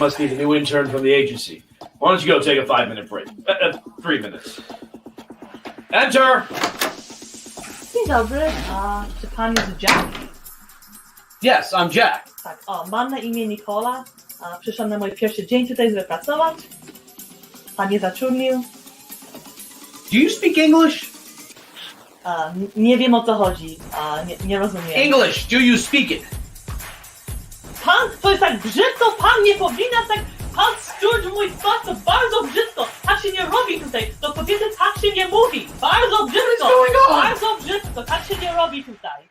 must be the new intern from the agency. Why don't you go take a 5-minute break? 3 minutes. Enter! Dzień dobry, czy pan jest Jack? Yes, I'm Jack. Tak, mam na imię Nikola. Przyszłam na mój pierwszy dzień tutaj, żeby pracować. Pan mnie zatrudnił. Do you speak English? Nie wiem, o co chodzi. Nie rozumiem. English, do you speak it? Pan, to jest tak brzydko, pan nie powinien tak... Pan sturć mój twarz, to bardzo brzydko. Tak się nie robi tutaj. Do kobiety tak się nie mówi. Bardzo brzydko. Bardzo brzydko. Tak się nie robi tutaj.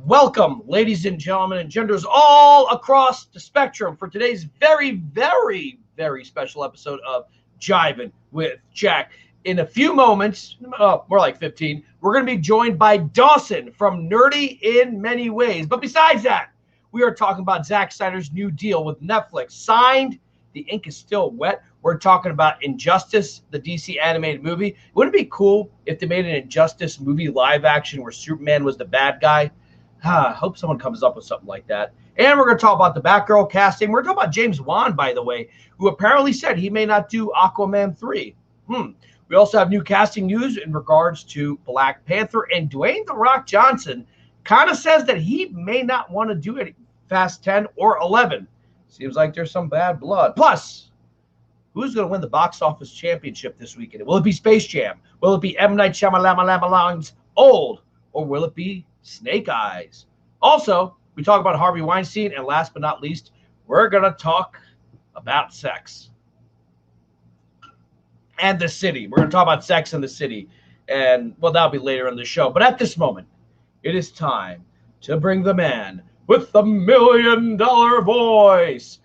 Welcome, ladies and gentlemen, and genders all across the spectrum for today's very, very, very special episode of Jivin with Jack. In a few moments, more like 15, we're going to be joined by Dawson from Nerdy in Many Ways. But besides that, we are talking about Zack Snyder's new deal with Netflix. Signed, the ink is still wet. We're talking about Injustice, the DC animated movie. Wouldn't it be cool if they made an Injustice movie live action where Superman was the bad guy? I hope someone comes up with something like that. And we're going to talk about the Batgirl casting. We're talking about James Wan, by the way, who apparently said he may not do Aquaman 3. We also have new casting news in regards to Black Panther. And Dwayne "The Rock" Johnson kind of says that he may not want to do it Fast 10 or 11. Seems like there's some bad blood. Plus, who's going to win the box office championship this weekend? Will it be Space Jam? Will it be M. Night Shyamalan's Old? Or will it be Snake Eyes? Also, we talk about Harvey Weinstein, and last but not least, we're going to talk about sex and the city. We're going to talk about sex in the city, and, well, that'll be later in the show. But at this moment, it is time to bring the man with the $1 million voice,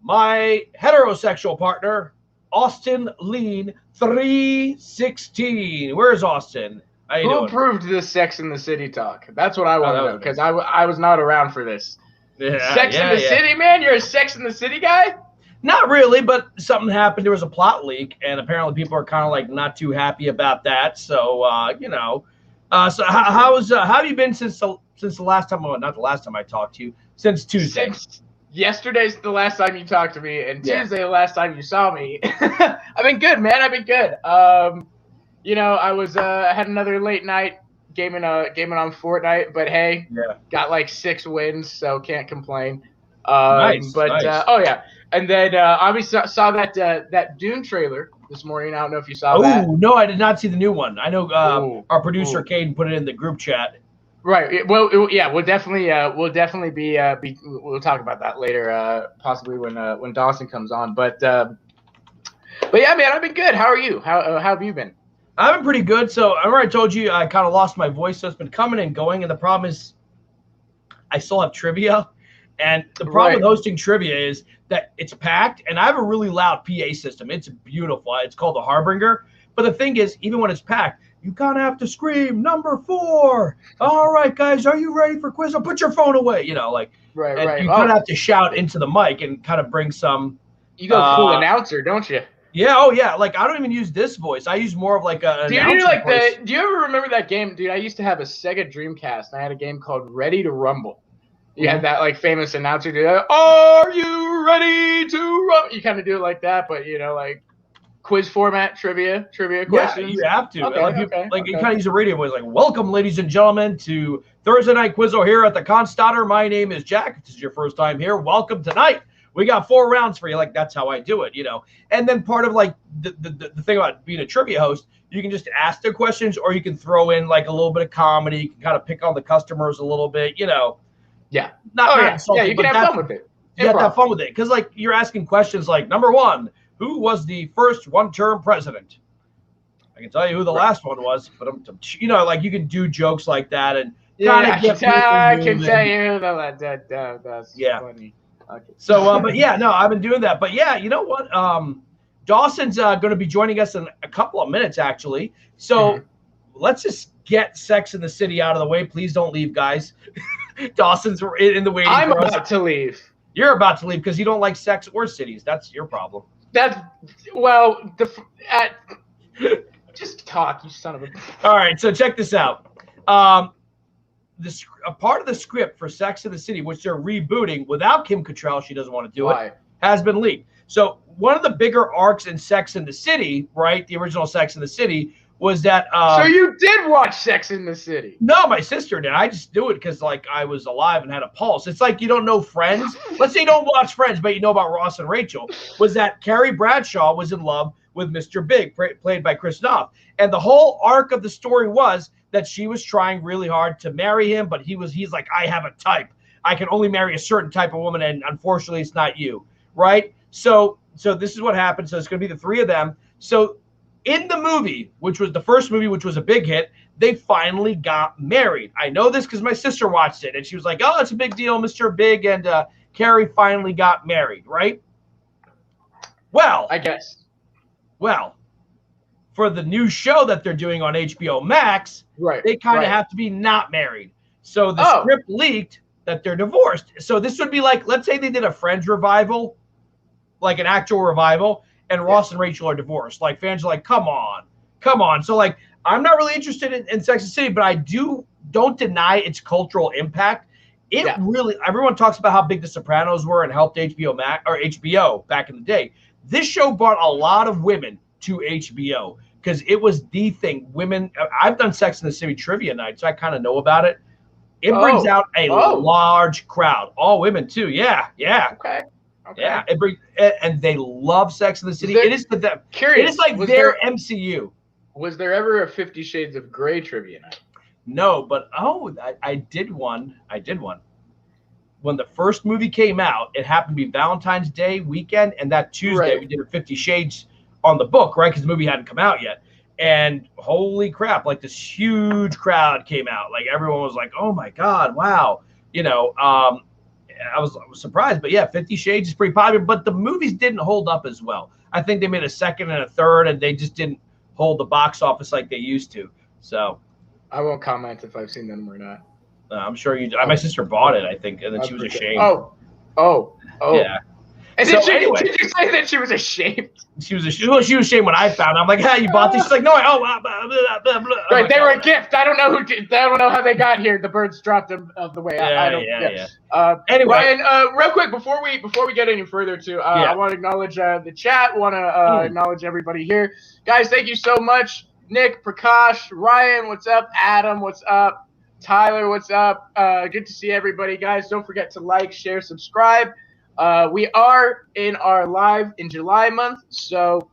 my heterosexual partner, Austin Lean 316. Where's Austin? Who approved this Sex in the City talk? That's what I want to know, because I was not around for this. Sex in the City, man? You're a Sex in the City guy? Not really, but something happened. There was a plot leak, and apparently people are kind of like not too happy about that. So, so how have you been since the last time? Well, not the last time I talked to you, since Tuesday. Since yesterday's the last time you talked to me, and Tuesday the last time you saw me. I've been good, man. I've been good. I had another late night gaming on Fortnite, but hey, got like 6 wins, so can't complain. Nice. And then obviously saw that Dune trailer this morning. I don't know if you saw that. Oh no, I did not see the new one. I know our producer Caden put it in the group chat. Right. Well, we'll definitely be we'll talk about that later, possibly when Dawson comes on. But yeah, man, I've been good. How are you? How have you been? I've been pretty good. So I already told you I kind of lost my voice, so it's been coming and going. And the problem is I still have trivia. And the problem with hosting trivia is that it's packed, and I have a really loud PA system. It's beautiful. It's called the Harbinger. But the thing is, even when it's packed, you kind of have to scream, "Number 4. All right, guys, are you ready for quiz? Put your phone away." You kind of have to shout into the mic and kind of bring some. You go full announcer, don't you? Yeah, oh yeah. Like I don't even use this voice. I use more of like a. Do you ever remember that game, dude? I used to have a Sega Dreamcast, and I had a game called Ready to Rumble. You had that like famous announcer do that. Are you ready to rumble? You kind of do it like that, but like quiz format, trivia questions. Yeah, you have to. You kind of use a radio voice, like, "Welcome, ladies and gentlemen, to Thursday Night Quizzo here at the Constatter. My name is Jack. If this is your first time here, welcome tonight. We got 4 rounds for you." Like that's how I do it, And then part of like the thing about being a trivia host, you can just ask the questions, or you can throw in like a little bit of comedy. You can kind of pick on the customers a little bit, Yeah. You can have fun with it. you have to Improv. have fun with it. Because, like, you're asking questions like, number one, who was the first one-term president? I can tell you who the last one was, but you know, like, you can do jokes like that and kind of I get can tell you that's funny. Okay. So, but yeah, no, I've been doing that. But yeah, you know what? Dawson's going to be joining us in a couple of minutes, actually. So let's just get Sex in the City out of the way. Please don't leave, guys. Dawson's in the waiting I'm for us. about to leave. You're about to leave because you don't like sex or cities. That's your problem. Just talk, you son of a. All right, so check this out. A part of the script for Sex in the City, which they're rebooting without Kim Cattrall, she doesn't want to do it, has been leaked. So one of the bigger arcs in Sex in the City, right, the original Sex in the City, was that. So you did watch Sex in the City? No, my sister did. I just do it because, like, I was alive and had a pulse. It's like you don't know Friends. Let's say you don't watch Friends, but you know about Ross and Rachel. Was that Carrie Bradshaw was in love with Mr. Big, played by Chris Noth. And the whole arc of the story was that she was trying really hard to marry him, but he's like, I have a type. I can only marry a certain type of woman, and unfortunately it's not you, right? So this is what happened. So it's going to be the three of them. So in the movie, which was the first movie, which was a big hit, they finally got married. I know this because my sister watched it, and she was like, oh, it's a big deal. Mr. Big and Carrie finally got married, right? Well, I guess. Well, for the new show that they're doing on HBO Max, they kind of have to be not married. So the script leaked that they're divorced. So this would be like, let's say they did a Friends revival, like an actual revival, and Ross and Rachel are divorced. Like, fans are like, come on. So, like, I'm not really interested in Sex and the City, but I don't deny its cultural impact. Everyone talks about how big The Sopranos were and helped HBO back in the day. This show brought a lot of women to HBO because it was the thing. Women, I've done Sex and the City trivia night, so I kind of know about it. It brings out a large crowd. All women too. Yeah. Okay. Yeah. And they love Sex and the City. It is like their MCU. Was there ever a 50 Shades of Grey trivia night? No, but I did one. When the first movie came out, it happened to be Valentine's Day weekend, and that Tuesday we did a 50 Shades on the book, right? Because the movie hadn't come out yet. And holy crap, like this huge crowd came out. Like everyone was like, oh my God, wow. You know, I was surprised. But yeah, 50 Shades is pretty popular, but the movies didn't hold up as well. I think they made a second and a third, and they just didn't hold the box office like they used to. So I won't comment if I've seen them or not. I'm sure you do. My sister bought it, I think, and then she was ashamed. Oh. Yeah. And then did you say that she was ashamed? She was ashamed when I found it. I'm like, hey, you bought this? She's like, no, Right, they were a gift. I don't know how they got here. The birds dropped them of the way. Anyway, Ryan, real quick before we get any further, too, I want to acknowledge the chat. Want to acknowledge everybody here, guys. Thank you so much, Nick, Prakash, Ryan. What's up? Adam, what's up? Tyler, what's up? Good to see everybody, guys. Don't forget to like, share, subscribe. We are in our live in July month, so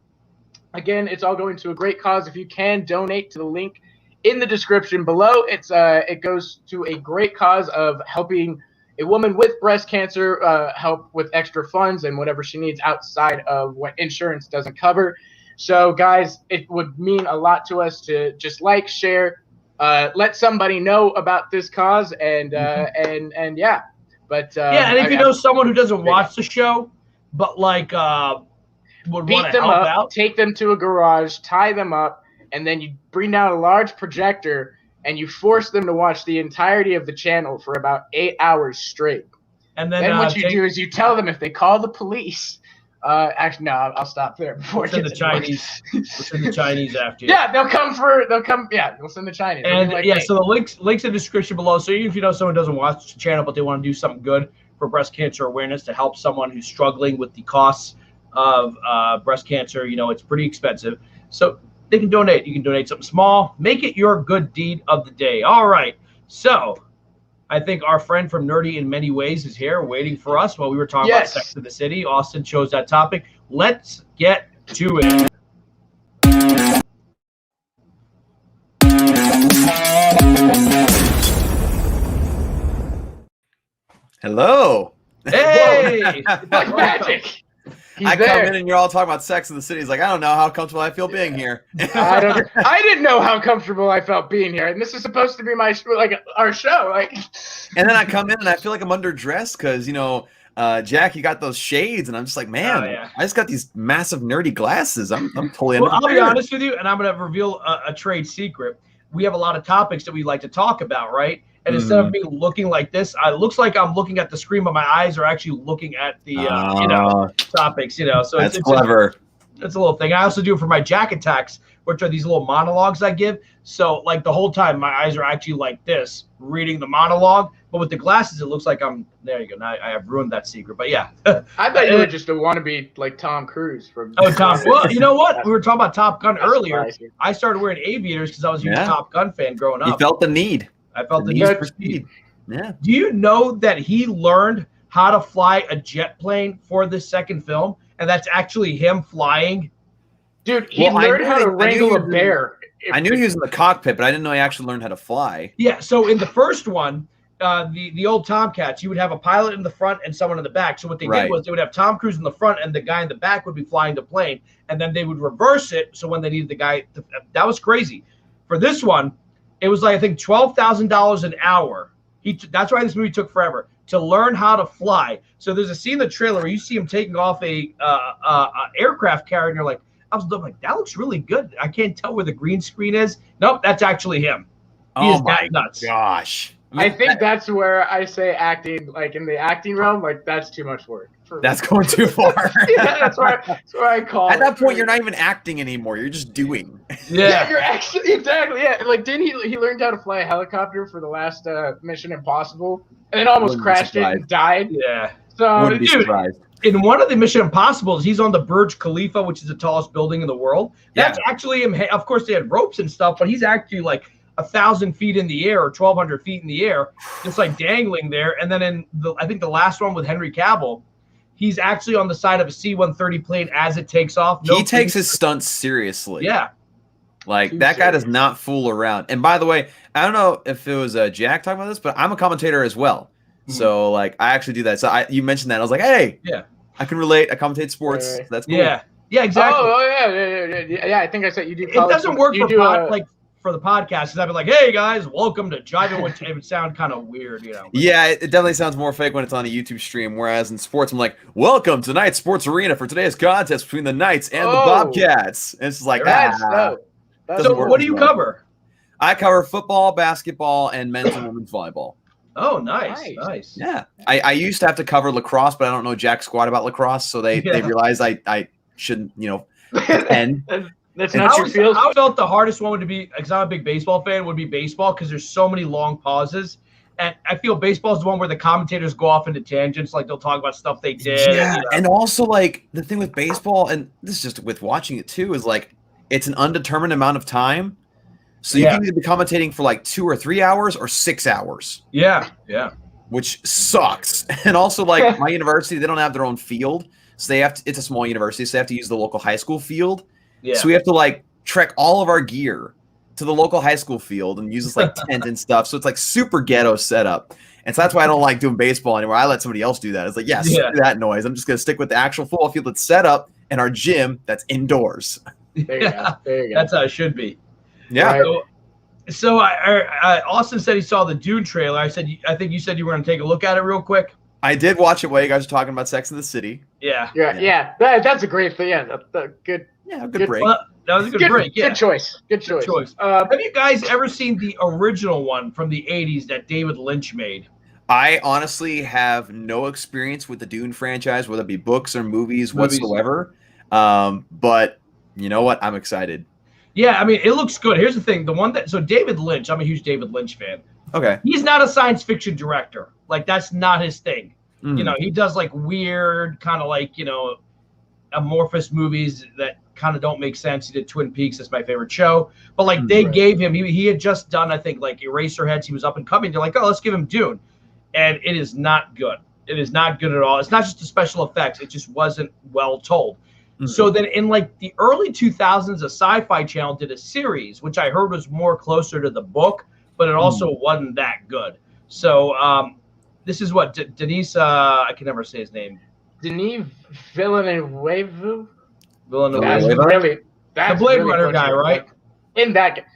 again, it's all going to a great cause. If you can donate to the link in the description below, it goes to a great cause of helping a woman with breast cancer, help with extra funds and whatever she needs outside of what insurance doesn't cover. So, guys, it would mean a lot to us to just like, share, let somebody know about this cause, and yeah. But and if you know someone who doesn't watch the show, but like would want to help out, take them to a garage, tie them up, and then you bring down a large projector and you force them to watch the entirety of the channel for about 8 hours straight. And then what you do is you tell them if they call the police. Actually, no, I'll stop there before send the Chinese. We'll send the Chinese after you. Yeah, they'll come. Yeah, we'll send the Chinese. And so the links in the description below. So even if you know someone doesn't watch the channel, but they want to do something good for breast cancer awareness to help someone who's struggling with the costs of breast cancer, you know, it's pretty expensive. So they can donate. You can donate something small. Make it your good deed of the day. All right. So I think our friend from Nerdy in Many Ways is here waiting for us while we were talking about Sex in the City. Austin chose that topic. Let's get to it. Hello. Hey, Like magic. He's I there. come in and you're all talking about Sex in the City. He's like, I don't know how comfortable I feel being here. I didn't know how comfortable I felt being here, and this is supposed to be our show. And then I come in and I feel like I'm underdressed because Jack, you got those shades, and I'm just like, man, I just got these massive nerdy glasses. I'm totally. Well, I'll be honest with you, and I'm going to reveal a trade secret. We have a lot of topics that we like to talk about, right? And instead of me looking like this, it looks like I'm looking at the screen, but my eyes are actually looking at the topics. So that's clever. It's a little thing. I also do it for my Jack attacks, which are these little monologues I give. So like the whole time, my eyes are actually like this, reading the monologue. But with the glasses, it looks like I'm. There you go. Now I have ruined that secret. But yeah, I thought you were just a wannabe like Tom Cruise from. Oh, Tom. Well, you know what? We were talking about Top Gun earlier. Spicy. I started wearing aviators because I was a huge Top Gun fan growing up. You felt the need. I felt the need need for speed. Yeah. Do you know that he learned how to fly a jet plane for this second film, and that's actually him flying? Dude, he learned how to wrangle a bear. I knew he was in the cockpit, but I didn't know he actually learned how to fly. Yeah. So in the first one, the old Tomcats, you would have a pilot in the front and someone in the back. So what they did was they would have Tom Cruise in the front, and the guy in the back would be flying the plane, and then they would reverse it. So when they needed the guy, that was crazy. For this one, it was like I think $12,000 an hour. That's why this movie took forever to learn how to fly. So there's a scene in the trailer where you see him taking off a aircraft carrier, and you're like, I was like, that looks really good. I can't tell where the green screen is. Nope, that's actually him. He is that nuts. Gosh. I think that's where I say acting, like in the acting realm, like that's too much work. That's going too far. Yeah, that's where I call it. At that point, you're not even acting anymore. You're just doing. Yeah, you're actually exactly. Yeah, like didn't he learned how to fly a helicopter for the last Mission Impossible, and then almost crashed it and died. Yeah. So Wouldn't be surprised. In one of the Mission Impossibles, he's on the Burj Khalifa, which is the tallest building in the world. That's actually him. Of course, they had ropes and stuff, but he's actually like 1,000 feet in the air or 1,200 feet in the air, just like dangling there. And then in I think the last one with Henry Cavill, he's actually on the side of a C-130 plane as it takes off. He takes his stunts seriously. Yeah. Like, that guy does not fool around. And by the way, I don't know if it was Jack talking about this, but I'm a commentator as well. So, like, I actually do that. So you mentioned that. I was like, hey, I can relate. I commentate sports. So that's cool. Yeah, exactly. Yeah. I think I said you do. It doesn't work for for the podcast, because I'd be like, hey, guys, welcome to Jivin, which it would sound kind of weird, Yeah, it definitely sounds more fake when it's on a YouTube stream, whereas in sports, I'm like, welcome to Knights Sports Arena for today's contest between the Knights and the Bobcats. And it's just like, So what do you cover? I cover football, basketball, and men's and women's volleyball. Oh, nice. Yeah. I used to have to cover lacrosse, but I don't know jack squat about lacrosse, so they realized I shouldn't, pretend. That's not your field. I felt the hardest one would be, because I'm a big baseball fan, would be baseball, because there's so many long pauses. And I feel baseball is the one where the commentators go off into tangents, like they'll talk about stuff they did. Yeah, and also, like, the thing with baseball, and this is just with watching it too, is like, it's an undetermined amount of time. So you can either be commentating for like 2 or 3 hours or 6 hours. Yeah. Which sucks. And also, like, my university, they don't have their own field. So they have to, it's a small university, so they have to use the local high school field. Yeah. So we have to like trek all of our gear to the local high school field and use this like tent and stuff. So it's like super ghetto setup. And so that's why I don't like doing baseball anymore. I let somebody else do that. It's like, screw that noise. I'm just going to stick with the actual football field that's set up in our gym that's indoors. There you go. That's how it should be. Yeah. Right. So Austin said he saw the Dune trailer. I think you said you were going to take a look at it real quick. I did watch it while you guys were talking about Sex in the City. Yeah. That's a great thing. Yeah, good. Yeah, good break. Well, that was a good break. Yeah. Good choice. Have you guys ever seen the original one from the 80s that David Lynch made? I honestly have no experience with the Dune franchise, whether it be books or movies whatsoever. But you know what? I'm excited. Yeah, I mean, it looks good. Here's the thing. David Lynch, I'm a huge David Lynch fan. Okay. He's not a science fiction director. Like, that's not his thing. He does like weird kind of like, amorphous movies that kind of don't make sense. He did Twin Peaks. That's my favorite show. But like they gave him, he had just done, I think, like Eraserheads. He was up and coming. They're like, oh, let's give him Dune. And it is not good. It is not good at all. It's not just the special effects. It just wasn't well told. So then in like the early 2000s, a Sci-Fi Channel did a series, which I heard was more closer to the book, but it also wasn't that good. So This is what Denise. I can never say his name. Denis Villeneuve. Villeneuve. That's the Blade really Runner guy, right? In that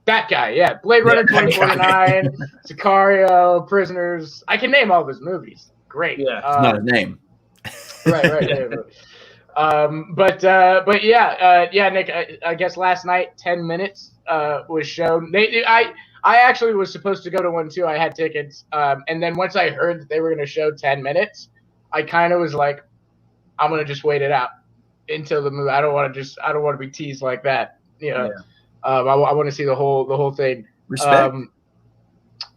guy, yeah. Blade Runner 2049, Sicario, Prisoners. I can name all of his movies. Great. Yeah, it's not his name. Right. Yeah, Nick. I guess last night 10 minutes was shown. I actually was supposed to go to one too. I had tickets, and then once I heard that they were going to show 10 minutes, I kind of was like, I'm gonna just wait it out until the movie. I don't want to be teased like that. You know, I want to see the whole thing. Respect.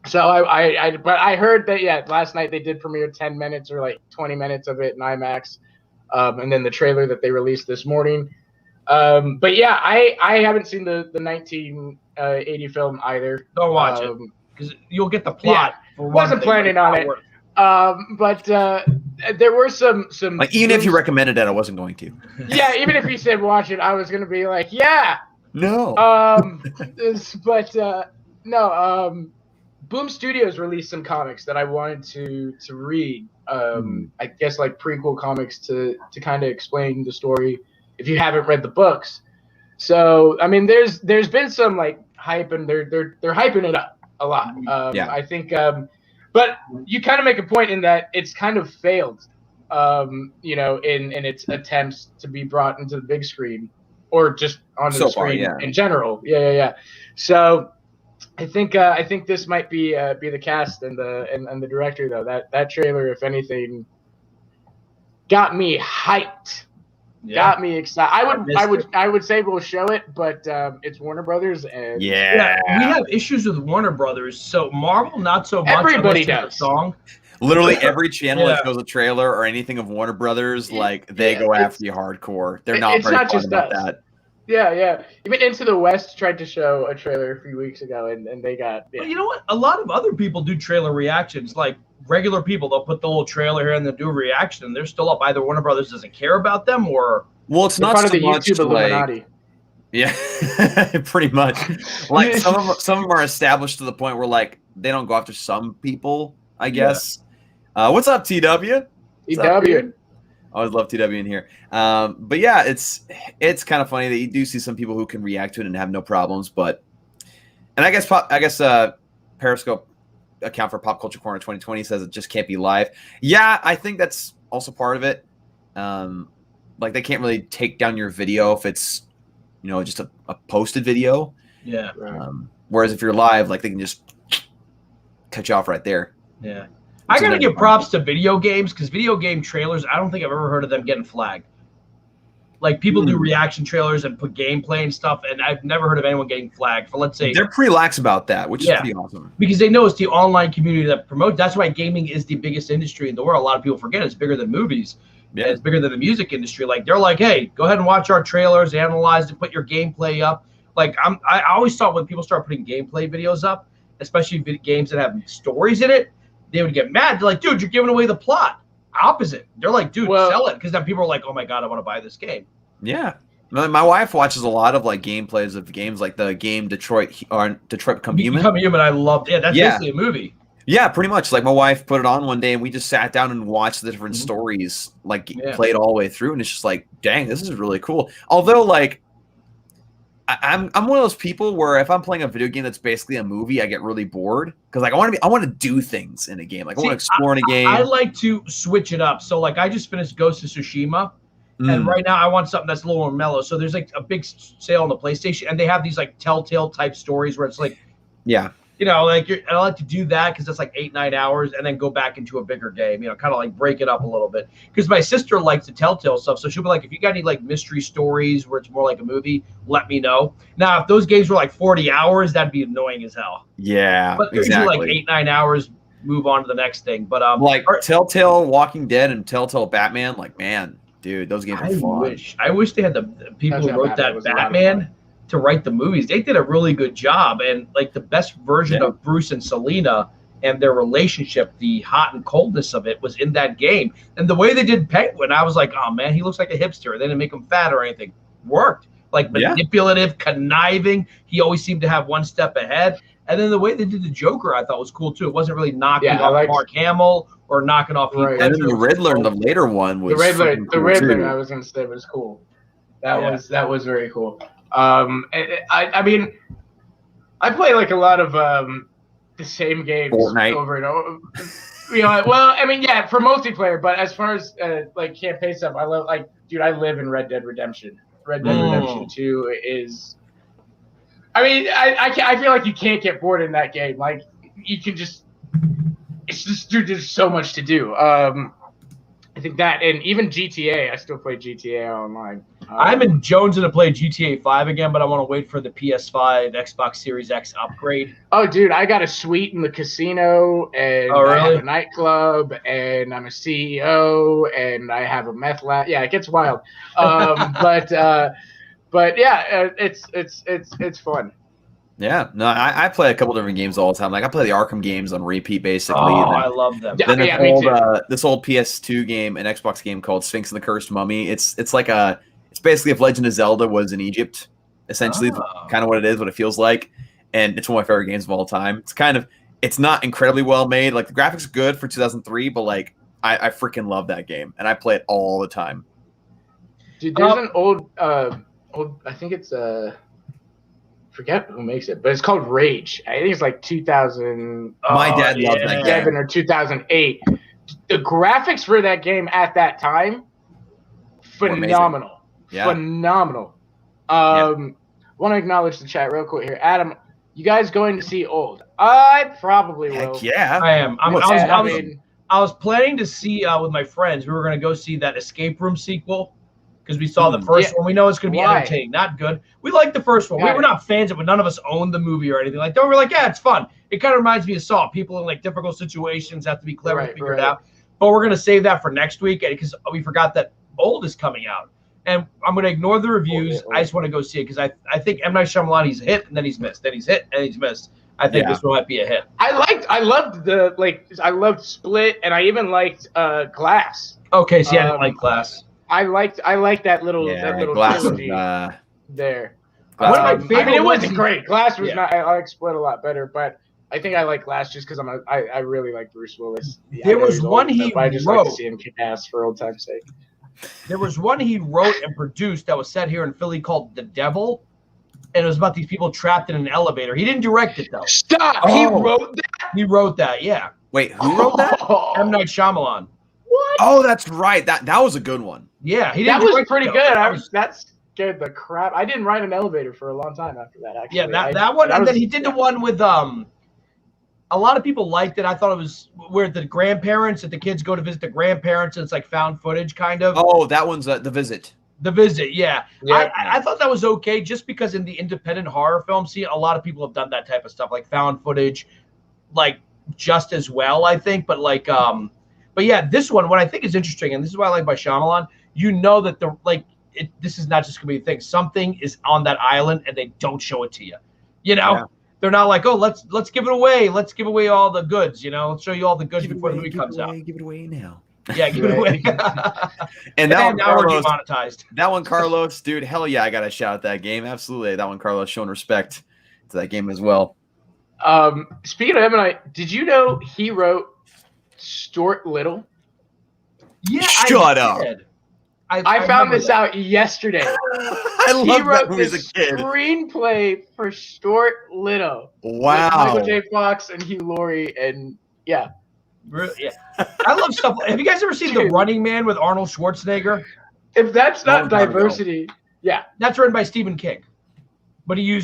So I heard that last night they did premiere 10 minutes or like 20 minutes of it in IMAX, and then the trailer that they released this morning. But yeah, I haven't seen the 1980 film either. Don't watch it because you'll get the plot. Yeah, wasn't planning on it. But there were some like, even if you recommended it, I wasn't going to. Yeah, even if you said watch it, I was gonna be like, yeah. No. No. Boom Studios released some comics that I wanted to read. I guess like prequel comics to kind of explain the story if you haven't read the books. So I mean, there's been some like hype, and they're hyping it up a lot. I think. But you kind of make a point in that it's kind of failed, in its attempts to be brought into the big screen or just on the screen in general. Yeah. So I think this might be the cast and the director though. That trailer, if anything, got me hyped. Yeah. Got me excited. I would say we'll show it, but it's Warner Brothers, and we have issues with Warner Brothers. So Marvel, not so much. Everybody does. Song. Literally every channel that shows a trailer or anything of Warner Brothers, they go after you hardcore. They're not very fun about that. Yeah. Even Into the West tried to show a trailer a few weeks ago, and they got. Yeah. Well, you know what? A lot of other people do trailer reactions, like regular people. They'll put the little trailer here and they'll do a reaction, and they're still up. Either Warner Brothers doesn't care about them, or it's not so the much YouTube Illuminati. Yeah, pretty much. Like some of them are established to the point where like they don't go after some people, I guess. Yeah. What's up, TW? TW. I always love TW in here. But yeah, it's kind of funny that you do see some people who can react to it and have no problems. But I guess Periscope account for Pop Culture Corner 2020 says it just can't be live. Yeah, I think that's also part of it. Like they can't really take down your video if it's just a posted video. Yeah. Whereas if you're live, like they can just cut you off right there. Yeah. I gotta give props to video games because video game trailers, I don't think I've ever heard of them getting flagged. Like people do reaction trailers and put gameplay and stuff, and I've never heard of anyone getting flagged for, let's say, they're pretty lax about that, which is pretty awesome. Because they know it's the online community that promotes. That's why gaming is the biggest industry in the world. A lot of people forget it's bigger than movies. Yeah, it's bigger than the music industry. Like they're like, hey, go ahead and watch our trailers, analyze it, put your gameplay up. Like I always thought when people start putting gameplay videos up, especially games that have stories in it, they would get mad. They're like, dude, you're giving away the plot. Opposite. They're like, dude, sell it. Because then people are like, oh my God, I want to buy this game. Yeah. My wife watches a lot of like gameplays of games like the game Detroit Become Human. Become Human, I loved it. That's basically a movie. Yeah, pretty much. Like my wife put it on one day and we just sat down and watched the different stories, like played all the way through. And it's just like, dang, this is really cool. Although like, I'm one of those people where if I'm playing a video game that's basically a movie, I get really bored because like I want to do things in a game. Like I want to explore in a game. I like to switch it up. So like I just finished Ghost of Tsushima, and right now I want something that's a little more mellow. So there's like a big sale on the PlayStation, and they have these like Telltale type stories where it's like, like I like to do that because it's like 8-9 hours, and then go back into a bigger game. Kind of like break it up a little bit. Because my sister likes the Telltale stuff, so she'll be like, if you got any like mystery stories where it's more like a movie, let me know. Now, if those games were like 40 hours, that'd be annoying as hell. Yeah, but exactly. Like 8-9 hours, move on to the next thing. But like Telltale Walking Dead and Telltale Batman, like man, dude, those games are fun. I wish they had the people who wrote that Batman to write the movies. They did a really good job, and like the best version of Bruce and Selena and their relationship, the hot and coldness of it was in that game. And the way they did Penguin, I was like, oh man, he looks like a hipster. They didn't make him fat or anything. Worked. like manipulative, conniving. He always seemed to have one step ahead. And then the way they did the Joker, I thought was cool too. It wasn't really knocking off Mark Hamill or knocking off. Right. And then the Riddler in the later one was the Riddler. I was gonna say was cool. That was very cool. I mean, I play like a lot of the same games over and over. You know, well, I mean, yeah, for multiplayer, but as far as like campaign stuff, I live in Red Dead Redemption. Red Dead Redemption 2 is. I mean, I feel like you can't get bored in that game. Like, you can just, it's just, dude, there's so much to do. I think that, and even GTA, I still play GTA online. I'm in Jones to play GTA 5 again, but I want to wait for the PS5, Xbox Series X upgrade. Oh, dude, I got a suite in the casino, and I have a nightclub, and I'm a CEO, and I have a meth lab. Yeah, it gets wild. But yeah, it's fun. Yeah, no, I play a couple different games all the time. Like I play the Arkham games on repeat, basically. Oh, I love them. Then this old PS2 game, an Xbox game called Sphinx and the Cursed Mummy. It's basically if Legend of Zelda was in Egypt, essentially, kind of what it is, what it feels like, and it's one of my favorite games of all time. It's not incredibly well made. Like the graphics are good for 2003, but like I freaking love that game, and I play it all the time. Dude, there's an old, I think it's forget who makes it, but it's called Rage. I think it's like 2000. My dad loved that game. Or 2008. The graphics for that game at that time, phenomenal. Yeah. Phenomenal. Want to acknowledge the chat real quick here. Adam, you guys going to see Old? I probably will. Heck yeah. I am. I was planning to see with my friends. We were going to go see that Escape Room sequel. Because we saw the first one. We know it's going to be entertaining, not good. We like the first one. We were not fans of it, but none of us owned the movie or anything like that. We were like, yeah, it's fun. It kind of reminds me of Saw. People in like difficult situations have to be clever to figure it out. But we're going to save that for next week because we forgot that Old is coming out. And I'm going to ignore the reviews. I just want to go see it because I think M. Night Shyamalan, he's hit and then he's missed. Then he's hit and he's missed. I think this one might be a hit. I loved Split, and I even liked Glass. Okay, see, I didn't like Glass. I liked that little Glass trilogy there. One of my favorite it wasn't great. Glass was not. I like Split a lot better, but I think I like Glass just because I really like Bruce Willis. There was one he wrote. I just like to see him kick ass for old time's sake. There was one he wrote and produced that was set here in Philly called The Devil, and it was about these people trapped in an elevator. He didn't direct it though. Stop! He wrote that. He wrote that. Yeah. Wait, who wrote that? M. Night Shyamalan. What? Oh, that's right. That was a good one. Yeah, that was pretty good. That scared the crap. I didn't ride an elevator for a long time after that. Actually, yeah, that one, and then he did the one with a lot of people liked it. I thought it was where the grandparents, that the kids go to visit the grandparents, and it's like found footage kind of. Oh, that one's The Visit. The Visit, yeah. I thought that was okay, just because in the independent horror film scene, a lot of people have done that type of stuff, like found footage, like just as well, I think. But like, but yeah, this one, what I think is interesting, and this is why I like by Shyamalan, you know that this is not just gonna be a thing. Something is on that island, and they don't show it to you. You know. Yeah. They're not like, oh, let's give it away. Let's give away all the goods, you know. Let's show you all the goods before the movie comes out. Give it away now. Yeah, give it away. And that one, now Carlos, we're demonetized. That one, Carlos, dude, hell yeah, I got to shout out that game. Absolutely. That one, Carlos, showing respect to that game as well. Speaking of M&I, did you know he wrote Stuart Little? Yeah, Shut up. I found this out yesterday. I love that movie as a kid. Screenplay for Stuart Little. Wow. With Michael J. Fox and Hugh Laurie, and yeah. Really? Yeah. I love stuff. Have you guys ever seen The Running Man with Arnold Schwarzenegger? If that's not diversity, yeah. That's written by Stephen King. But he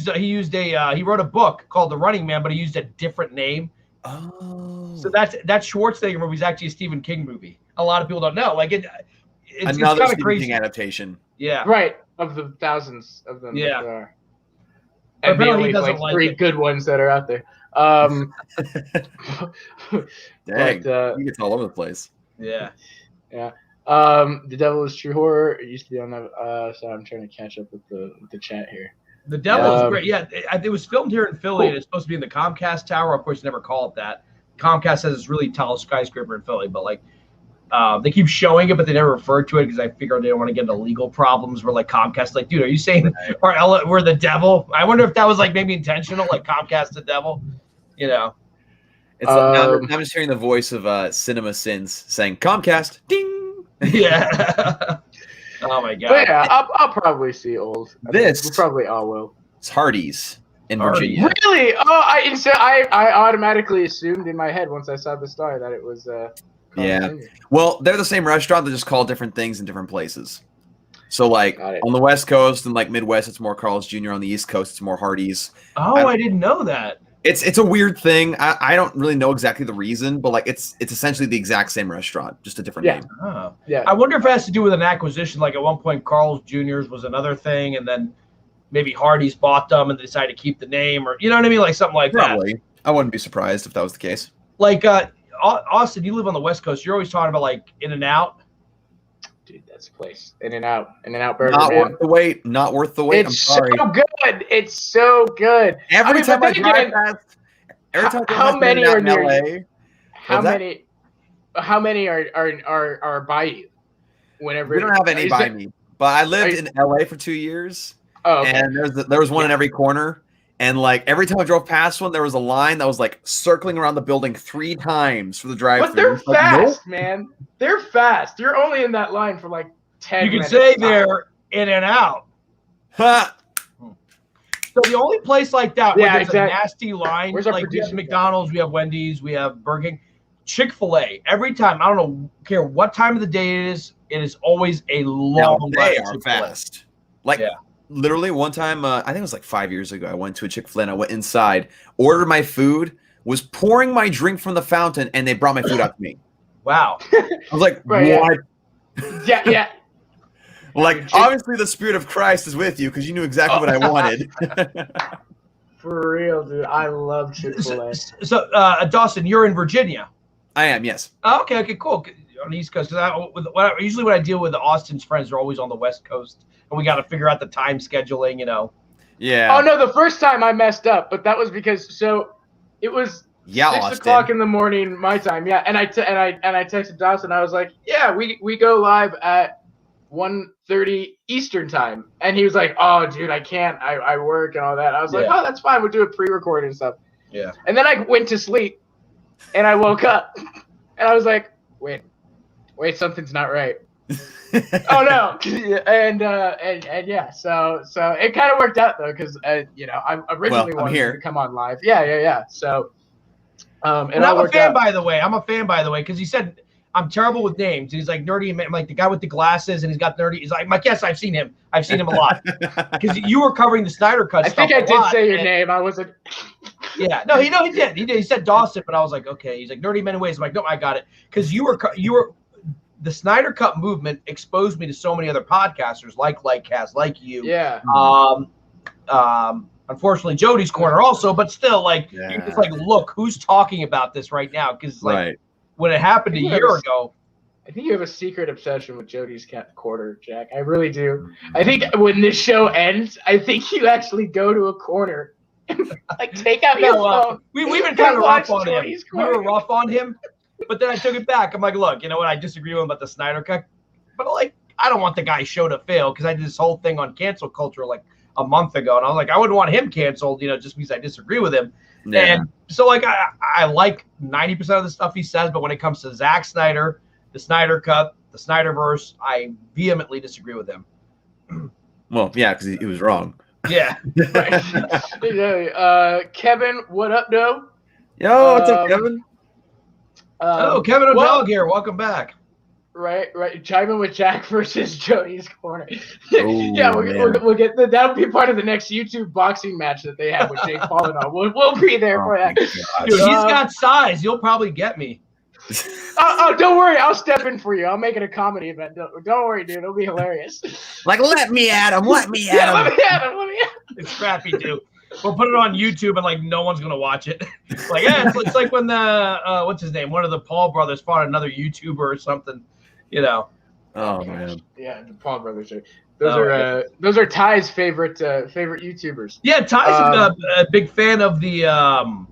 wrote a book called The Running Man, but he used a different name. Oh. So that Schwarzenegger movie is actually a Stephen King movie. A lot of people don't know. Like it's another Stephen crazy King adaptation. Yeah. Right. Of the thousands of them. Yeah. That there are. And the only like three good ones that are out there. Dang, he gets all over the place. Yeah. Yeah. The Devil is True Horror. It used to be on the so I'm trying to catch up with the chat here. The Devil is great. Yeah, it was filmed here in Philly, and it's supposed to be in the Comcast Tower. Of course, never call it that. Comcast has this really tall skyscraper in Philly, but like They keep showing it, but they never refer to it because I figure they don't want to get into legal problems. Where like Comcast, like, dude, are you saying we're the devil? I wonder if that was like maybe intentional, like Comcast the devil. You know, it's like, I'm just hearing the voice of Cinema Sins saying Comcast, ding. Yeah. Oh my god. But yeah, I'll probably see old. We probably all will. It's Hardee's in Virginia. Really? Oh, I automatically assumed in my head once I saw the star that it was. Yeah. Well, they're the same restaurant. They just call different things in different places. So, like on the West Coast and like Midwest, it's more Carl's Jr. On the East Coast, it's more Hardee's. Oh, I didn't know that. It's a weird thing. I don't really know exactly the reason, but like it's essentially the exact same restaurant, just a different name. Oh. Yeah. I wonder if it has to do with an acquisition. Like at one point, Carl's Jr.'s was another thing, and then maybe Hardee's bought them and they decided to keep the name, or you know what I mean, like something like Probably. that. I wouldn't be surprised if that was the case. Like Austin, you live on the West Coast. You're always talking about like In-N-Out. Dude, that's a place. In-N-Out Burger. Not worth the wait. Not worth the wait. It's I'm sorry. so good. It's so good. Every time I drive past. How many are near LA? How many are by you? Whenever we don't have any by me, but I lived in LA for 2 years. Oh, okay. And there was one in every corner. And like every time I drove past one, there was a line that was like circling around the building 3 times for the drive-thru. But they're fast, man. They're fast. You're only in that line for like 10 minutes. You can say they're in and out. Ha! So the only place like that where there's a nasty line, like we have McDonald's, we have Wendy's, we have Burger King, Chick-fil-A. Every time, I don't care what time of the day it is always a long line. They are fast. Like literally one time, I think it was like 5 years ago, I went to a Chick-fil-A and I went inside, ordered my food, was pouring my drink from the fountain, and they brought my food out to me. Wow. I was like, what? Yeah. Like, obviously the Spirit of Christ is with you because you knew exactly what I wanted. For real, dude. I love Chick-fil-A. So, Dawson, you're in Virginia. I am, yes. Oh, okay, cool. On the East Coast. Usually when I deal with Austin's friends, they're always on the West Coast. And we got to figure out the time scheduling, you know. Yeah. Oh, no, the first time I messed up, but that was because, it was 6 o'clock in the morning, my time. Yeah, and I texted Dawson. I was like, yeah, we go live at 1:30 Eastern time, and he was like, "Oh, dude, I can't. I work and all that." I was like, "Oh, that's fine. We'll do a pre-recording and stuff." Yeah. And then I went to sleep, and I woke up, and I was like, "Wait, something's not right." Oh no! And yeah, so it kind of worked out though, because I originally wanted to come on live. Yeah. So, and I'm a fan by the way. Because he said, I'm terrible with names. He's like nerdy, like the guy with the glasses, and he's got nerdy. He's like, yes, I've seen him. I've seen him a lot. Because you were covering the Snyder Cut. I think I did say your name. I wasn't. Yeah, no, he did. He did. He said Dawson, but I was like, okay. He's like nerdy in many ways. I'm like, no, I got it. Because you were the Snyder Cut movement exposed me to so many other podcasters like Lightcast, like you. Yeah. Unfortunately, Jody's Corner also, but still, like, you're just like, look, who's talking about this right now? Because like. When it happened a year ago. I think you have a secret obsession with Jody's Corner, Jack. I really do. I think when this show ends, I think you actually go to a corner and like take out your phone. We've been kind of rough on him. We were rough on him, but then I took it back. I'm like, look, you know what? I disagree with him about the Snyder Cut, but like, I don't want the guy's show to fail because I did this whole thing on cancel culture like a month ago, and I was like, I wouldn't want him canceled, just because I disagree with him. Yeah. And so, like, I like 90% of the stuff he says, but when it comes to Zack Snyder, the Snyder Cut, the Snyderverse, I vehemently disagree with him. Well, yeah, because he was wrong. Yeah. Kevin, what up, though? Yo, what's up, Kevin? Kevin O'Dell here. Welcome back. Right. Jivin with Jack versus Jody's Corner. Yeah, we'll get that'll be part of the next YouTube boxing match that they have with Jake Paul and all. We'll be there for that. Dude, he's got size. You'll probably get me. Oh, don't worry. I'll step in for you. I'll make it a comedy event. Don't worry, dude. It'll be hilarious. Like, let me at him. Let me at him. Let me at him. It's crappy, dude. We'll put it on YouTube and like no one's gonna watch it. Like, it's like when the what's his name? One of the Paul brothers fought another YouTuber or something. Oh man. Yeah, the Paul brothers are. Those are Ty's favorite YouTubers. Yeah, Ty's a big fan of the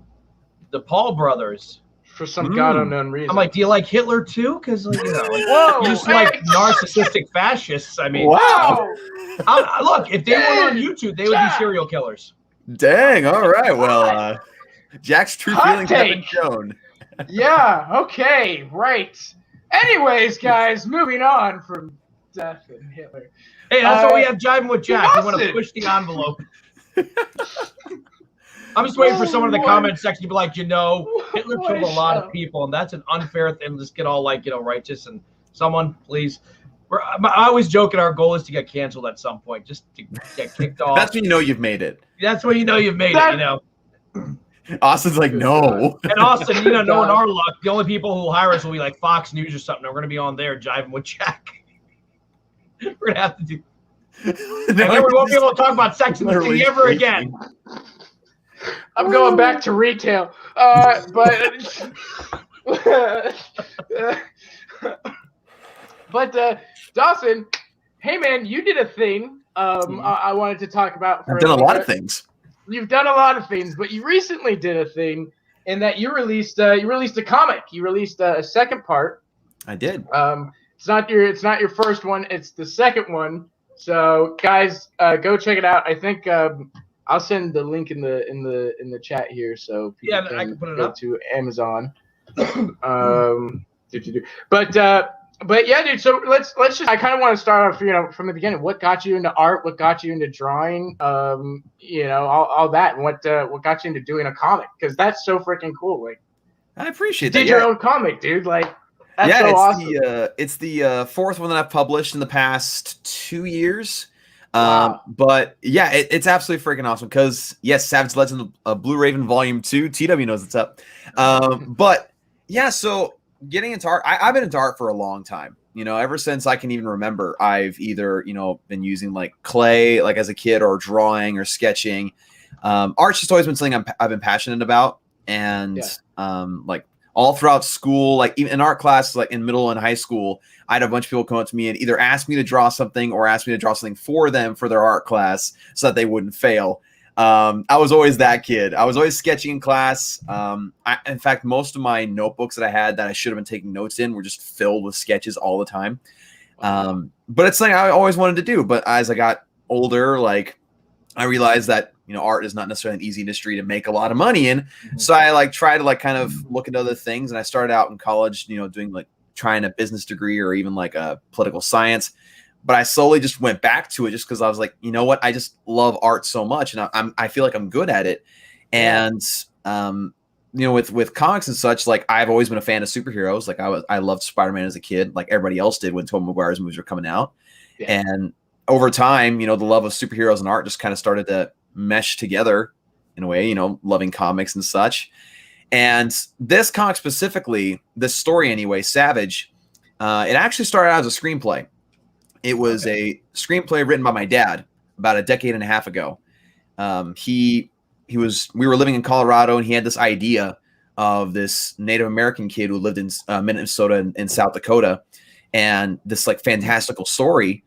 Paul brothers. for some god unknown reason. I'm like, do you like Hitler too? Because like, you know, like, Whoa, you just like narcissistic fascists. I mean, Wow. Look, if they weren't on YouTube, they would be serial killers. Dang. All right. Well, Jack's true Hot feelings have been take. shown. Yeah. Okay. Right. Anyways, guys, moving on from death and Hitler. Hey, that's why we have Jivin with Jack. We want to Dawson. push the envelope. I'm just waiting for someone in the comment section to be like, Hitler What killed a a lot show. of people, and that's an unfair thing. Let's get all like, righteous. And someone, please. I always joke, and our goal is to get canceled at some point, just to get kicked off. That's when you know you've made it. That's when you know you've made it. Austin's like, no. And Austin, knowing our luck, the only people who will hire us will be like Fox News or something. We're going to be on there Jiving with Jack. We're going to have to do. And then we won't be able to talk about Sex and the City ever again. I'm going back to retail. But Dawson, hey man, you did a thing. I wanted to talk about. I've done a lot of things. You've done a lot of things, but you recently did a thing in that you released a comic. You released a second part. I did. It's not your first one. It's the second one. So guys, go check it out. I think I'll send the link in the chat here, so people I can put it go up to Amazon. But yeah, dude. So let's just. I kind of want to start off, from the beginning. What got you into art? What got you into drawing? All that, and what got you into doing a comic? Because that's so freaking cool. Like, I appreciate that. did your own comic, dude. Like, that's so awesome. It's the fourth one that I've published in the past 2 years. Wow. But yeah, it's absolutely freaking awesome because yes, Savage Legend of Blue Raven Volume 2. TW knows what's up. But yeah, so getting into art, I've been into art for a long time. Ever since I can even remember, I've either been using like clay, like as a kid, or drawing or sketching. Art's just always been something I've been passionate about, and like all throughout school, like even in art class, like in middle and high school, I had a bunch of people come up to me and either ask me to draw something or ask me to draw something for them for their art class so that they wouldn't fail. I was always that kid. I was always sketching in class. In fact, most of my notebooks that I had that I should have been taking notes in were just filled with sketches all the time. But it's something I always wanted to do. But as I got older, like I realized that art is not necessarily an easy industry to make a lot of money in. So I tried to kind of look at other things. And I started out in college, doing trying a business degree or even like a political science. But I slowly just went back to it just because I was like, you know what? I just love art so much, and I feel like I'm good at it. And with comics and such, like I've always been a fan of superheroes. Like I loved Spider-Man as a kid, like everybody else did when Tobey Maguire's movies were coming out. Yeah. And over time, the love of superheroes and art just kind of started to mesh together in a way. Loving comics and such. And this comic specifically, this story anyway, Savage, it actually started out as a screenplay. It was a screenplay written by my dad about a decade and a half ago. We were living in Colorado, and he had this idea of this Native American kid who lived in Minnesota and South Dakota, and this fantastical story.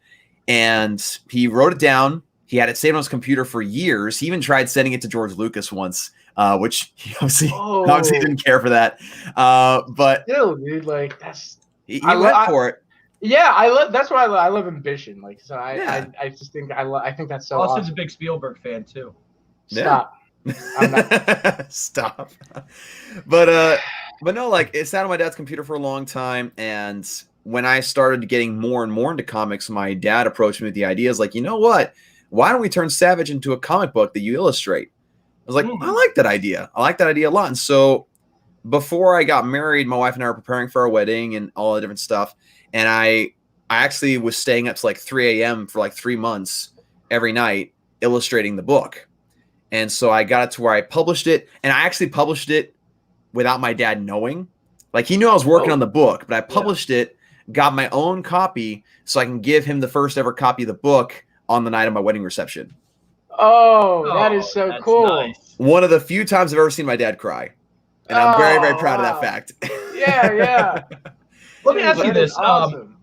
And he wrote it down. He had it saved on his computer for years. He even tried sending it to George Lucas once, which he obviously didn't care for that. But still, dude, he went for it. Yeah, that's why I love ambition. I just think I think that's so Austin's awesome. a big Spielberg fan too. Stop. I'm not. Stop. But no, it sat on my dad's computer for a long time, and when I started getting more and more into comics, my dad approached me with the ideas like, you know what? Why don't we turn Savage into a comic book that you illustrate? I was like, I like that idea. I like that idea a lot. And so before I got married, my wife and I were preparing for our wedding and all the different stuff. And I actually was staying up to 3 a.m. for 3 months every night illustrating the book. And so I got it to where I published it, and I actually published it without my dad knowing. He knew I was working on the book, but I published it, got my own copy so I can give him the first ever copy of the book on the night of my wedding reception. Oh, that is so cool. Nice. One of the few times I've ever seen my dad cry. And I'm very, very proud of that fact. Yeah. Let me ask you this. Awesome.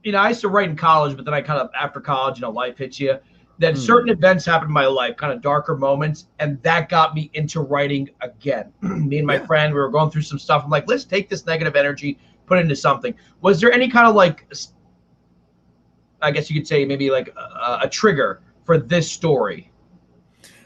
I used to write in college, but then I kind of, after college, life hits you. Then certain events happened in my life, kind of darker moments, and that got me into writing again. Me and my friend, we were going through some stuff. I'm like, let's take this negative energy, put it into something. Was there any kind of like, I guess you could say maybe like a trigger for this story?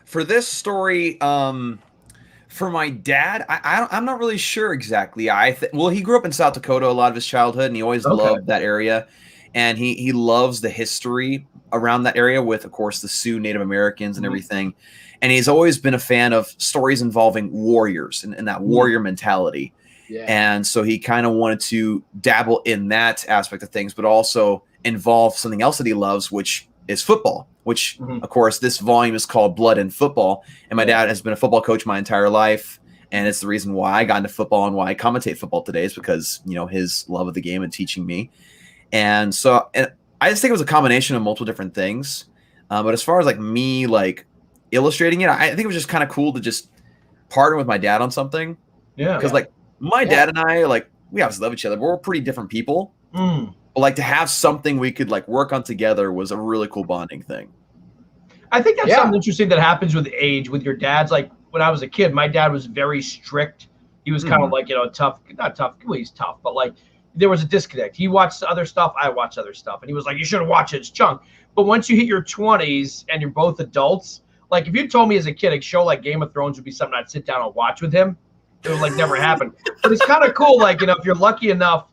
For this story, for my dad, I'm not really sure exactly. Well, he grew up in South Dakota a lot of his childhood, and he always loved that area. And he loves the history around that area with, of course, the Sioux Native Americans and everything. And he's always been a fan of stories involving warriors and that warrior mentality. Yeah. And so he kind of wanted to dabble in that aspect of things, but also involve something else that he loves, which is football, which, of course, this volume is called Blood in Football. And my dad has been a football coach my entire life. And it's the reason why I got into football and why I commentate football today is because, you know, his love of the game and teaching me. And so I just think it was a combination of multiple different things. But as far as like me, like illustrating it, I think it was just kind of cool to just partner with my dad on something. Yeah. Because like my dad and I, like, we obviously love each other, but we're pretty different people. But like to have something we could like work on together was a really cool bonding thing. I think that's something interesting that happens with age with your dads. Like when I was a kid, my dad was very strict. He was kind of like, you know, tough, not tough. Well, he's tough, but like there was a disconnect. He watched other stuff. I watched other stuff. And he was like, you shouldn't watch it. It's junk. But once you hit your 20s and you're both adults, like if you told me as a kid a show like Game of Thrones would be something I'd sit down and watch with him, it would like never happen. But it's kind of cool. Like, you know, if you're lucky enough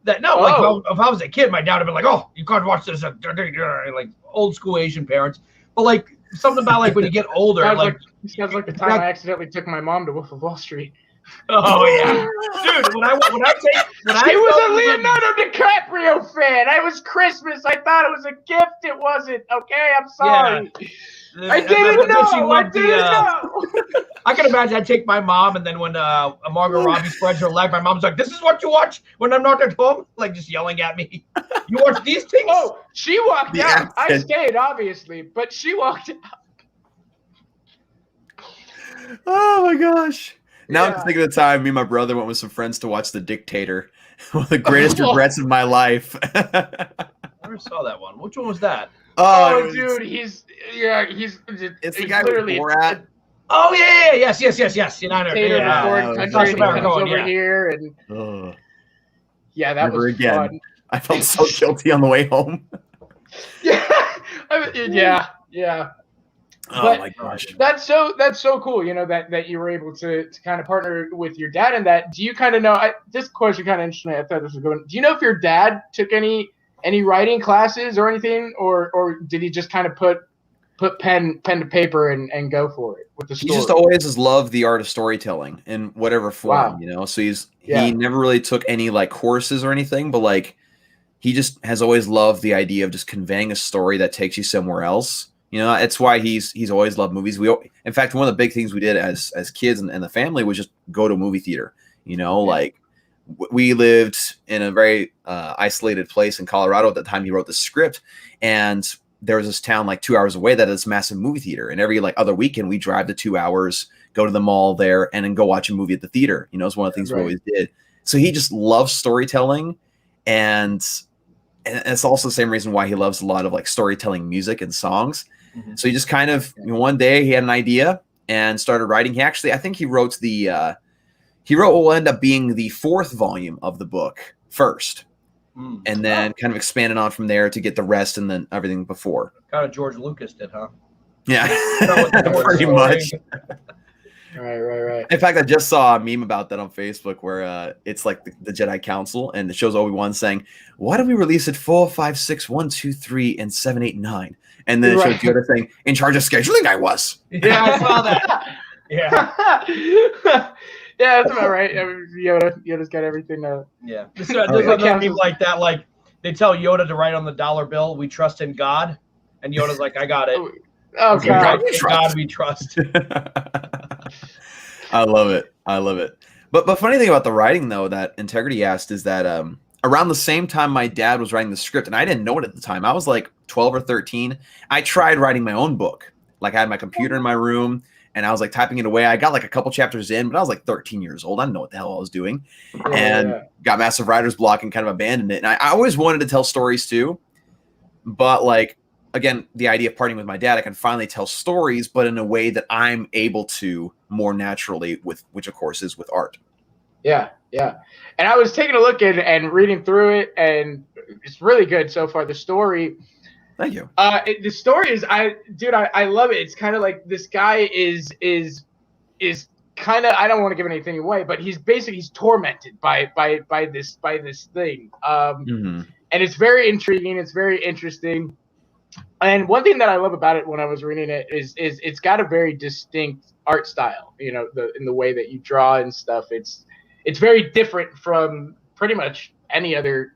that like if I was a kid, my dad would have been like, oh, you can't watch this. Like old school Asian parents. But like something about like when you get older. Sounds like the time I accidentally took my mom to Wolf of Wall Street. Oh yeah, dude. When I was a Leonardo DiCaprio fan. I was Christmas. I thought it was a gift. It wasn't. Okay, I'm sorry. Yeah. I didn't know. I can imagine I'd take my mom, and then when Margot Robbie spreads her leg, my mom's like, "This is what you watch when I'm not at home," like just yelling at me. You watch these things? Oh, she walked out. I stayed, obviously, but she walked out. Oh my gosh. Now I'm thinking of the time me and my brother went with some friends to watch The Dictator. One of the greatest regrets of my life. I never saw that one. Which one was that? Oh, dude, he's it's the guy with Borat. Oh yeah, yes. You know, over here, and that was fun. I felt so guilty on the way home. Yeah. Oh my gosh, that's so cool. You know that you were able to kind of partner with your dad in that. Do you kind of know? This question kind of interesting. I thought this was going. Do you know if your dad took any writing classes or anything, or did he just kind of put pen to paper and go for it with the story? He just always has loved the art of storytelling in whatever form, you know. So he never really took any like courses or anything, but like he just has always loved the idea of just conveying a story that takes you somewhere else. You know, that's why he's always loved movies. In fact, one of the big things we did as kids and the family was just go to a movie theater. You know, like we lived in a very isolated place in Colorado at the time he wrote the script, and there was this town like 2 hours away that had this massive movie theater. And every like other weekend we drive the 2 hours, go to the mall there, and then go watch a movie at the theater. You know, it's one of the things we always did. So he just loves storytelling, and it's also the same reason why he loves a lot of like storytelling music and songs. So he just kind of, one day he had an idea and started writing. I think he wrote what will end up being the 4th volume of the book first, and then kind of expanded on from there to get the rest and then everything before. Kind of George Lucas did, huh? Yeah, pretty much. Right. In fact, I just saw a meme about that on Facebook where it's like the Jedi Council, and it shows Obi-Wan saying, "Why don't we release it 4, 5, 6, 1, 2, 3, and 7, 8, 9?" And then it shows Yoda saying, "In charge of scheduling, I was." Yeah, I saw that. Yeah, that's about right. I mean, Yoda's got everything. Yeah, there's a meme like that. Like they tell Yoda to write on the dollar bill, "We trust in God," and Yoda's like, "I got it." Oh God, God we trust. I love it. But funny thing about the writing though, that Integrity asked, is that around the same time my dad was writing the script, and I didn't know it at the time. I was like 12 or 13. I tried writing my own book. Like I had my computer in my room, and I was like typing it away. I got like a couple chapters in, but I was like 13 years old. I didn't know what the hell I was doing, and got massive writer's block and kind of abandoned it. And I always wanted to tell stories too, but like again, the idea of partying with my dad, I can finally tell stories, but in a way that I'm able to more naturally, which of course is with art. Yeah. And I was taking a look at it and reading through it, and it's really good so far. The story. Thank you. The story is, I love it. It's kind of like this guy is kind of, I don't want to give anything away, but he's tormented by this thing. And it's very intriguing. It's very interesting. And one thing that I love about it when I was reading it is it's got a very distinct art style. You know, in the way that you draw and stuff. It's very different from pretty much any other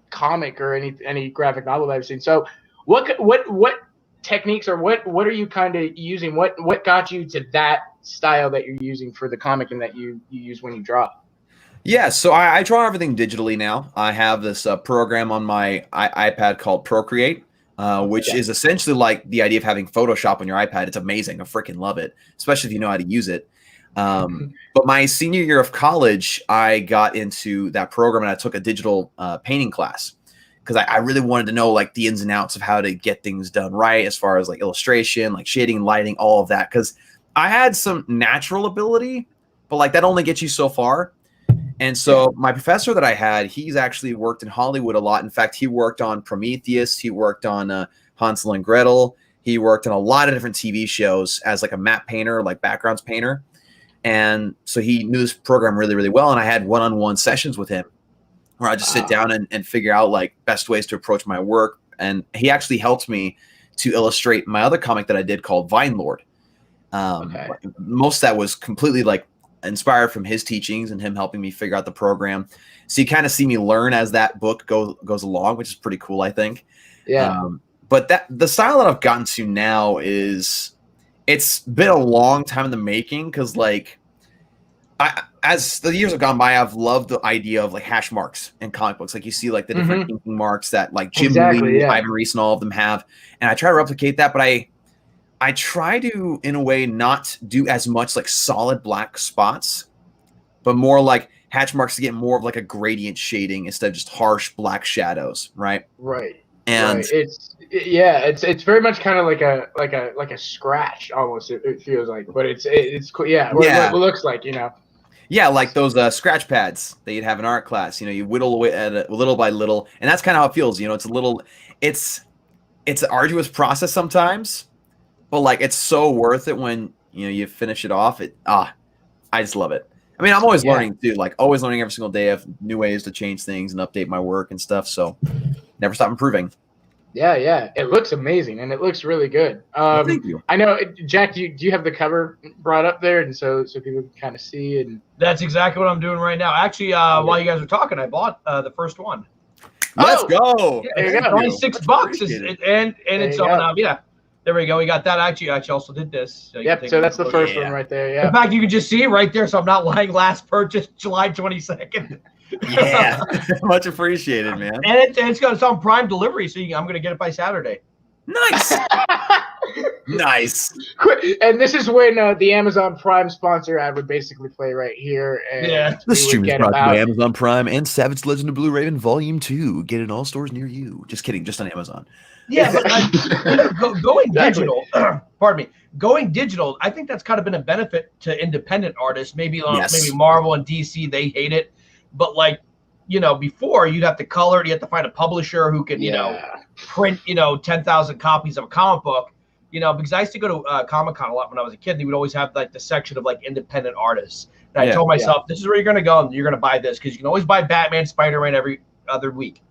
comic or any graphic novel that I've seen. So what techniques or what are you kind of using? What got you to that style that you're using for the comic and that you use when you draw? Yeah, so I draw everything digitally now. I have this program on my iPad called Procreate, which is essentially like the idea of having Photoshop on your iPad. It's amazing. I freaking love it, especially if you know how to use it. But my senior year of college, I got into that program and I took a digital painting class because I really wanted to know like the ins and outs of how to get things done right as far as like illustration, like shading, lighting, all of that. Because I had some natural ability, but like that only gets you so far. And so my professor that I had, he's actually worked in Hollywood a lot. In fact, he worked on Prometheus. He worked on Hansel and Gretel. He worked on a lot of different TV shows as like a map painter, like backgrounds painter. And so he knew this program really, really well. And I had one-on-one sessions with him where I just sit down and figure out like best ways to approach my work. And he actually helped me to illustrate my other comic that I did called Vine Lord. Most of that was completely like inspired from his teachings and him helping me figure out the program. So you kind of see me learn as that book goes along, which is pretty cool, I think. Yeah. But the style that I've gotten to now it's been a long time in the making because like as the years have gone by, I've loved the idea of like hash marks in comic books. Like you see like the different inking marks that like Jim Lee, Ivan Reis, and all of them have. And I try to replicate that, but I try to, in a way, not do as much like solid black spots, but more like hatch marks to get more of like a gradient shading instead of just harsh black shadows, right? Right. And it's very much kind of like a scratch almost. It feels like, but it's cool. Yeah. It looks like, you know. Yeah, like those scratch pads that you'd have in art class. You know, you whittle away at it little by little, and that's kind of how it feels. You know, it's an arduous process sometimes. But like it's so worth it when you finish it off. I just love it. I mean, I'm always learning too, like always learning every single day of new ways to change things and update my work and stuff. So never stop improving. Yeah. It looks amazing and it looks really good. Thank you. I know, Jack, do you have the cover brought up there and so people can kind of see? And that's exactly what I'm doing right now. Actually, while you guys are talking, I bought the first one. Let's go. Yeah, it's only $6 and it's on there we go. We got that. Actually, I also did this. So so that's the first one right there. Yeah. In fact, you can just see it right there. So I'm not lying. Last purchase, July 22nd. Yeah, much appreciated, man. And it's on Prime delivery, so I'm going to get it by Saturday. Nice. Nice. And this is when the Amazon Prime sponsor ad would basically play right here. And the stream is brought to you by Amazon Prime and Savage Legend of Blue Raven Volume 2. Get it in all stores near you. Just kidding, just on Amazon. Yeah, but going digital, pardon me, going digital, I think that's kind of been a benefit to independent artists. Maybe Marvel and DC, they hate it. But like, before you'd have to color it, you have to find a publisher who can, print, 10,000 copies of a comic book, because I used to go to Comic-Con a lot when I was a kid. And they would always have like the section of like independent artists. And I told myself, this is where you're going to go and you're going to buy this because you can always buy Batman, Spider-Man every other week.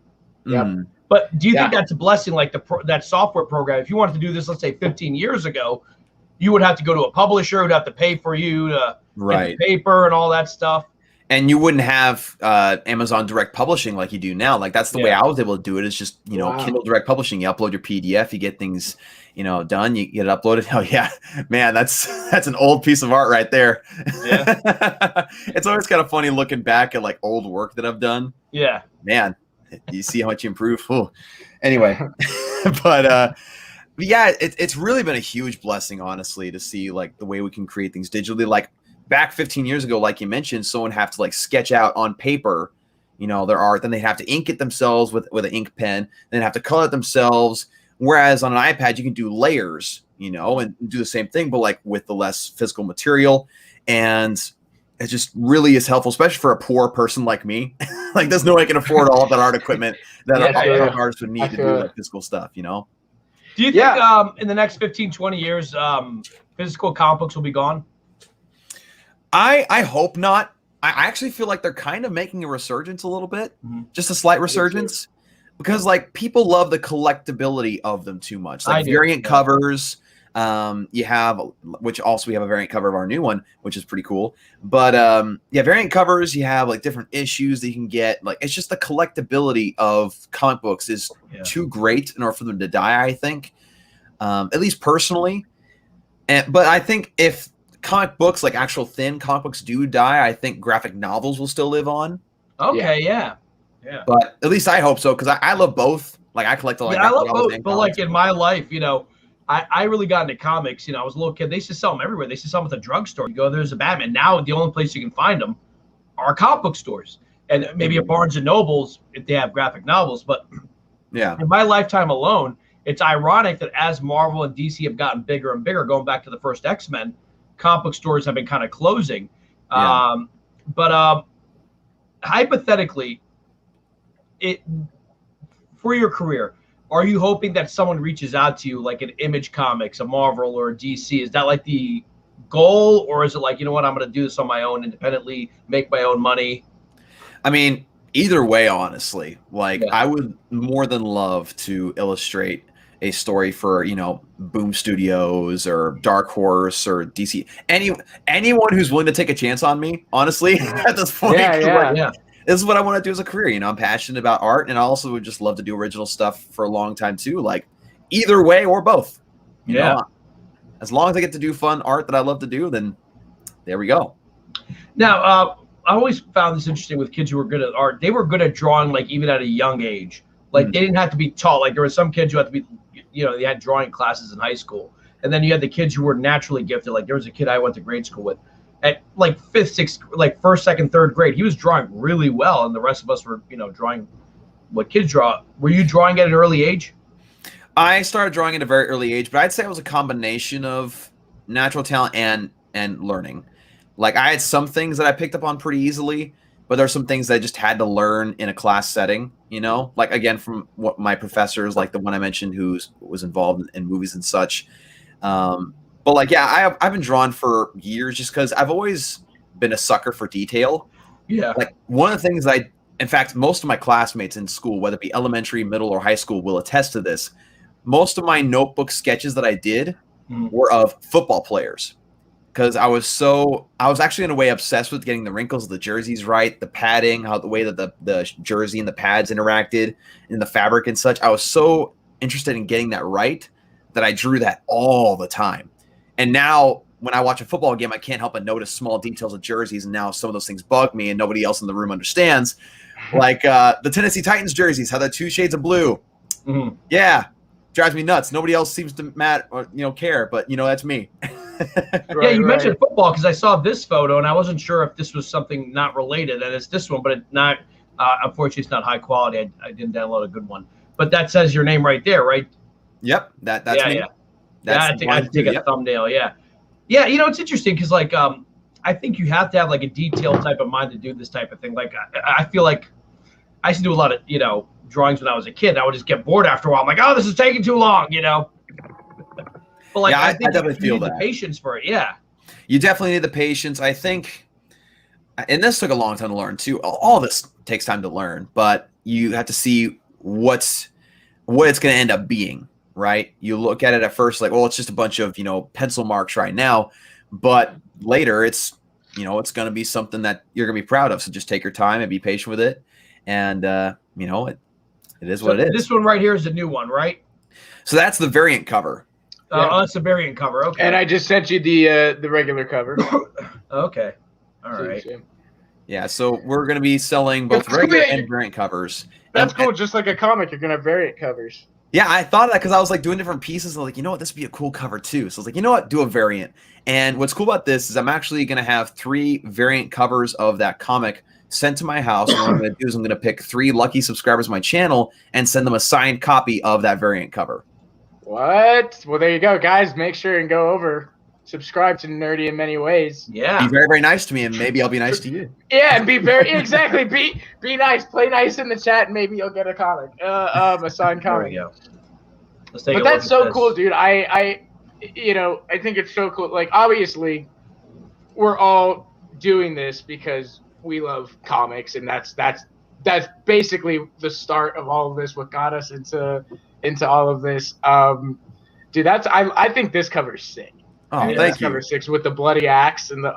Yeah. But do you think that's a blessing, like that software program? If you wanted to do this, let's say 15 years ago, you would have to go to a publisher who'd have to pay for you to get the paper and all that stuff. And you wouldn't have Amazon Direct Publishing like you do now. Like that's the way I was able to do it. Is just Kindle Direct Publishing. You upload your PDF, you get things done, you get it uploaded. Oh yeah, man, that's an old piece of art right there. Yeah, it's always kind of funny looking back at like old work that I've done. Yeah, man. You see how much you improve. Ooh. Anyway, but it's really been a huge blessing, honestly, to see like the way we can create things digitally. Like back 15 years ago, like you mentioned, someone have to like sketch out on paper, their art. Then they have to ink it themselves with an ink pen. Then have to color it themselves. Whereas on an iPad, you can do layers, you know, and do the same thing, but like with the less physical material. And it just really is helpful, especially for a poor person like me. Like, there's no way I can afford all of that art equipment that an artist would need to do like physical stuff, you know? Do you think in the next 15, 20 years, physical comic books will be gone? I hope not. I actually feel like they're kind of making a resurgence a little bit, just a slight resurgence, because like people love the collectability of them too much. Like variant covers, you have, which also we have a variant cover of our new one, which is pretty cool. But yeah, variant covers, you have like different issues that you can get. Like, it's just the collectability of comic books is too great in order for them to die, I think, at least personally. But I think if comic books, like actual thin comic books, do die, I think graphic novels will still live on. Okay, yeah. But at least I hope so, because I love both. Like, I collect a lot. I love both. But like in my life, you know, I really got into comics. You know, I was a little kid. They used to sell them everywhere. They used to sell them at the drugstore. You go, there's a Batman. Now the only place you can find them are comic book stores, and maybe at Barnes and Nobles if they have graphic novels. But yeah, in my lifetime alone, it's ironic that as Marvel and DC have gotten bigger and bigger, going back to the first X-Men, comic book stores have been kind of closing. But hypothetically, for your career, are you hoping that someone reaches out to you like an Image Comics, a Marvel, or a DC? Is that like the goal, or is it like, you know what, I'm going to do this on my own independently, make my own money? I mean, either way, honestly, like I would more than love to illustrate a story for, you know, Boom Studios or Dark Horse or DC. Anyone who's willing to take a chance on me, honestly, at this point. This is what I want to do as a career. You know, I'm passionate about art, and I also would just love to do original stuff for a long time too. Like, either way or both. You know, as long as I get to do fun art that I love to do, then there we go. Now, I always found this interesting with kids who were good at art. They were good at drawing, like, even at a young age. Like, they didn't have to be tall. Like, there were some kids who had to be, you know, they had drawing classes in high school. And then you had the kids who were naturally gifted. Like, there was a kid I went to grade school with. At like first, second, third grade, he was drawing really well, and the rest of us were, you know, drawing what kids draw. Were you drawing at an early age? I started drawing at a very early age, but I'd say it was a combination of natural talent and learning. Like, I had some things that I picked up on pretty easily, but there's some things that I just had to learn in a class setting. You know, like, again, from what my professors, like the one I mentioned who was involved in movies and such. But like, yeah, I've been drawn for years just because I've always been a sucker for detail. Yeah. Like, one of the things in fact, most of my classmates in school, whether it be elementary, middle, or high school, will attest to this. Most of my notebook sketches that I did were of football players, because I was actually in a way obsessed with getting the wrinkles of the jerseys right, the padding, the way that the jersey and the pads interacted, and the fabric and such. I was so interested in getting that right that I drew that all the time. And now when I watch a football game, I can't help but notice small details of jerseys. And now some of those things bug me and nobody else in the room understands. Like the Tennessee Titans jerseys, how the 2 shades of blue. Yeah, drives me nuts. Nobody else seems to care, but you know, that's me. You mentioned football because I saw this photo and I wasn't sure if this was something not related. And it's this one, but it's not. Unfortunately, it's not high quality. I didn't download a good one. But that says your name right there, right? Yep, that's me. Yeah. I think I'd take a thumbnail. Yeah. You know, it's interesting because, like, I think you have to have like a detailed type of mind to do this type of thing. Like, I feel like I used to do a lot of, you know, drawings when I was a kid. I would just get bored after a while. I'm like, oh, this is taking too long, you know. But like, I think I definitely feel that. The patience for it. Yeah. You definitely need the patience. I think, and this took a long time to learn too. All this takes time to learn, but you have to see what it's going to end up being. Right? You look at it at first like, well, it's just a bunch of, you know, pencil marks right now, but later it's, you know, it's going to be something that you're going to be proud of. So just take your time and be patient with it. And, you know, it is what it is. This one right here is the new one, right? So that's the variant cover. Oh, that's the variant cover. Okay. And I just sent you the regular cover. Okay. All right. Yeah. So we're going to be selling both regular and variant covers. That's cool. Just like a comic, you're going to have variant covers. Yeah, I thought of that because I was like doing different pieces. And like, you know what, this would be a cool cover too. So I was like, you know what, do a variant. And what's cool about this is I'm actually going to have 3 variant covers of that comic sent to my house. And what I'm going to do is I'm going to pick 3 lucky subscribers of my channel and send them a signed copy of that variant cover. What? Well, there you go, guys. Make sure and go over, subscribe to Nerdy in Many Ways. Yeah. Be very, very nice to me, and maybe I'll be nice to you. Yeah, and be very exactly be nice. Play nice in the chat, and maybe you'll get a comic, a signed There comic. we go. Let's take But a that's look at so this. cool, dude. I think it's so cool. Like, obviously, we're all doing this because we love comics, and that's basically the start of all of this. What got us into all of this, dude. I think this cover's sick. Oh, I think thank this you. cover's sick with the bloody axe and the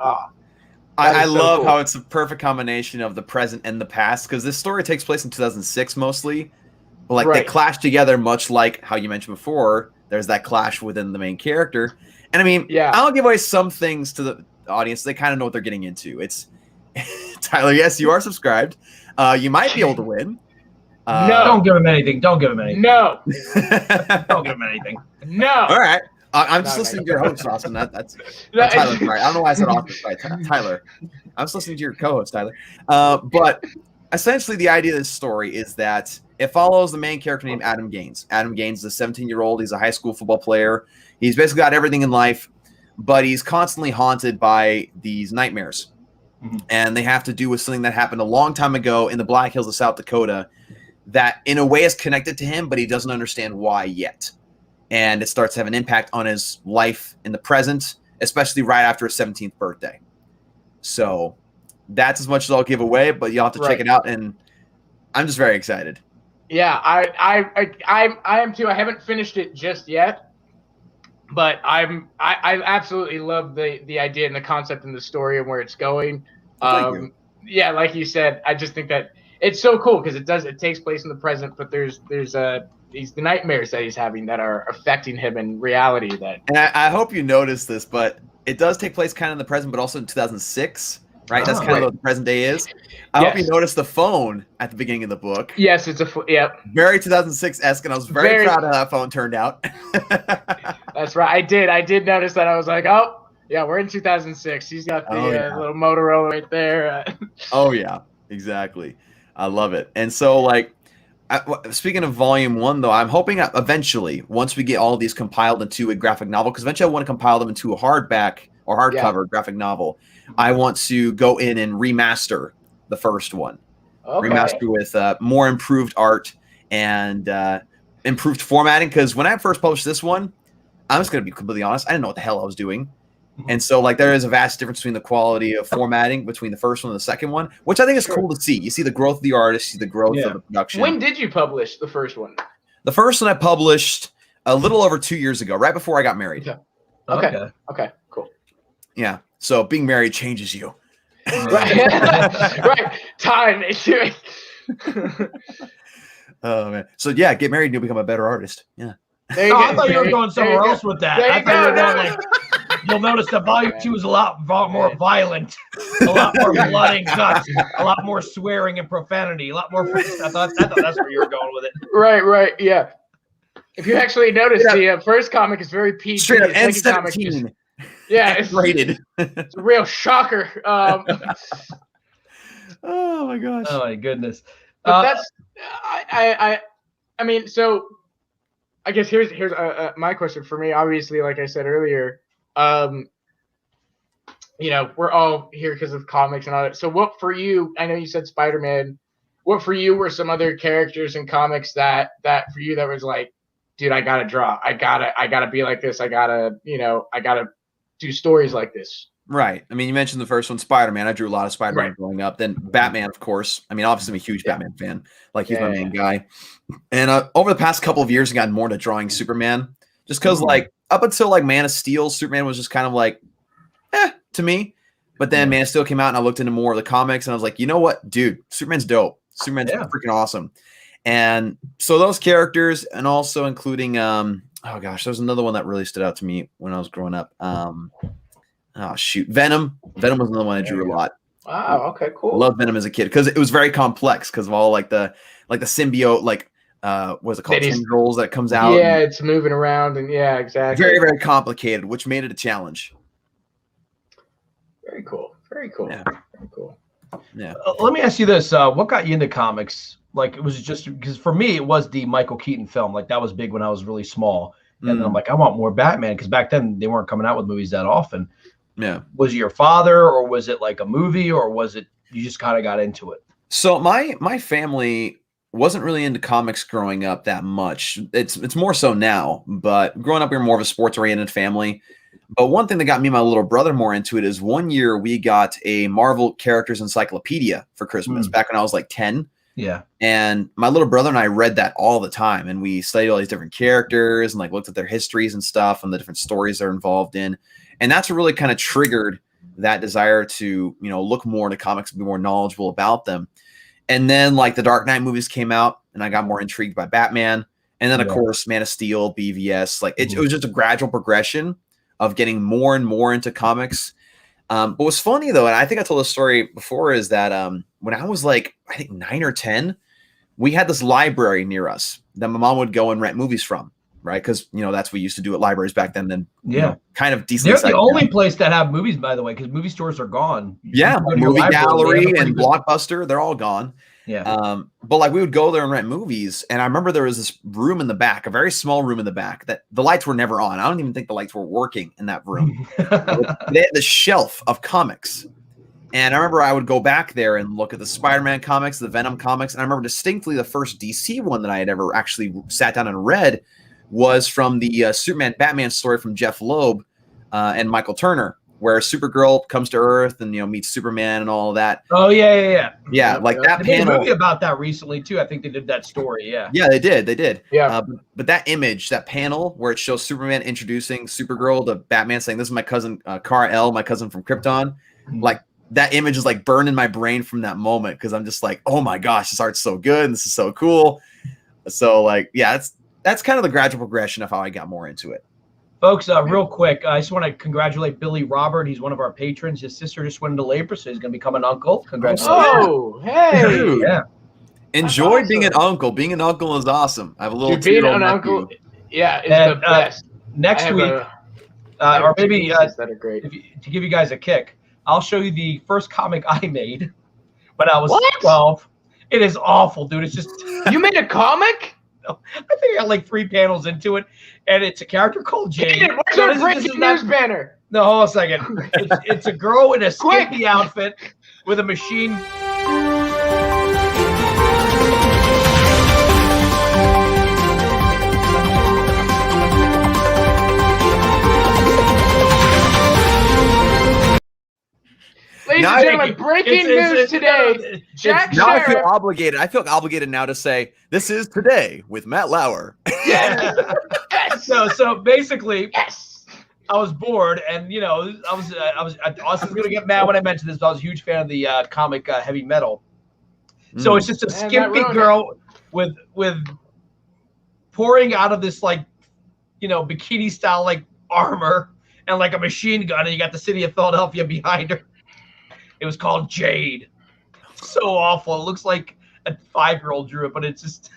I so love cool. how it's a perfect combination of the present and the past, because this story takes place in 2006 mostly. But like they Right. clash together, much like how you mentioned before. There's that clash within the main character, and I mean, Yeah. I'll give away some things to the audience. They kind of know what they're getting into. It's Tyler. Yes, you are subscribed. You might be able to win. No. Don't give him anything. Don't give him anything. No, Don't give him anything. no. All right. I'm just No, listening no. to your host, Austin. That's Tyler's right. I don't know why I said Austin. Right, Tyler. I was listening to your co-host, Tyler. But essentially, the idea of this story is that it follows the main character named Adam Gaines. Adam Gaines is a 17-year-old. He's a high school football player. He's basically got everything in life, but he's constantly haunted by these nightmares. Mhm. And they have to do with something that happened a long time ago in the Black Hills of South Dakota that, in a way, is connected to him, but he doesn't understand why yet. And it starts to have an impact on his life in the present, especially right after his 17th birthday. So that's as much as I'll give away, but you'll have to check Right. it out. And I'm just very excited. Yeah, I am too. I haven't finished it just yet, but I absolutely love the idea and the concept and the story and where it's going. Thank you. Yeah, like you said, I just think that it's so cool because it takes place in the present, but there's these the nightmares that he's having that are affecting him in reality. That And I hope you noticed this, but it does take place kind of in the present, but also in 2006, right? That's kind of what the present day is. I hope you Yes. noticed the phone at the beginning of the book. yes, it's yep, Very 2006-esque, and I was very proud of how that phone turned out. that's right. I did notice that. I was like, oh yeah, we're in 2006. He's got the Oh, yeah. little Motorola right there. Oh, yeah, exactly. I love it. And so, like, speaking of volume 1, though, I'm hoping eventually, once we get all these compiled into a graphic novel, because eventually I want to compile them into a hardback or hardcover graphic novel, I want to go in and remaster the first one. Okay. Remaster with more improved art and improved formatting. Because when I first published this one, I'm just going to be completely honest, I didn't know what the hell I was doing. And so, like, there is a vast difference between the quality of formatting between the first one and the second one, which I think is cool to see. You see the growth of the artist, you see the growth of the production. When did you publish the first one? The first one I published a little over 2 years ago, right before I got married. Okay. Okay. Cool. Yeah. So being married changes you. Right. Right. Time. Oh, man. So, yeah, get married and you'll become a better artist. Yeah. There you Oh, go. I thought you were There going somewhere else with that. There I you thought you were go. going like, you'll notice that volume 2 is a lot more violent, a lot more blood and guts, a lot more swearing and profanity, a lot more. I thought that's where you were going with it. Right. Yeah. If you actually notice, the first comic is very PG. Straight up The second comic is- N17. Yeah, it's Rated. It's a real shocker. Oh, my gosh. Oh my goodness. But that's I mean, so I guess here's my question for me. Obviously, like I said earlier, you know, we're all here because of comics and all that. So what for you? I know you said Spider-Man. What for you were some other characters in comics that for you that was like, dude, I gotta draw. I gotta be like this. I gotta do stories like this. Right. I mean, you mentioned the first one, Spider-Man. I drew a lot of Spider-Man growing up. Then Batman, of course. I mean, obviously, I'm a huge Batman fan. Like, he's my main guy. And over the past couple of years, I've gotten more into drawing Superman. Just because, like, up until, like, Man of Steel, Superman was just kind of like, to me. But then Man of Steel came out, and I looked into more of the comics, and I was like, you know what? Dude, Superman's dope. Superman's freaking awesome. And so those characters, and also including, oh, gosh, there's another one that really stood out to me when I was growing up. Oh, shoot. Venom. Venom was another one I drew a lot. Wow. Okay. Cool. I loved Venom as a kid because it was very complex because of all like the symbiote, like what's it called? Tendrils that comes out. Yeah, it's moving around and exactly. Very, very complicated, which made it a challenge. Very cool. Very cool. Yeah. Very cool. Yeah. Let me ask you this: what got you into comics? Like, it was just because for me, it was the Michael Keaton film. Like, that was big when I was really small. And then I'm like, I want more Batman, because back then they weren't coming out with movies that often. Yeah. Was it your father, or was it like a movie, or was it you just kind of got into it? So my family wasn't really into comics growing up that much. It's more so now, but growing up we were more of a sports-oriented family. But one thing that got me and my little brother more into it is one year we got a Marvel Characters Encyclopedia for Christmas back when I was like 10. Yeah. And my little brother and I read that all the time, and we studied all these different characters and like looked at their histories and stuff and the different stories they're involved in. And that's what really kind of triggered that desire to, look more into comics and be more knowledgeable about them. And then like the Dark Knight movies came out and I got more intrigued by Batman. And then of course, Man of Steel, BVS, like it was just a gradual progression of getting more and more into comics. But what's funny though, and I think I told this story before, is that when I was like, I think 9 or 10, we had this library near us that my mom would go and rent movies from, right? Because, that's what we used to do at libraries back then. Then, kind of decent. They're the only place that have movies, by the way, because movie stores are gone. Yeah, Movie Gallery and Blockbuster, they're all gone. Yeah. But like we would go there and rent movies. And I remember there was this room in the back, a very small room in the back that the lights were never on. I don't even think the lights were working in that room. They had this shelf of comics. And I remember I would go back there and look at the Spider-Man comics, the Venom comics. And I remember distinctly the first DC one that I had ever actually sat down and read was from the Superman Batman story from Jeff Loeb and Michael Turner, where Supergirl comes to Earth and meets Superman and all of that. Oh yeah. Like that they made panel. a movie about that recently too. I think they did that story. Yeah. Yeah, they did. Yeah. But that image, that panel where it shows Superman introducing Supergirl to Batman, saying, "This is my cousin Kar-El, my cousin from Krypton," like that image is like burned in my brain from that moment, because I'm just like, oh my gosh, this art's so good and this is so cool. So like, yeah, that's kind of the gradual progression of how I got more into it. Folks, real quick, I just want to congratulate Billy Robert. He's one of our patrons. His sister just went into labor, so he's going to become an uncle. Congratulations. Oh, hey. Dude, Yeah. enjoy awesome. being an uncle. Being an uncle is awesome. I have a little Dude, being an nephew. uncle, yeah, is And, the best. Next week, I have or two maybe nieces that are great. to give you guys a kick, I'll show you the first comic I made when I was What? 12. It is awful, dude. It's just You made a comic? I think I got like 3 panels into it, and it's a character called Jade. Where's So our this is breaking news banner? No, hold on a second. It's a girl in a Quick! skimpy outfit with a machine. Ladies Now and I gentlemen, breaking news today. Jack Now I feel Sheriff. obligated. I feel obligated now to say this is Today with Matt Lauer. Yes. Yes. So basically, Yes. I was bored, and Austin's gonna get mad when I mention this, but I was a huge fan of the comic Heavy Metal. So it's just a Man, that skimpy ruined girl with pouring out of this bikini style like armor and like a machine gun, and you got the city of Philadelphia behind her. It was called Jade. So awful. It looks like a 5-year-old drew it, but it's just.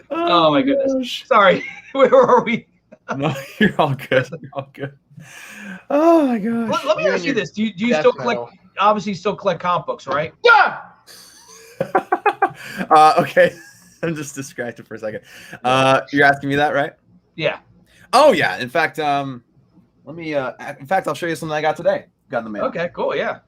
Oh my goodness. Sorry. Where were we? No, you're all good. You're all good. Oh my gosh. Let me ask you this: Do you still collect? Obviously, still collect comic books, right? Yeah. Okay. I'm just distracted for a second. You're asking me that, right? Yeah. Oh yeah. In fact, let me. In fact, I'll show you something I got today. Got in the mail. Okay. Cool. Yeah.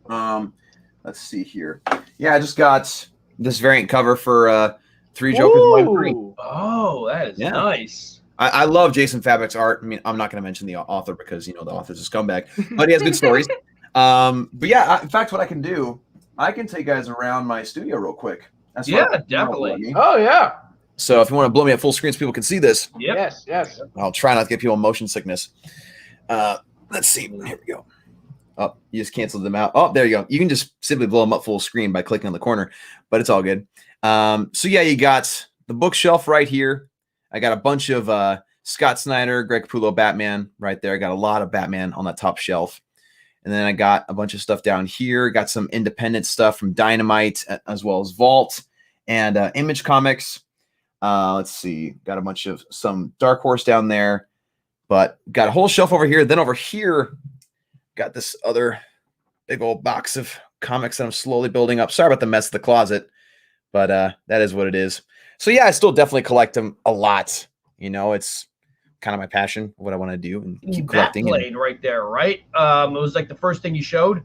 Let's see here. Yeah, I just got this variant cover for 3 Jokers Volume 3. Oh, that is nice. I love Jason Fabek's art. I mean, I'm not going to mention the author because the author's a scumbag, but he has good stories. But yeah, in fact, what I can do, I can take you guys around my studio real quick. That's definitely. Oh yeah. So if you want to blow me at full screen so people can see this, Yep. Yes. I'll try not to get people motion sickness. Let's see. Here we go. Oh, you just canceled them out. Oh, there you go. You can just simply blow them up full screen by clicking on the corner, but it's all good. So yeah, you got the bookshelf right here. I got a bunch of Scott Snyder, Greg Capullo Batman right there. I got a lot of Batman on that top shelf. And then I got a bunch of stuff down here. Got some independent stuff from Dynamite as well as Vault and Image Comics. Let's see. Got a bunch of some Dark Horse down there. But got a whole shelf over here. Then over here, got this other big old box of comics that I'm slowly building up. Sorry about the mess of the closet, but that is what it is. So yeah, I still definitely collect them a lot. You know, it's kind of my passion, what I want to do, and keep collecting. Batplane right there, right? It was like the first thing you showed.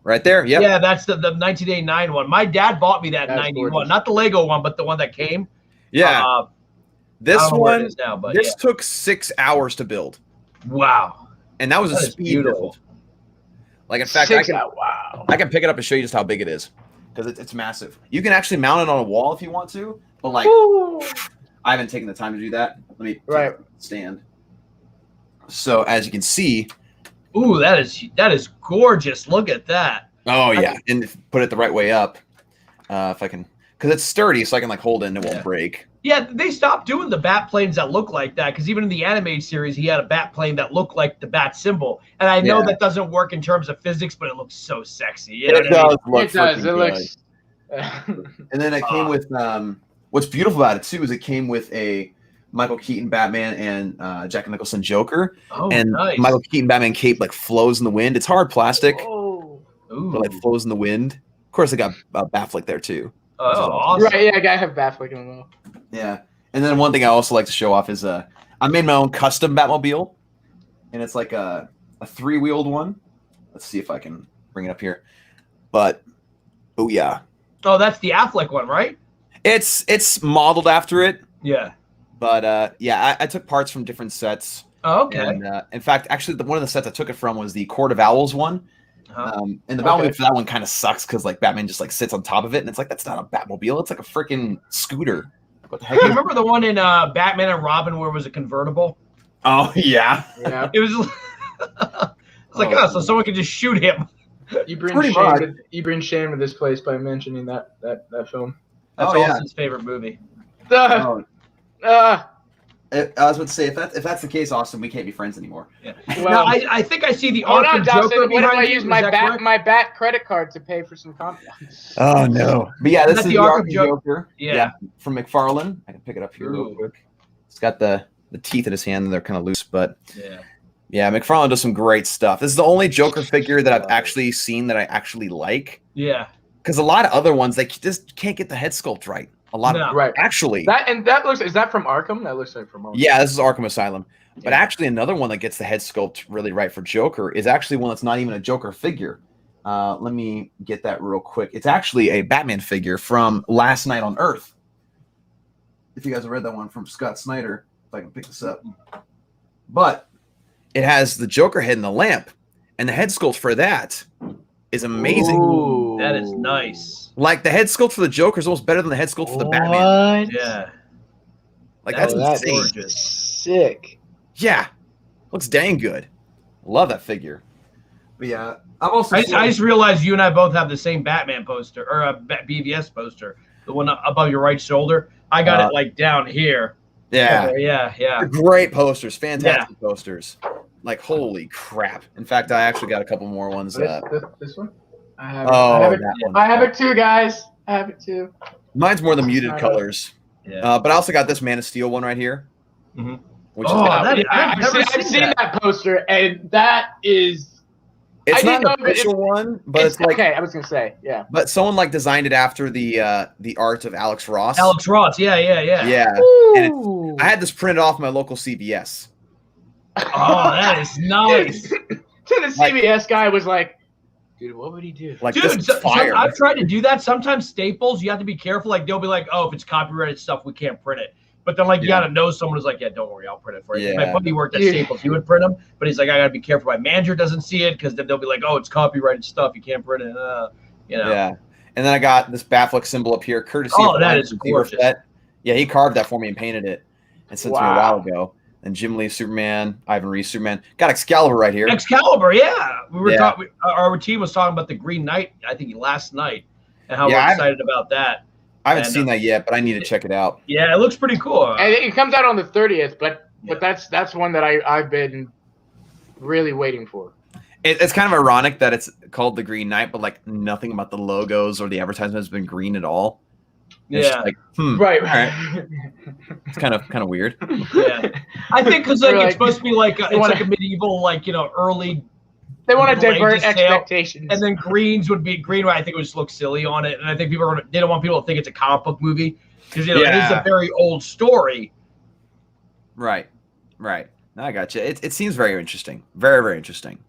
Right there, yep. Yeah, that's the 1989 one. My dad bought me that in 91, gorgeous. Not the Lego one, but the one that came. Yeah. This one, now, but this took 6 hours to build. Wow. And that was a speed build. Like, in fact, I can pick it up and show you just how big it is, because it's massive. You can actually mount it on a wall if you want to, but like, I haven't taken the time to do that. Let me stand. So as you can see, ooh, that is gorgeous. Look at that. Oh yeah, and put it the right way up. If I can, because it's sturdy, so I can like hold it and it won't break. Yeah, they stopped doing the bat planes that look like that, because even in the animated series, he had a bat plane that looked like the bat symbol. And I know that doesn't work in terms of physics, but it looks so sexy. You know it does. Look it does. It looks. And then it came with what's beautiful about it too is it came with a Michael Keaton Batman and Jack Nicholson Joker. Oh, and nice. Michael Keaton Batman cape like flows in the wind. It's hard plastic. Oh, but like flows in the wind. Of course, I got Batflick there too. Oh, awesome. Right, yeah, I gotta have Batflick in the middle. Yeah, and then one thing I also like to show off is I made my own custom Batmobile, and it's like a 3-wheeled one. Let's see if I can bring it up here. But oh yeah. Oh, that's the Affleck one, right? It's modeled after it. Yeah. But yeah, I took parts from different sets. Oh, okay. And, in fact, actually, one of the sets I took it from was the Court of Owls one. And the Batmobile for that one kind of sucks because like Batman just like sits on top of it, and it's like that's not a Batmobile. It's like a freaking scooter. What the heck? You remember the one in Batman and Robin where it was a convertible? Oh yeah. Yeah. It was. It's like so someone could just shoot him. You bring shame to this place by mentioning that film. That's Austin's favorite movie. I was about to say, if that's the case, Austin, we can't be friends anymore. Yeah. Well, I think I see the Arkham Dawson, Joker what if I use my bat bat credit card to pay for some content? Oh no! But yeah, this is the Arkham Joker. Yeah, from McFarlane. I can pick it up here real quick. It's got the teeth in his hand, and they're kind of loose, but yeah, McFarlane does some great stuff. This is the only Joker figure that I've actually seen that I actually like. Yeah, because a lot of other ones they just can't get the head sculpt right. A lot of actually that looks is that from Arkham? That looks like from Arkham. Yeah, this is Arkham Asylum. But actually another one that gets the head sculpt really right for Joker is actually one that's not even a Joker figure. Let me get that real quick. It's actually a Batman figure from Last Night on Earth. If you guys have read that one from Scott Snyder, if I can pick this up. But it has the Joker head in the lamp, and the head sculpt for that is amazing. Ooh, that is nice. Like the head sculpt for the Joker is almost better than the head sculpt for the Batman. Yeah. Like that's insane. Sick. Yeah. Looks dang good. Love that figure. But yeah, I've also I just realized you and I both have the same Batman poster or a BVS poster. The one above your right shoulder. I got it like down here. Yeah. Yeah. They're great posters. Fantastic posters. Like holy crap. In fact, I actually got a couple more ones. This one? I have it too, guys. I have it too. Mine's more the muted colors. Yeah. But I also got this Man of Steel one right here. Mm-hmm. Which I've seen that poster, and that is. It's not an official one, but it's like okay. I was gonna say, yeah. But someone like designed it after the art of Alex Ross. Alex Ross, yeah. And I had this printed off my local CVS. Oh, that is nice. So the CVS guy was like, dude, what would he do? Like, dude, I've tried to do that. Sometimes Staples, you have to be careful. Like, they'll be like, oh, if it's copyrighted stuff, we can't print it. But then, like, you got to know someone who's like, yeah, don't worry, I'll print it for you. My buddy worked at Staples. He would print them. But he's like, I got to be careful. My manager doesn't see it because then they'll be like, oh, it's copyrighted stuff. You can't print it. You know. Yeah. And then I got this Batflick symbol up here, courtesy of that is gorgeous. Yeah, he carved that for me and painted it and sent it to me a while ago. And Jim Lee Superman, Ivan Reis Superman. Got Excalibur right here. Excalibur, yeah. We were talking. Our team was talking about the Green Knight, I think last night, and how we're excited about that. I haven't seen that yet, but I need to check it out. Yeah, it looks pretty cool. And it comes out on the 30th, but that's one that I've been really waiting for. It's kind of ironic that it's called the Green Knight, but like nothing about the logos or the advertisement has been green at all. It's like, right. It's kind of weird. Yeah, I think because it's supposed to be like like a medieval, early. They want to divert expectations, and then greens would be green. I think it would just look silly on it, and I think they don't want people to think it's a comic book movie. because it is a very old story. Right. I got you. It seems very interesting. Very, very interesting.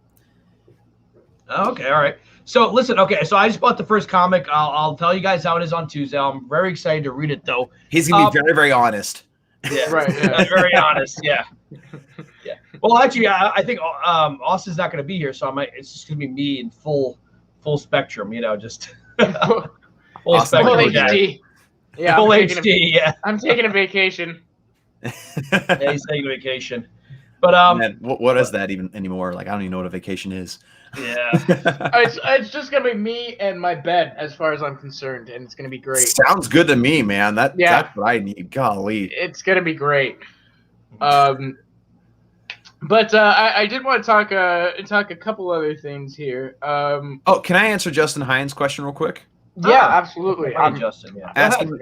Okay, all right. So listen, so I just bought the first comic. I'll tell you guys how it is on Tuesday. I'm very excited to read it, though. He's gonna be very, very honest. Yeah, right. Yeah. Very honest. Yeah. Well, actually, I think Austin's not going to be here, so it's just going to be me in full spectrum. Just full spectrum. Full HD. Yeah, full HD. I'm taking a vacation. Yeah, he's taking a vacation. But Man, what is that even anymore? Like, I don't even know what a vacation is. Yeah. It's just gonna be me and my bed, as far as I'm concerned, and it's gonna be great. Sounds good to me, man. That's what I need. Golly, it's gonna be great. But I did want to talk a couple other things here. Can I answer Justin Hines' question real quick? Yeah, absolutely. Justin. Yeah. Asking,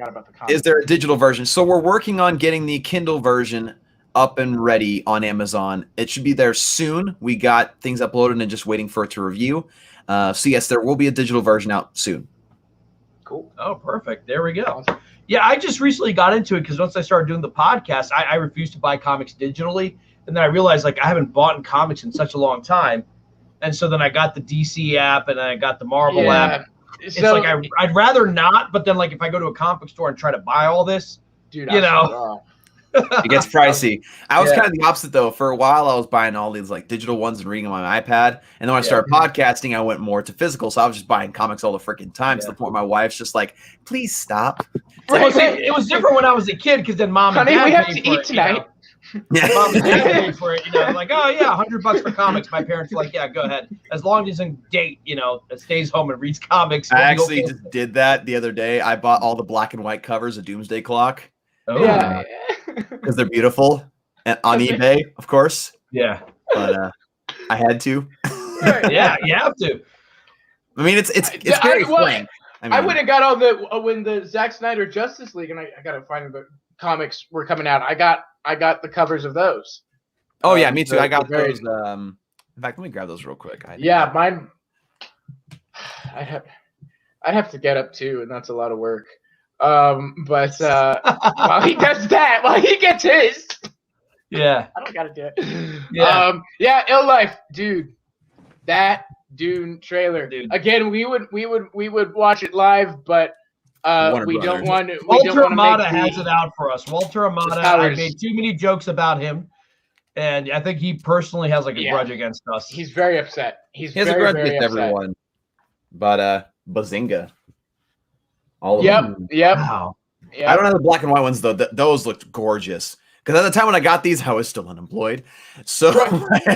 is there a digital version? So we're working on getting the Kindle version up and ready on Amazon. It should be there soon. We got things uploaded and just waiting for it to review. So yes, there will be a digital version out soon. Cool. Oh, perfect. There we go. Awesome. Yeah, I just recently got into it because once I started doing the podcast, I refused to buy comics digitally. And then I realized I haven't bought comics in such a long time. And so then I got the DC app and I got the Marvel app. It's like I'd rather not, but then if I go to a comic store and try to buy all this, dude, it gets pricey. I was kind of the opposite though. For a while, I was buying all these digital ones and reading on my iPad. And then when I started podcasting, I went more to physical. So I was just buying comics all the freaking time to the point my wife's just like, "Please stop." It was different when I was a kid because then mom and dad we have to paid eat for it, tonight. Mom and dad paid for it. Like, oh yeah, $100 for comics. My parents were like, yeah, go ahead, as long as it doesn't date. That stays home and reads comics. I actually just did that the other day. I bought all the black and white covers of Doomsday Clock. Oh. Yeah, because they're beautiful, and on eBay, of course. Yeah, but I had to. Yeah, you have to. I mean, it's very fun. I went and got all when the Zack Snyder Justice League, and I gotta find the comics were coming out. I got the covers of those. Oh yeah, me too. I got those. In fact, let me grab those real quick. Mine. I'd have to get up too, and that's a lot of work. But while he does that, while he gets his, I don't gotta do it. Ill Life, dude. That Dune trailer, dude. Again, we would watch it live, but we don't want to. Walter Amada has it out for us. Walter Amada, I made too many jokes about him, and I think he personally has a grudge against us. He's very upset. He has a grudge against everyone. But Bazinga. All of them. Yep. Wow. I don't have the black and white ones though. Those looked gorgeous. Because at the time when I got these, I was still unemployed, so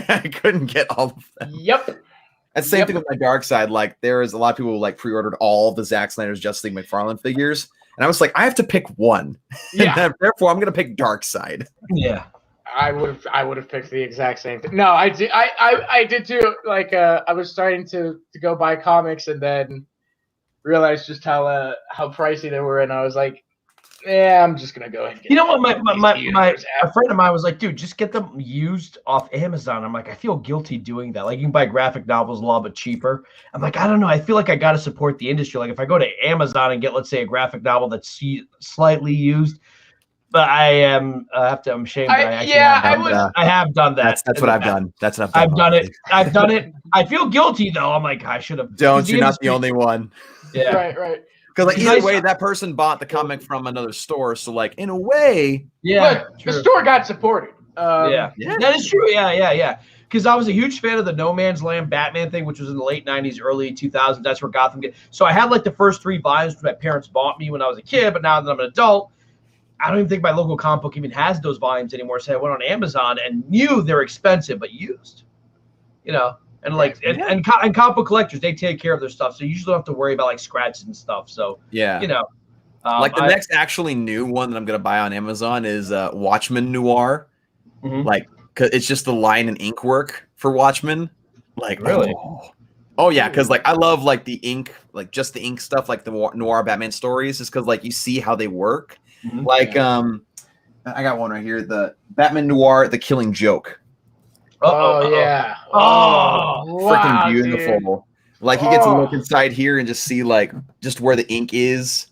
I couldn't get all of them. Yep. That's the same thing with my Dark Side. There is a lot of people who pre-ordered all the Zack Snyder's Justice League McFarlane figures, and I was like, I have to pick one. Yeah. Therefore, I'm going to pick Dark Side. Yeah. I would have picked the exact same thing. No, I did. I did too. I was starting to go buy comics, and then realized just how pricey they were, and I was like, yeah, I'm just gonna go ahead and get what a friend of mine was like, dude, just get them used off Amazon. I'm like, I feel guilty doing that. You can buy graphic novels a little bit cheaper. I'm like, I don't know. I feel like I got to support the industry. If I go to Amazon and get, let's say, a graphic novel that's slightly used, but I'm ashamed. I have done that. That's what I've done. That's what I've done it. I've done it. I feel guilty though. I'm like, I should have. You're not the only one. Yeah. Right. Because either way, that person bought the comic from another store. So in a way, the store got supported. That is true. Yeah. Because I was a huge fan of the No Man's Land Batman thing, which was in the late 90s, early 2000s. That's where Gotham So I had the first 3 volumes my parents bought me when I was a kid, but now that I'm an adult, I don't even think my local comic book even has those volumes anymore. So I went on Amazon and knew they're expensive, but used. And and comic book collectors, they take care of their stuff, so you usually don't have to worry about scratches and stuff. So the next actually new one that I'm gonna buy on Amazon is Watchmen Noir. Mm-hmm. Cause it's just the line and ink work for Watchmen. Really? Oh yeah, because I love the ink, just the ink stuff, the noir Batman stories, just because you see how they work. Mm-hmm. I got one right here, the Batman Noir, The Killing Joke. Yeah. Freaking beautiful. Dude. He gets to look inside here and just see just where the ink is.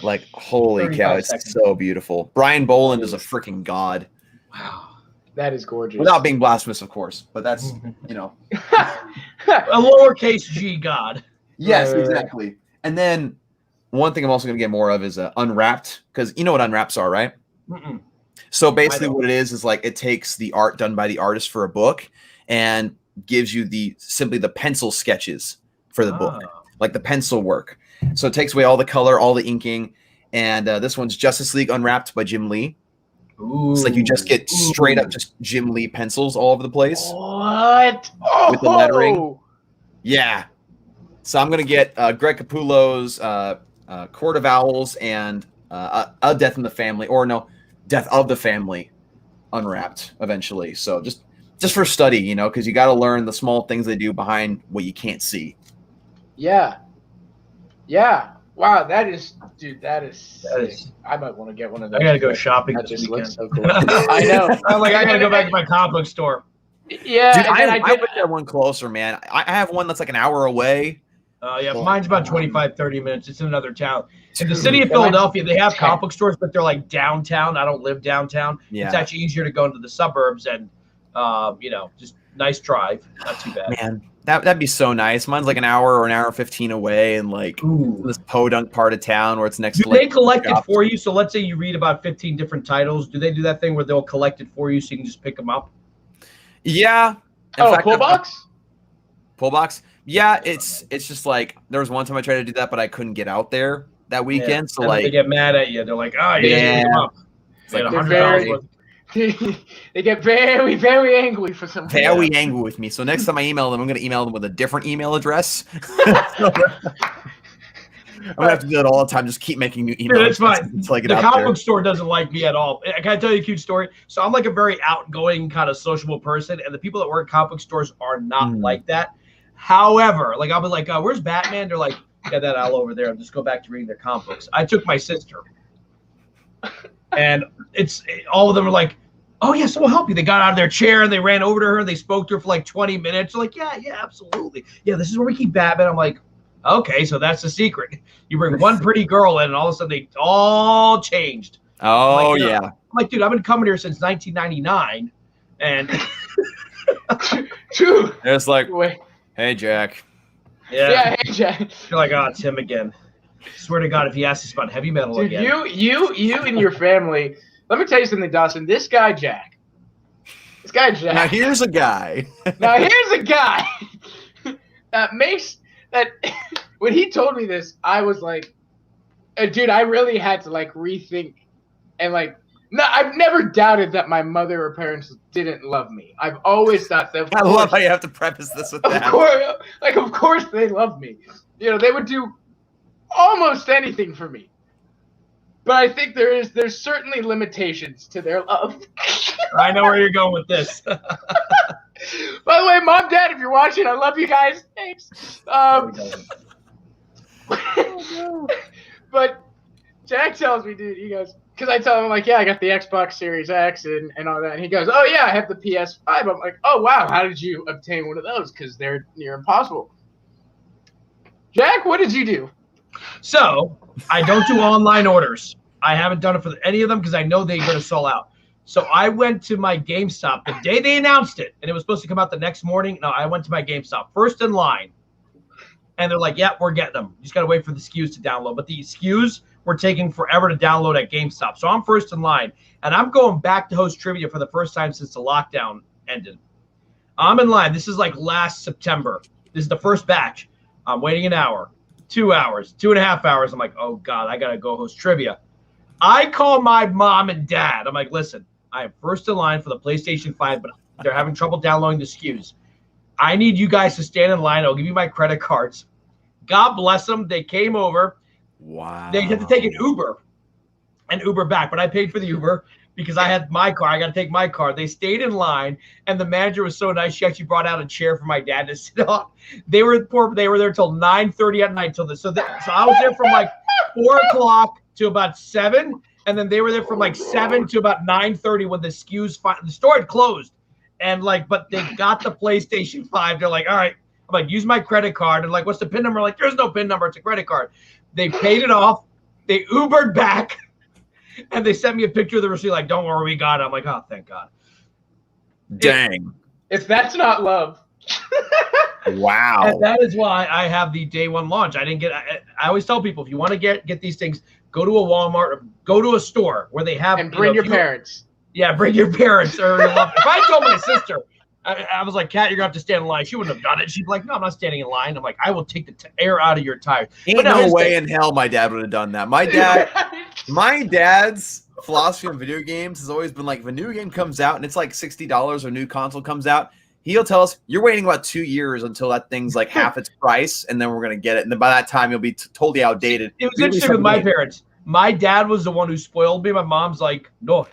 Like, holy 35 cow, it's seconds. so beautiful. Brian Boland is a freaking god. Wow. That is gorgeous. Without being blasphemous, of course, but that's, you know. A lowercase g god. Yes, exactly. And then one thing I'm also going to get more of is Unwrapped, because you know what Unwraps are, right? Mm-mm. So basically what it is like it takes the art done by the artist for a book and gives you simply the pencil sketches for the book, like the pencil work. So it takes away all the color, all the inking, and this one's Justice League Unwrapped by Jim Lee. Ooh. It's like you just get straight up just Jim Lee pencils all over the place. What? With the lettering. Yeah. So I'm going to get Greg Capullo's Court of Owls and A Death in the Family, or no, Death of the Family Unwrapped eventually. So just for study, you know, because you got to learn the small things they do behind what you can't see. Yeah. Yeah. Wow, that is sick. I might want to get one of those. I gotta go shopping That this just weekend. looks so cool. I know. I'm like, I gotta go back to my comic book store. Yeah, Dude, and then I I did. wish I had one closer, man. I have one that's like an hour away. Yeah, mine's about 25, 30 minutes. It's in another town. In the city of Philadelphia, they have comic book stores, but they're like downtown. I don't live downtown. Yeah. It's actually easier to go into the suburbs and, you know, just nice drive. Not too bad. Man, that'd be so nice. Mine's like an hour or an hour 15 away, and like this podunk part of town where it's next Do to. they collect it for you? So let's say you read about 15 different titles. Do they do that thing where they'll collect it for you so you can just pick them up? Yeah. In fact, pull box? Pull box. Yeah, it's just like there was one time I tried to do that, but I couldn't get out there that weekend. Yeah. So And like they get mad at you. They're like, oh, you didn't pick them up. It's like $100 worth. They get very, very angry for some reason. very angry with me. So next time I email them, I'm going to email them with a different email address. I'm going to have to do that all the time. Just keep making new emails. Dude, it's fine. Until I get The out comic there. book store doesn't like me at all. Can I tell you a cute story? So I'm like a very outgoing kind of sociable person, and the people that work at comic book stores are not like that. However, like I'll be like, where's Batman? They're like, get that all over there and just go back to reading their comic books. I took my sister, and all of them are like, oh yes, we'll help you. They got out of their chair and they ran over to her and they spoke to her for like 20 minutes. They're like, yeah, absolutely. Yeah, this is where we keep Batman. I'm like, okay, so that's the secret. You bring one pretty girl in and all of a sudden they all changed. Oh, like, yeah. I'm like, dude, I've been coming here since 1999. And True. It's like, Wait. hey, Jack. Yeah, hey, Jack. You're like, oh, it's him again. Swear to God, if he asks us about heavy metal Dude, again. you and your family. Let me tell you something, Dawson. This guy Jack. Now here's a guy. Now here's a guy that makes that. When he told me this, I was like, dude, I really had to like rethink and like. No, I've never doubted that my mother or parents didn't love me. I've always thought that. I love how you have to preface this with that. Of course they love me. You know, they would do almost anything for me. But I think there's certainly limitations to their love. I know where you're going with this. By the way, Mom, Dad, if you're watching, I love you guys. Thanks. But Jack tells me, dude, he goes, because I tell him, like, yeah, I got the Xbox Series X and all that. And he goes, oh, yeah, I have the PS5. I'm like, oh, wow, how did you obtain one of those? Because they're near impossible. Jack, what did you do? So I don't do online orders. I haven't done it for any of them because I know they're going to sell out. So I went to my GameStop the day they announced it, and it was supposed to come out the next morning. No, I went to my GameStop first in line, and they're like, yeah, we're getting them. You just got to wait for the SKUs to download. But the SKUs were taking forever to download at GameStop. So I'm first in line, and I'm going back to host trivia for the first time since the lockdown ended. I'm in line. This is like last September. This is the first batch. I'm waiting an hour, 2 hours, 2.5 hours. I'm like, oh, God, I got to go host trivia. I call my mom and dad. I'm like, listen, I am first in line for the PlayStation 5, but they're having trouble downloading the SKUs. I need you guys to stand in line. I'll give you my credit cards. God bless them. They came over. Wow. They had to take an Uber back, but I paid for the Uber because I had my car. I got to take my car. They stayed in line, and the manager was so nice. She actually brought out a chair for my dad to sit on. They were there till 9:30 at night. So I was there from like 4 o'clock to about 7, and then they were there from like 7 to about 9:30 when the SKUs the store had closed, but they got the PlayStation 5. They're like, all right. I'm like, use my credit card. And like, what's the PIN number? Like, there's no PIN number. It's a credit card. They paid it off. They Ubered back, and they sent me a picture of the receipt. Like, don't worry, we got it. I'm like, oh, thank God. Dang. If that's not love. Wow. And that is why I have the day one launch. I didn't get. I always tell people, if you want to get these things, go to a Walmart, or go to a store where they have. And bring your parents. Yeah, bring your parents or your love. If I told my sister, I was like, Kat, you're gonna have to stand in line. She wouldn't have done it. She'd be like, no, I'm not standing in line. I'm like, I will take the air out of your tires. Ain't no way in hell my dad would have done that. My dad's philosophy on video games has always been like, if a new game comes out and it's like $60 or a new console comes out, he'll tell us, you're waiting about 2 years until that thing's like half its price, and then we're going to get it. And then by that time, you'll be totally outdated. It was interesting with my parents. My dad was the one who spoiled me. My mom's like, no,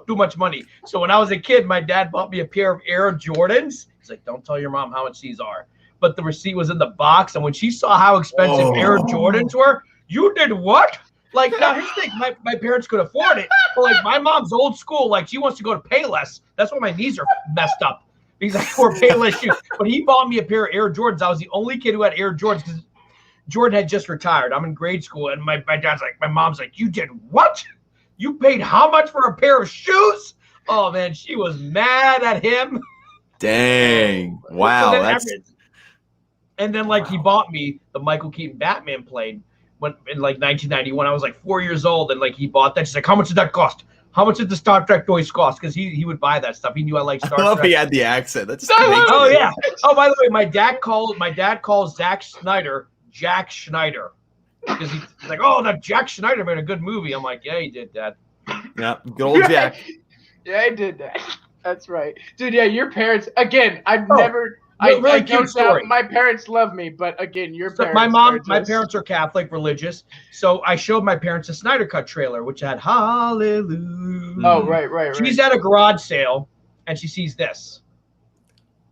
too much money. So when I was a kid, my dad bought me a pair of Air Jordans. He's like, don't tell your mom how much these are. But the receipt was in the box. And when she saw how expensive Air Jordans were, you did what? Like, now here's the thing, my parents could afford it. But like, my mom's old school. Like, she wants to go to Payless. That's why my knees are messed up. He's like, we're Payless shoes. But he bought me a pair of Air Jordans. I was the only kid who had Air Jordans because Jordan had just retired. I'm in grade school, and my dad's like, my mom's like, you did what? You paid how much for a pair of shoes? Oh, man, she was mad at him. Dang. Wow. And then like, he bought me the Michael Keaton Batman plane when in like 1991. I was like 4 years old, and like, he bought that. She's like, how much did that cost? How much did the Star Trek toys cost? Because he would buy that stuff. He knew I liked Star Trek. I love he had the accent. That's oh, yeah. Oh, by the way, my dad calls Zack Snyder Jack Schneider, because he's like, oh, that Jack Schneider made a good movie. I'm like, yeah, he did, Dad. Yeah, good old Jack. Yeah, I did that. That's right, dude. Yeah, your parents. Again, I've never. Really I cute story. My parents love me, but again, your parents. My parents are Catholic, religious. So I showed my parents a Snyder Cut trailer, which had Hallelujah. Oh, right. She's at a garage sale, and she sees this.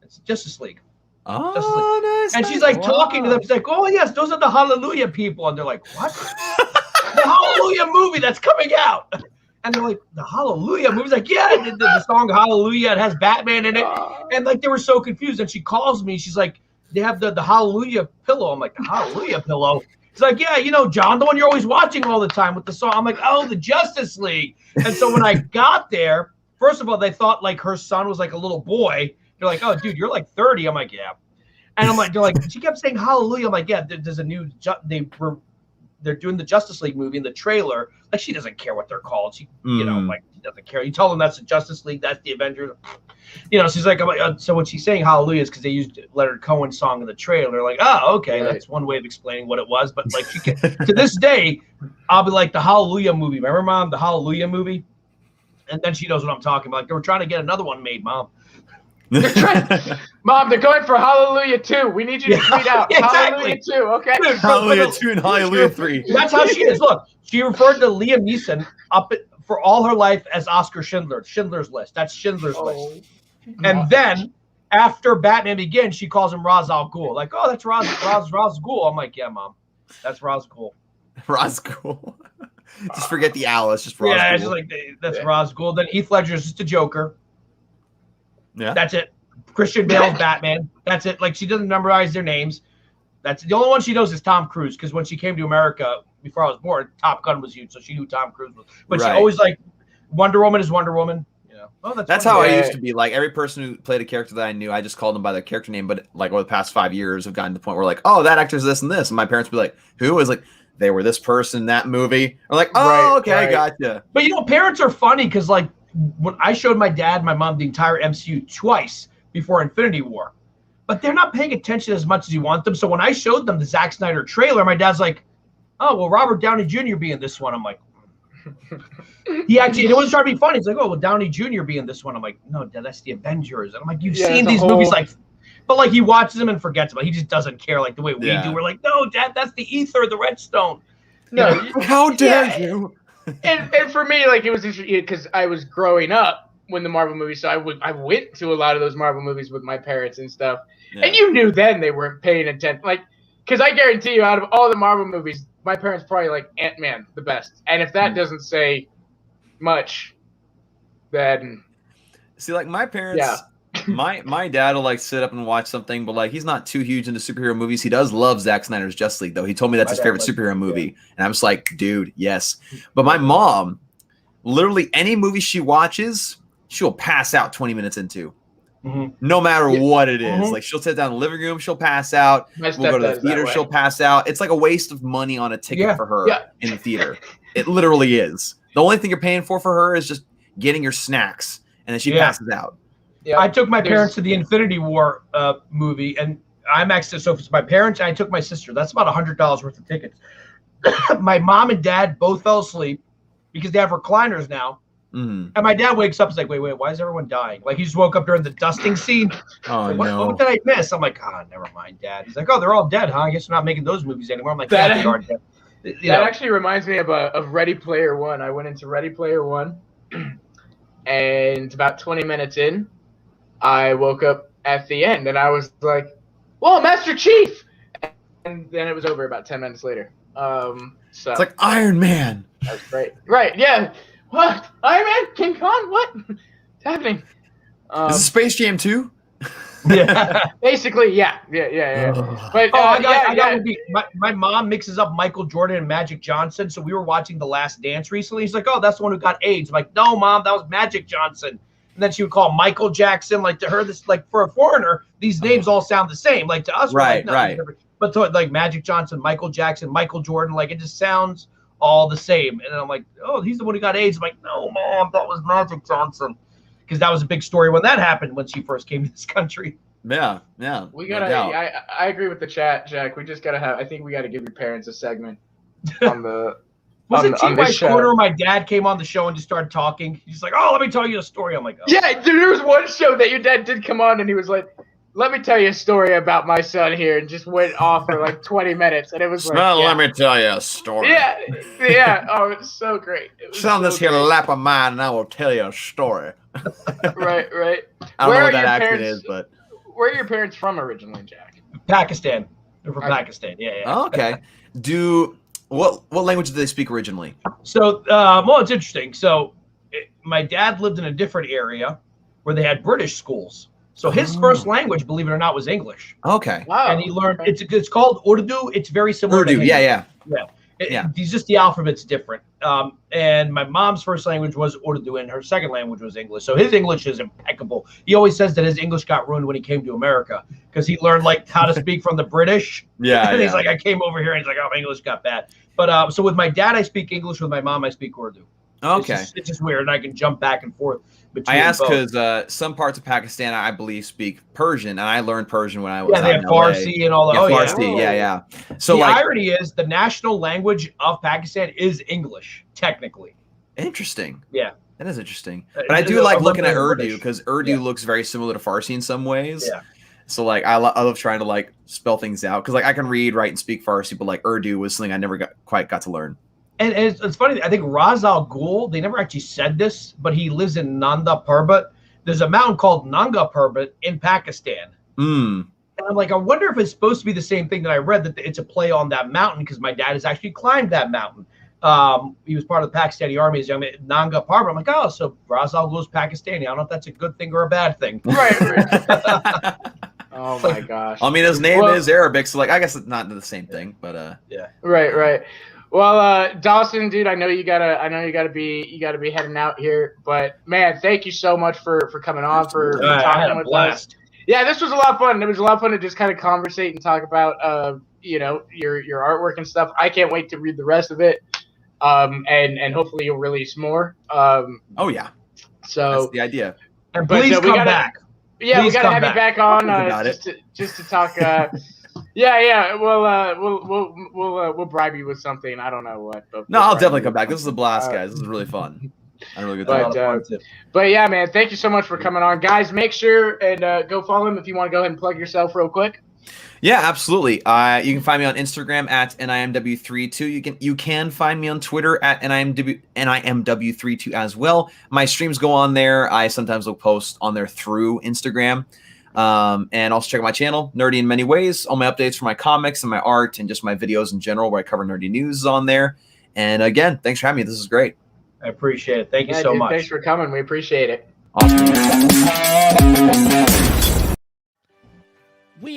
It's Justice League. Oh, nice. And she's like talking to them. She's like, oh, yes, those are the Hallelujah people. And they're like, what? The Hallelujah movie that's coming out. And they're like, the Hallelujah movie's like, yeah, the song Hallelujah, it has Batman in it. And like, they were so confused. And she calls me. She's like, they have the Hallelujah pillow. I'm like, the Hallelujah pillow? She's like, yeah, you know, John, the one you're always watching all the time with the song. I'm like, oh, the Justice League. And so when I got there, first of all, they thought like her son was like a little boy. They're like, oh, dude, you're like 30. I'm like, yeah. And I'm like, they're like, she kept saying Hallelujah. I'm like, yeah, there's a new, they're doing the Justice League movie in the trailer. Like, she doesn't care what they're called. She, you know, like, she doesn't care. You tell them that's the Justice League, that's the Avengers. You know, she's like, so when she's saying Hallelujah is because they used Leonard Cohen's song in the trailer. Like, oh, okay, right. That's one way of explaining what it was. But like, she can, to this day, I'll be like, the Hallelujah movie. Remember, Mom, the Hallelujah movie? And then she knows what I'm talking about. Like, they were trying to get another one made, Mom. Mom, they're going for Hallelujah 2. We need you to tweet out Hallelujah 2, okay? Dude, Hallelujah 2 and Hallelujah 3. That's how she is. Look, she referred to Liam Neeson for all her life as Oscar Schindler. Schindler's List. That's Schindler's List. And then after Batman Begins, she calls him Ra's al Ghul. Like, oh, that's Ra's Ghul. I'm like, yeah, Mom, that's Ra's Ghul. Ra's Ghul. Just forget the owl. It's just Ra's Ghul. Yeah, it's just like that's Ra's Ghul. Then Heath Ledger's just a Joker. Yeah, that's it. Christian Bale's Batman. That's it. Like, she doesn't memorize their names. That's the only one she knows is Tom Cruise, because when she came to America before I was born, Top Gun was huge, so she knew Tom Cruise was. But she always like Wonder Woman is Wonder Woman. You know, oh, that's how I used to be. Like, every person who played a character that I knew, I just called them by their character name. But like over the past 5 years, I've gotten to the point where like, oh, that actor's this and this, and my parents would be like, who? Is like, they were this person in that movie. Or like, oh, okay, I gotcha. But you know, parents are funny because like when I showed my dad and my mom the entire MCU twice before Infinity War, but they're not paying attention as much as you want them. So when I showed them the Zack Snyder trailer, my dad's like, oh, well, Robert Downey Jr. be in this one. I'm like, he actually, and it wasn't trying to be funny. He's like, oh, well, Downey Jr. be in this one. I'm like, no, Dad, that's the Avengers. And I'm like, you've seen these movies, like, but like he watches them and forgets them. He just doesn't care like the way we do. We're like, no, Dad, that's the ether, the redstone. No, how dare you? And for me, like, it was interesting because I was growing up when the Marvel movies, so I went to a lot of those Marvel movies with my parents and stuff. Yeah. And you knew then they weren't paying attention. Like, because I guarantee you, out of all the Marvel movies, my parents probably like Ant-Man the best. And if that doesn't say much, then see, like my parents, My dad will like sit up and watch something, but like he's not too huge into superhero movies. He does love Zack Snyder's Justice League, though. He told me that's his favorite superhero movie, and I'm just like, dude, yes. But my mom, literally any movie she watches, she'll pass out 20 minutes into. No matter what it is. Like she'll sit down in the living room, she'll pass out. We'll go to the theater, she'll pass out. It's like a waste of money on a ticket for her in the theater. It literally is. The only thing you're paying for her is just getting your snacks, and then she passes out. Yeah, I took my parents to the Infinity War movie, and IMAX. So it's my parents, and I took my sister. That's about $100 worth of tickets. My mom and dad both fell asleep because they have recliners now. And my dad wakes up and is like, wait, why is everyone dying? Like he just woke up during the dusting scene. Oh, like, no. What did I miss? I'm like, never mind, Dad. He's like, oh, they're all dead, huh? I guess they're not making those movies anymore. I'm like, yeah, they are dead. That actually reminds me of Ready Player One. I went into Ready Player One, and about 20 minutes in, I woke up at the end, and I was like, whoa, Master Chief! And then it was over about 10 minutes later. So it's like Iron Man. That's great. Right, yeah. What? Iron Man? King Kong? What's happening? Is this Space Jam 2? Yeah. Basically, yeah. But my mom mixes up Michael Jordan and Magic Johnson. So we were watching The Last Dance recently. He's like, oh, that's the one who got AIDS. I'm like, no, Mom, that was Magic Johnson. And then she would call Michael Jackson. Like to her, this like for a foreigner, these names all sound the same. Like to us, right. But to like Magic Johnson, Michael Jackson, Michael Jordan, like it just sounds all the same. And I'm like, oh, he's the one who got AIDS. I'm like, no, Mom, that was Magic Johnson. Because that was a big story when that happened when she first came to this country. Yeah. We gotta. I agree with the chat, Jack. We just gotta have. I think we gotta give your parents a segment on the. Was it T-White's Corner where my dad came on the show and just started talking? He's like, "Oh, let me tell you a story." I'm like, "Oh." Yeah, there was one show that your dad did come on, and he was like, "Let me tell you a story about my son here," and just went off for like 20 minutes, and it was like, let me tell you a story. Yeah. Oh, it's so great. Sit on this here lap of mine, and I will tell you a story. Right. I don't know what that accent is, but where are your parents from originally, Jack? Pakistan. They're from Pakistan. Yeah. Oh, okay. What language did they speak originally? So, well, it's interesting. So, my dad lived in a different area where they had British schools. So his first language, believe it or not, was English. Okay. Wow. And he learned it's called Urdu. It's very similar to Hindi. Yeah. It's just the alphabet's different. And my mom's first language was Urdu, and her second language was English. So his English is impeccable. He always says that his English got ruined when he came to America because he learned like how to speak from the British. And he's like, I came over here, and he's like, oh, my English got bad. But so with my dad, I speak English. With my mom, I speak Urdu. Okay. It's just weird, and I can jump back and forth between I asked both. because some parts of Pakistan, I believe, speak Persian, and I learned Persian when I was they have Farsi and all that. Farsi, yeah. So the irony is the national language of Pakistan is English, technically. Interesting. Yeah. That is interesting. But I do like looking at Urdu because Urdu looks very similar to Farsi in some ways. Yeah. So like I love trying to like spell things out because like I can read, write, and speak Farsi, but like Urdu was something I never quite got to learn. And it's funny. I think Raz Al Ghul, they never actually said this, but he lives in Nanda Parbat. There's a mountain called Nanga Parbat in Pakistan. And I'm like, I wonder if it's supposed to be the same thing that I read, that it's a play on that mountain because my dad has actually climbed that mountain. He was part of the Pakistani army as young man, Nanga Parbat. I'm like, oh, so Raz Al Ghul's Pakistani. I don't know if that's a good thing or a bad thing. Right. Oh my gosh. I mean, his name is Arabic, so like I guess it's not the same thing, but yeah. Right. Well, Dawson, dude, I know you gotta be heading out here, but man, thank you so much for coming on, for talking with us. Yeah, this was a lot of fun. It was a lot of fun to just kind of conversate and talk about your artwork and stuff. I can't wait to read the rest of it. And hopefully you'll release more. Oh yeah. So that's the idea. And please come back. Yeah, we gotta have you back on just to talk. Yeah. We'll bribe you with something. I don't know what. No, I'll definitely come back. This is a blast, guys. This is really fun. I had a really good time. But yeah, man, thank you so much for coming on, guys. Make sure and go follow him if you want to go ahead and plug yourself real quick. Yeah, absolutely. You can find me on Instagram at NIMW32. You can find me on Twitter at NIMW32 as well. My streams go on there. I sometimes will post on there through Instagram. And also check out my channel, Nerdy in Many Ways. All my updates for my comics and my art and just my videos in general where I cover nerdy news is on there. And again, thanks for having me. This is great. I appreciate it. Thank you so much. Thanks for coming. We appreciate it. We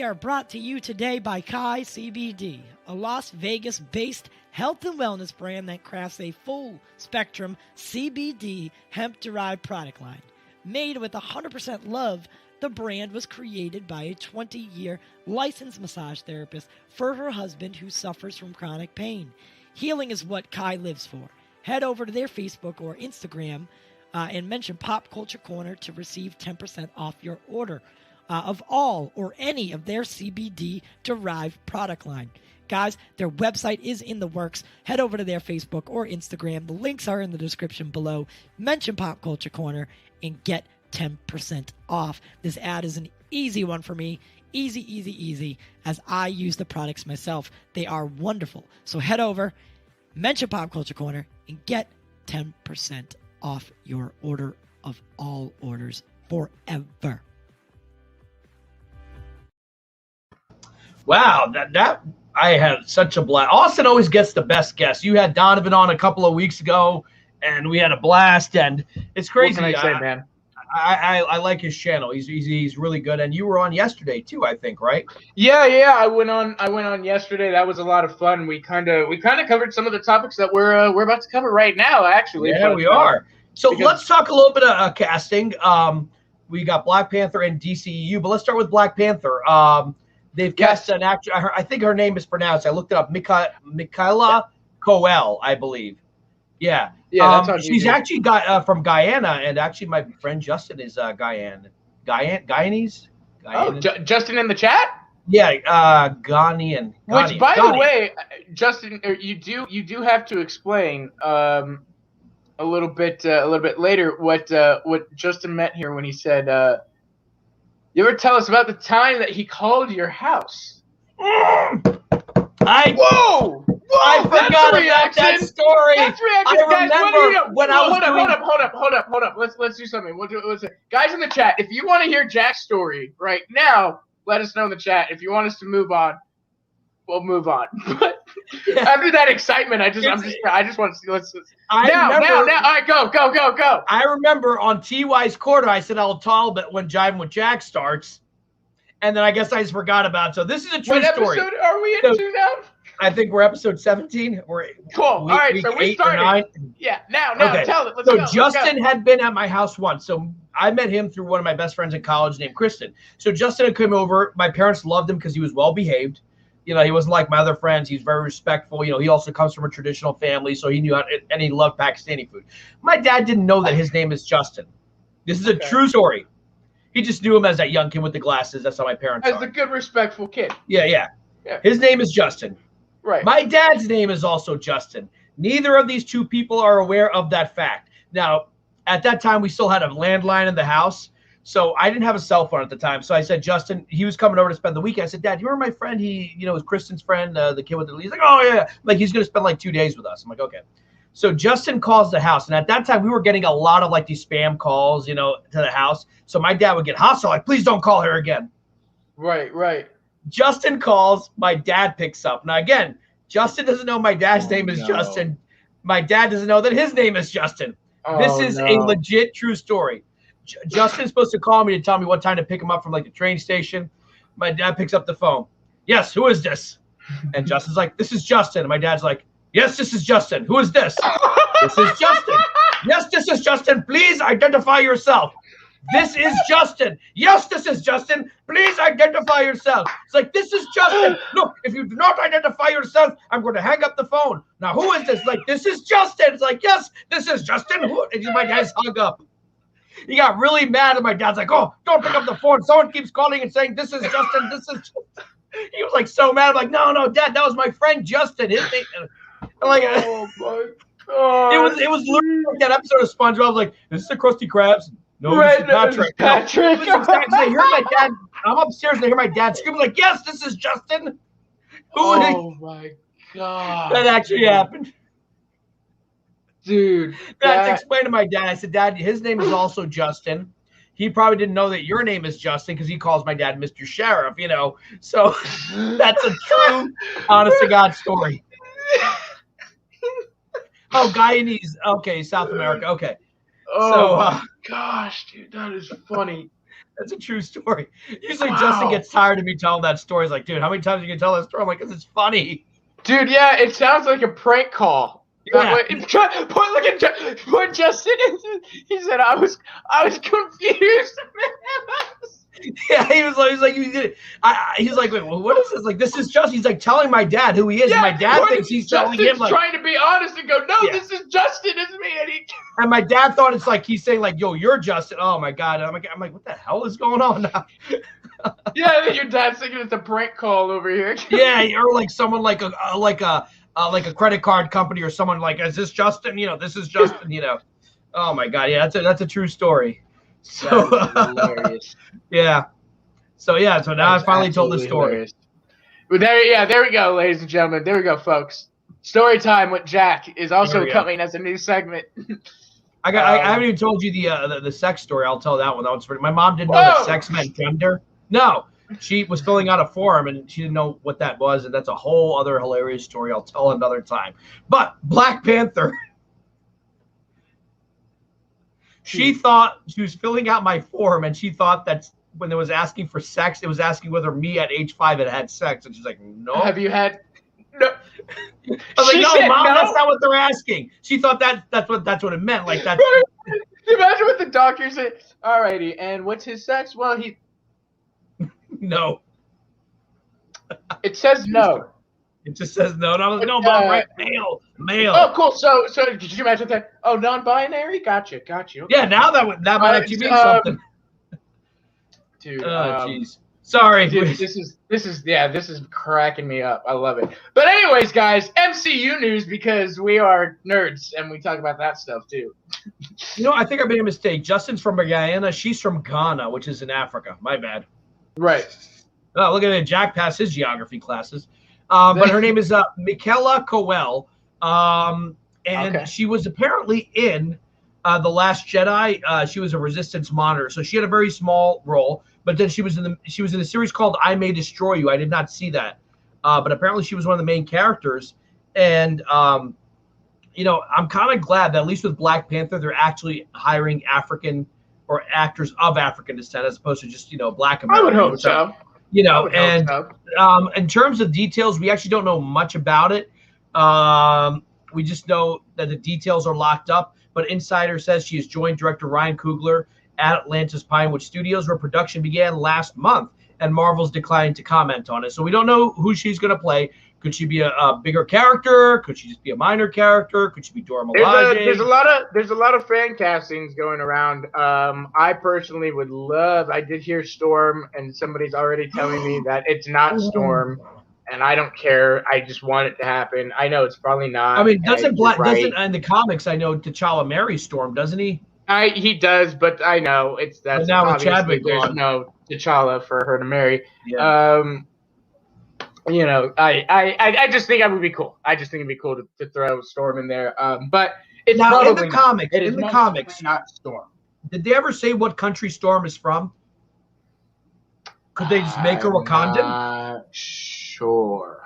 are brought to you today by Kai CBD, a Las Vegas-based health and wellness brand that crafts a full-spectrum CBD hemp-derived product line. Made with 100% love, the brand was created by a 20-year licensed massage therapist for her husband who suffers from chronic pain. Healing is what Kai lives for. Head over to their Facebook or Instagram and mention Pop Culture Corner to receive 10% off your order of all or any of their CBD-derived product line. Guys, their website is in the works. Head over to their Facebook or Instagram. The links are in the description below. Mention Pop Culture Corner and get 10% off. This ad is an easy one for me. Easy, as I use the products myself. They are wonderful. So head over, mention Pop Culture Corner, and get 10% off your order of all orders forever. Wow, that I had such a blast. Austin always gets the best guests. You had Donovan on a couple of weeks ago, and we had a blast. And it's crazy. What can I say, man? I like his channel. He's really good. And you were on yesterday too, I think, right? Yeah. I went on yesterday. That was a lot of fun. We kind of covered some of the topics that we're about to cover right now. Actually, yeah, we are. So let's talk a little bit of casting. We got Black Panther and DCEU, but let's start with Black Panther. They've cast an actor. I think her name is pronounced. I looked it up. Michaela Coel, I believe. Yeah. That's how she's actually got from Guyana, and actually my friend Justin is Guyanese. Oh, Justin in the chat. Yeah, Ghanaian. Which, by the way, Justin, you do have to explain a little bit later what Justin meant here when he said. You ever tell us about the time that he called your house? Whoa! I forgot about that story. That's reaction. I remember when I was Hold up. Let's do something. Guys in the chat, if you want to hear Jack's story right now, let us know in the chat. If you want us to move on, we'll move on. But after that excitement, I just want to see. Now. All right, go. I remember on TY's quarter, I said I'll tell but when Jivin with Jack starts, and then I guess I just forgot about it. So this is a true story. What episode are we into now? I think we're episode 17. Cool. All right, so we started. Yeah, now, okay. Tell it. Let's go. Justin had been at my house once. So I met him through one of my best friends in college named Kristen. So Justin had come over. My parents loved him because he was well behaved. You know, he wasn't like my other friends. He's very respectful. You know, he also comes from a traditional family, so he knew how to, and he loved Pakistani food. My dad didn't know that his name is Justin. This is a true story. He just knew him as that young kid with the glasses. That's how my parents are. As a good, respectful kid. Yeah. His name is Justin. Right. My dad's name is also Justin. Neither of these two people are aware of that fact. Now, at that time, we still had a landline in the house. So I didn't have a cell phone at the time. So I said, Justin, he was coming over to spend the weekend. I said, Dad, you remember my friend? He, was Kristen's friend, the kid with the, he's like, oh yeah. Like he's going to spend like 2 days with us. I'm like, okay. So Justin calls the house. And at that time we were getting a lot of like these spam calls, to the house. So my dad would get hostile. Like, please don't call her again. Right. Justin calls, my dad picks up. Now again, Justin doesn't know my dad's name is Justin. My dad doesn't know that his name is Justin. This is a legit true story. Justin's supposed to call me to tell me what time to pick him up from like the train station. My dad picks up the phone. Yes, who is this? And Justin's like, this is Justin. And my dad's like, yes, this is Justin. Who is this? This is Justin. Yes, this is Justin. Please identify yourself. This is Justin. Yes, this is Justin. Please identify yourself. It's like, this is Justin. Look, if you do not identify yourself, I'm going to hang up the phone. Now, who is this? Like, this is Justin. It's like, yes, this is Justin. And my dad's hung up. He got really mad, and my dad's like, oh, don't pick up the phone. Someone keeps calling and saying, this is Justin. This is. He was like so mad. I'm like, no, Dad, that was my friend Justin. His name. I'm like, oh my God. It was literally like that episode of SpongeBob. I was like, this is the Krusty Krabs. No, right, this is Patrick. Patrick. No, I hear my dad. I'm upstairs and I hear my dad screaming like, yes, this is Justin. Oh my God. That actually happened. Dude. I had to explain to my dad. I said, Dad, his name is also Justin. He probably didn't know that your name is Justin because he calls my dad Mr. Sheriff, So that's a true, honest to God story. Oh, Guyanese. Okay, South America. Okay. Oh, gosh, dude, that is funny. That's a true story. Usually Justin gets tired of me telling that story. He's like, dude, how many times are you going to tell that story? I'm like, because it's funny. Dude, yeah, it sounds like a prank call. Yeah. Poor Justin. He said, I was confused. Yeah, he was like, he's like, wait, well, what is this? Like, this is Justin. He's like telling my dad who he is. Yeah, and my dad thinks he's telling him, like, trying to be honest and go, no, this is Justin, it's me. And my dad thought it's like he's saying, like, yo, you're Justin. Oh my god. And I'm like, what the hell is going on now? Yeah, then your dad's thinking it's a prank call over here. Yeah, or like someone like a credit card company or someone like, is this Justin? You know, this is Justin. You know. Oh my god, yeah, that's a true story. So hilarious. Yeah. So now I finally told the story. Hilarious. Well, there we go, ladies and gentlemen. There we go, folks. Story time with Jack is also coming as a new segment. I haven't even told you the sex story. I'll tell that one. That one's pretty. My mom didn't know that sex meant gender. No, she was filling out a form and she didn't know what that was, and that's a whole other hilarious story. I'll tell another time. But Black Panther. She thought she was filling out my form, and she thought that when it was asking for sex, it was asking whether me at age 5 had sex, and she's like, "No." Have you had? No. I was like, "No, Mom, that's not what they're asking." She thought that's what it meant. Like that. Imagine what the doctor said. Alrighty, and what's his sex? Well, No. It says no. It just says no. And I was like, "No, Mom, right? Male." Oh, cool. So did you imagine that? Oh, non-binary? Gotcha. Yeah, now that might actually mean something. Dude. Jeez. Sorry. Dude, this is cracking me up. I love it. But anyways, guys, MCU news, because we are nerds and we talk about that stuff too. You know, I think I made a mistake. Justin's from Guyana. She's from Ghana, which is in Africa. My bad. Right. Oh, look at it. Jack passed his geography classes. But her name is Michaela Coel. And she was apparently in The Last Jedi. She was a resistance monitor. So she had a very small role. But then she was in a series called I May Destroy You. I did not see that. But apparently she was one of the main characters. And, you know, I'm kind of glad that at least with Black Panther, they're actually hiring African or actors of African descent as opposed to just, you know, Black Americans. I would hope so. You know, and in terms of details, we actually don't know much about it. We just know that the details are locked up. But Insider says she has joined director Ryan Coogler at Atlantis Pinewood Studios, where production began last month, and Marvel's declined to comment on it. So we don't know who she's going to play. Could she be a bigger character? Could she just be a minor character? Could she be Dora Milaje? There's a lot of fan castings going around. I personally would love. I did hear Storm, and somebody's already telling me that it's not Storm, and I don't care. I just want it to happen. I know it's probably not. I mean, doesn't in the comics? I know T'Challa marries Storm, doesn't he? He does, but I know that's now with Chadwick there's gone. No T'Challa for her to marry. Yeah. You know, I just think it would be cool. I just think it'd be cool to throw Storm in there. But it's now probably in the comics. It in is the comics, not Storm. Did they ever say what country Storm is from? Could they just make her Wakandan? Not sure.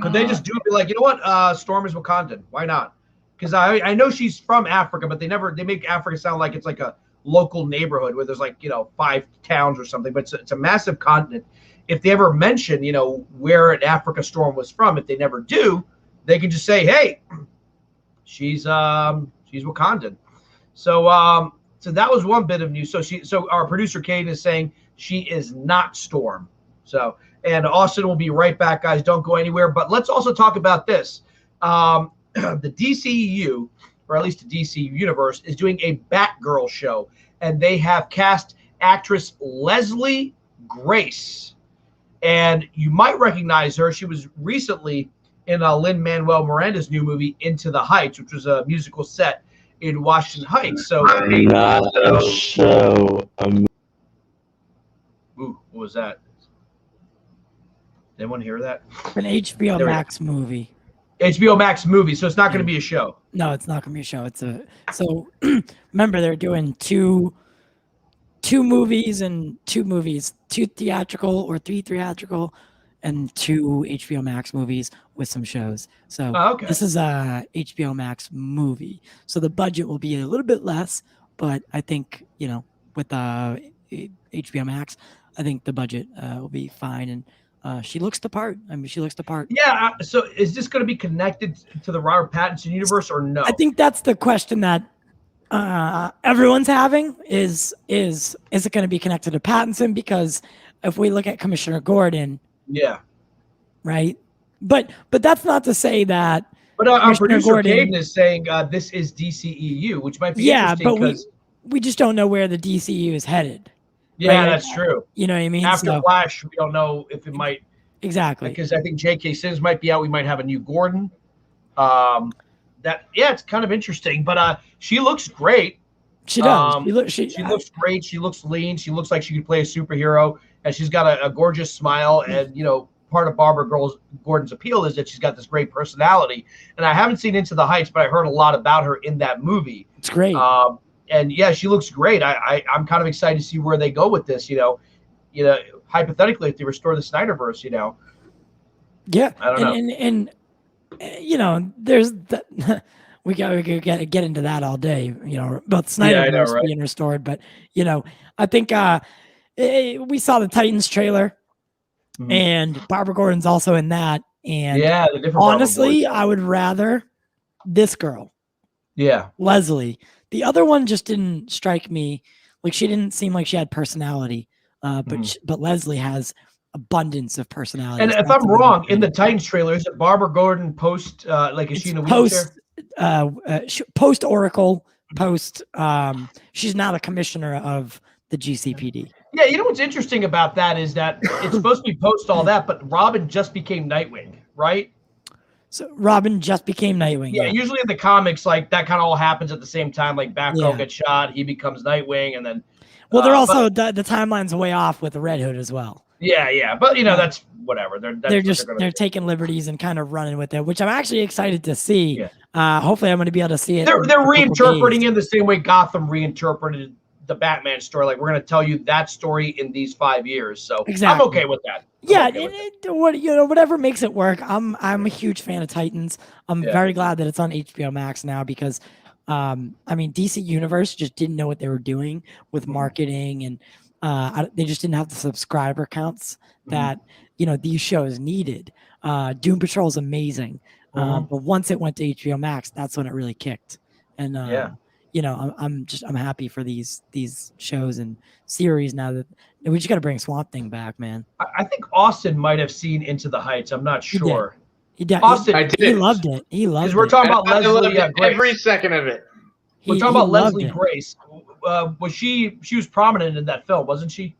Could they just do it? Be like, you know what? Storm is Wakandan. Why not? Because I know she's from Africa, but they make Africa sound like it's like a local neighborhood where there's like, you know, 5 towns or something. But it's a massive continent. If they ever mention, you know, where an Africa Storm was from, if they never do, they can just say, hey, she's Wakandan. So so that was one bit of news. So our producer Kate is saying she is not Storm. So, and Austin will be right back, guys. Don't go anywhere. But let's also talk about this. The DCEU, or at least the DC universe, is doing a Batgirl show, and they have cast actress Leslie Grace. And you might recognize her. She was recently in Lin-Manuel Miranda's new movie, Into the Heights, which was a musical set in Washington Heights. So, not a show. Ooh, what was that? Did anyone hear that? An HBO Max movie. HBO Max movie, so it's not going to be a show. No, it's not going to be a show. So remember, they're doing two movies, 2 theatrical or 3 theatrical, and 2 HBO Max movies with some shows. So This is a HBO Max movie. So the budget will be a little bit less, but I think with HBO Max, I think the budget will be fine, and she looks the part. I mean, she looks the part. Yeah. So is this going to be connected to the Robert Pattinson universe or no? I think that's the question that everyone's having is it going to be connected to Pattinson? Because if we look at Commissioner Gordon, yeah, right. But that's not to say that. But our producer Gordon, Caden is saying this is DCEU, which might be interesting. Yeah, but we just don't know where the DCEU is headed. Yeah, right? That's true. You know what I mean? After Flash, we don't know if it might. Exactly. Because I think J.K. Simmons might be out. We might have a new Gordon. It's kind of interesting. But she looks great. She does. She looks great. She looks lean. She looks like she could play a superhero. And she's got a gorgeous smile. And, part of Barbara Gordon's appeal is that she's got this great personality. And I haven't seen Into the Heights, but I heard a lot about her in that movie. It's great. And yeah, she looks great. I'm kind of excited to see where they go with this. Hypothetically, if they restore the Snyderverse, Yeah, I don't know. There's the, we got to get into that all day. About Snyderverse being restored, but I think we saw the Titans trailer, and Barbara Gordon's also in that. And the different honestly, I would rather this girl. Yeah, Leslie. The other one just didn't strike me. Like, she didn't seem like she had personality. But Leslie has abundance of personality. And if I'm wrong, in the Titans trailer, is it Barbara Gordon post is she in a wheelchair? Post Oracle, she's now the commissioner of the GCPD. Yeah, what's interesting about that is that it's supposed to be post all that, but Robin just became Nightwing, right? So Robin just became Nightwing. Yeah, usually in the comics, like that kind of all happens at the same time. Like Batgirl gets shot, he becomes Nightwing, and then. Well, they're also the timeline's way off with the Red Hood as well. Yeah, but that's whatever. They're taking liberties and kind of running with it, which I'm actually excited to see. Yeah. Hopefully, I'm going to be able to see it. They're reinterpreting it the same way Gotham reinterpreted the Batman story. Like, we're going to tell you that story in these 5 years. So exactly. I'm okay with that. Whatever makes it work. I'm a huge fan of Titans. I'm very glad that it's on HBO Max now because. DC Universe just didn't know what they were doing with marketing, and they just didn't have the subscriber counts that these shows needed. Doom Patrol is amazing, but once it went to HBO Max, that's when it really kicked. And I'm happy for these shows and series now that we just got to bring Swamp Thing back, man. I think Austin might have seen Into the Heights. I'm not sure. Austin, he loved it. He loved it. Because we're talking about Leslie Grace. Every second of it. We're talking about Leslie Grace. Was she was prominent in that film, wasn't she?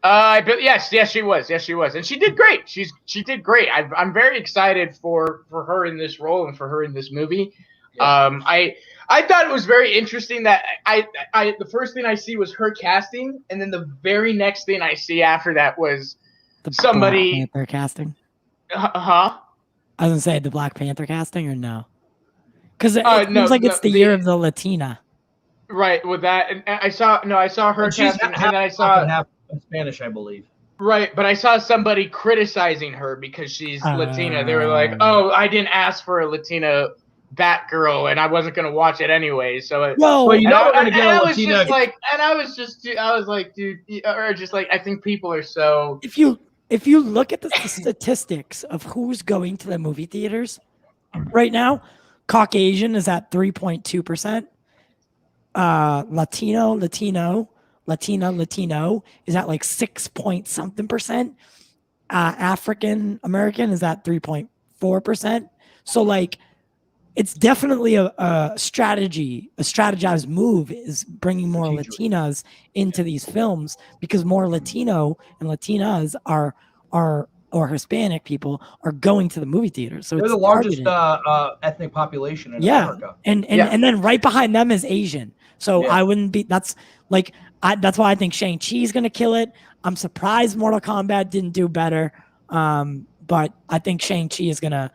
Yes, she was. And she did great. She did great. I'm very excited for her in this role and for her in this movie. Yeah. I thought it was very interesting that I the first thing I see was her casting, and then the very next thing I see after that was somebody Black Panther casting. Huh? I was gonna say the Black Panther casting or no? Because it seems like it's the year of the Latina. Right, with that, and I saw her casting, and then I saw half Spanish, I believe. Right, but I saw somebody criticizing her because she's Latina. They were like, "Oh, I didn't ask for a Latina Batgirl, and I wasn't going to watch it anyway." So, I was just like, dude, or just like, I think people are so. If you look at the statistics of who's going to the movie theaters right now, Caucasian is at 3.2%. Latino is at like 6 point something percent. African American is at 3.4%. So like, it's definitely a strategized move is bringing more Latinas into these films because more Latino and Latinas or Hispanic people are going to the movie theaters. So they're the largest ethnic population in America. And then right behind them is Asian. So I wouldn't be. That's why I think Shang-Chi is going to kill it. I'm surprised Mortal Kombat didn't do better, but I think Shang-Chi is going to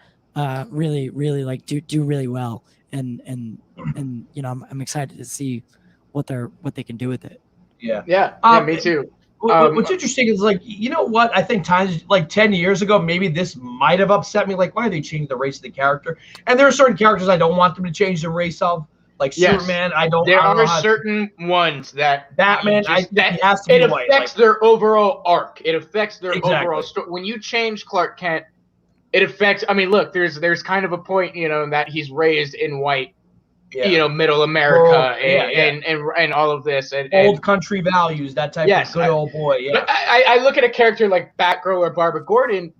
really like do really well. And I'm excited to see what they can do with it. Yeah, me too. What's interesting is like, you know what? I think times like 10 years ago, maybe this might have upset me. Like, why did they change the race of the character? And there are certain characters I don't want them to change the race of. Like Yes. Superman, There I don't know are how certain ones that Batman, that he has to it be white. affects their overall arc. It affects their Exactly. overall story. When you change Clark Kent, it affects. I mean, look, there's kind of a point, that he's raised in white, middle America, and all of this, and old country values, that type of good old boy. Yeah. But I look at a character like Batgirl or Barbara Gordon.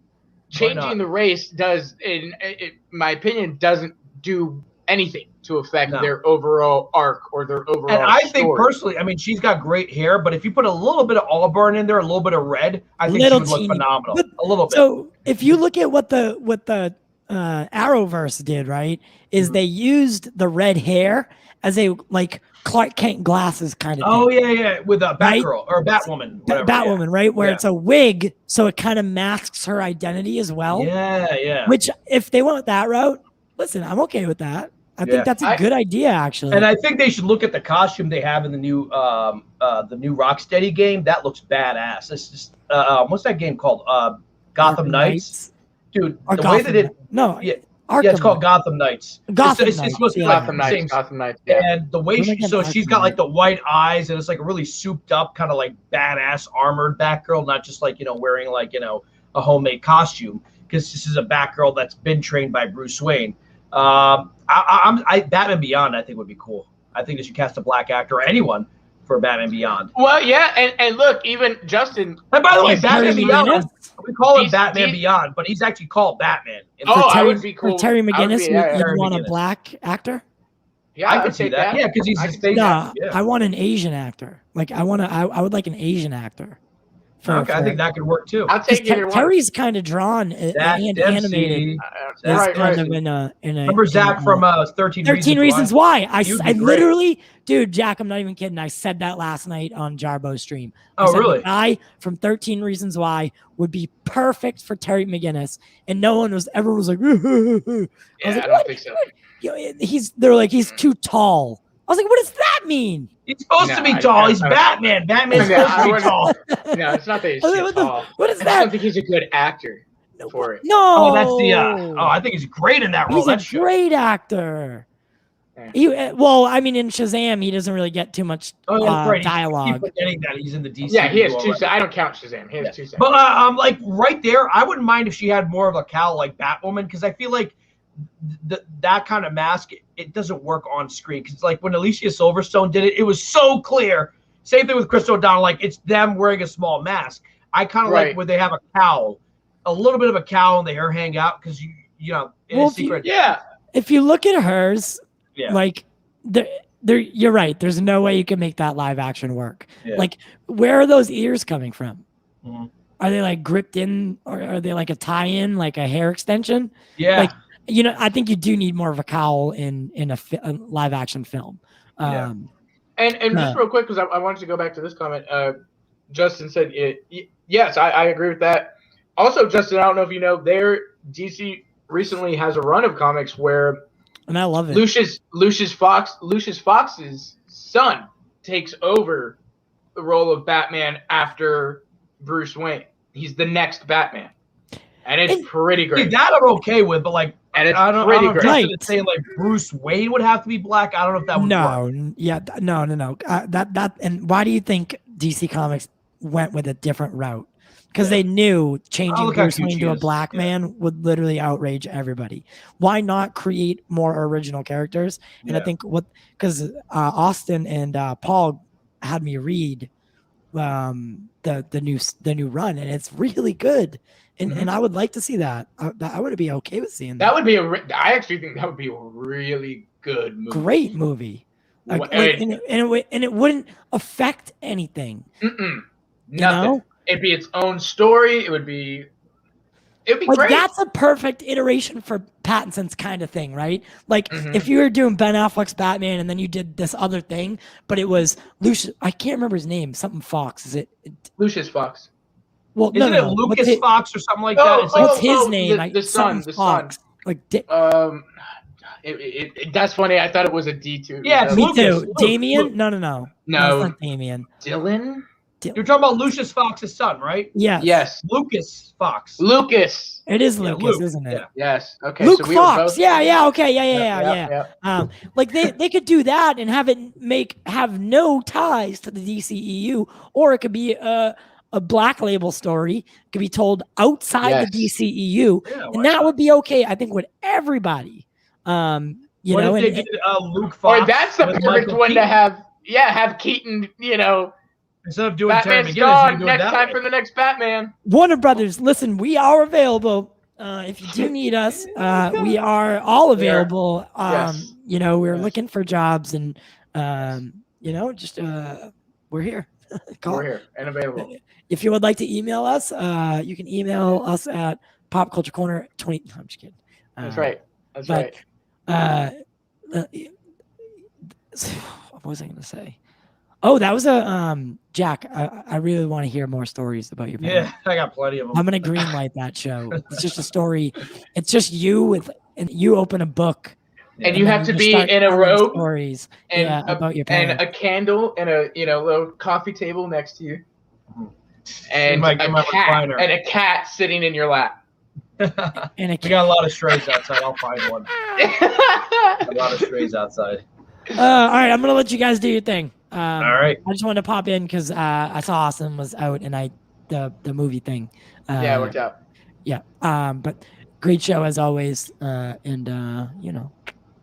Why not? Changing the race does, in my opinion, doesn't do anything to affect their overall arc or their overall And I story. think personally, I mean, she's got great hair, but if you put a little bit of auburn in there, a little bit of red, I think she would look phenomenal. But, a little bit. So if you look at what the Arrowverse did, right, is they used the red hair as a like Clark Kent glasses kind of thing. Oh yeah, with a Batgirl or Batwoman, whatever, Batwoman, right? Where it's a wig, so it kind of masks her identity as well. Yeah. Which, if they went that route, listen, I'm okay with that. I think that's a good idea, actually. And I think they should look at the costume they have in the new Rocksteady game. That looks badass. It's just what's that game called? Gotham Knights. Dude, or the Gotham, way that it it's called Gotham Knights. It's supposed to be like Gotham Knights. Yeah. And the way she's got like the white eyes, and it's like a really souped up kind of like badass armored Batgirl, not just like wearing like a homemade costume, because this is a Batgirl that's been trained by Bruce Wayne. Batman Beyond I think would be cool. I think they should cast a black actor or anyone for Batman Beyond. Well, yeah, and look, even Justin. And by the way, Batman Beyond, we call him Batman Beyond, but he's actually called Batman. I would be cool. For Terry McGinnis, you want a black actor? Yeah, I could see that. Yeah, because he's his face. No, I want an Asian actor. Like I would like an Asian actor. I think that could work too. I'll take either one. Terry's kind of drawn and animated. Right. Remember Zach from 13 Reasons Why? I literally, dude, Jack, I'm not even kidding. I said that last night on Jarbo's stream. Really? The guy from 13 Reasons Why would be perfect for Terry McGinnis, and everyone was like, I don't think so. They're like, he's too tall. I was like, what does that mean? He's supposed to be tall. He's Batman. Batman's supposed to be tall. No, it's not that he's too tall. What is that? I don't think he's a good actor for it. No. Oh, that's the. I think he's great in that role. He's a great actor. Yeah. In Shazam, he doesn't really get too much dialogue. Keep forgetting that he's in the DC. Yeah, he has two. I don't count Shazam. He has 2 seconds. But like right there, I wouldn't mind if she had more of a cowl like Batwoman, because I feel like that kind of mask, it doesn't work on screen. Because like when Alicia Silverstone did it, it was so clear. Same thing with Kristen O'Donnell. Like it's them wearing a small mask. I kind of like where they have a cowl, a little bit of a cowl, and the hair hang out, because in a secret. If you look at hers, like you're right. There's no way you can make that live action work. Like, where are those ears coming from? Mm-hmm. Are they like gripped in, or are they like a tie-in, like a hair extension? Yeah. Like, I think you do need more of a cowl in a live action film. And just real quick, because I wanted to go back to this comment. Justin said, yes, I agree with that. Also, Justin, I don't know if you know, DC recently has a run of comics where, and I love it, Lucius Fox's son takes over the role of Batman after Bruce Wayne. He's the next Batman, and it's pretty great. See, that I'm okay with, but like, and it's I don't pretty know if great. Justin is saying like Bruce Wayne would have to be black. I don't know if that would work. No. And why do you think DC Comics went with a different route? Because they knew changing Bruce Wayne to a black man would literally outrage everybody. Why not create more original characters? And I think because Austin and Paul had me read the new run, and it's really good. And I would like to see that. I would be okay with seeing that. That would be I actually think that would be a really good movie. Great movie. And it wouldn't affect anything. Nothing. It'd be its own story. It'd be great. That's a perfect iteration for Pattinson's kind of thing, right? Like if you were doing Ben Affleck's Batman and then you did this other thing, but it was Lucius. I can't remember his name. Something Fox. Is it Lucius Fox? Well, isn't it Lucas Fox or something like that? It's what's his name? The son. Like that's funny. I thought it was a D2. Yeah, it's me Lucas. too. Damien? No. No, it's not Damien. Dylan. You're talking about Lucius Fox's son, right? Yes. Yes. Lucas Fox. Lucas. It is Yeah, Lucas, Luke. isn't it? Yeah. Yes. Okay. Luke so we Fox. Were both... Yeah. Okay. Yeah. Like they could do that and have it have no ties to the DCEU, or it could be a Black Label story. It could be told outside the DCEU, and that would be okay. I think with everybody. What if they did Luke Fox? Or that's the perfect one to have. Yeah, have Keaton. Instead of doing Batman's gone. Next time for the next Batman. Warner Brothers, listen, we are available. If you do need us, we are all available. Yes. We're looking for jobs, and just we're here. We're here and available. If you would like to email us, you can email us at popculturecorner20. No, I'm just kidding. That's right. That's right. What was I going to say? Oh, that was a Jack. I really want to hear more stories about your parents. Yeah, I got plenty of them. I'm gonna greenlight that show. It's just a story. It's just you and you open a book, and you have to be in a robe, stories and about your parents, and a candle, and a little coffee table next to you, and a cat sitting in your lap. We got a lot of strays outside. I'll find one. A lot of strays outside. All right, I'm gonna let you guys do your thing. All right. I just wanted to pop in because I saw Austin was out and the movie thing. Yeah, it worked out. Yeah. But great show as always. And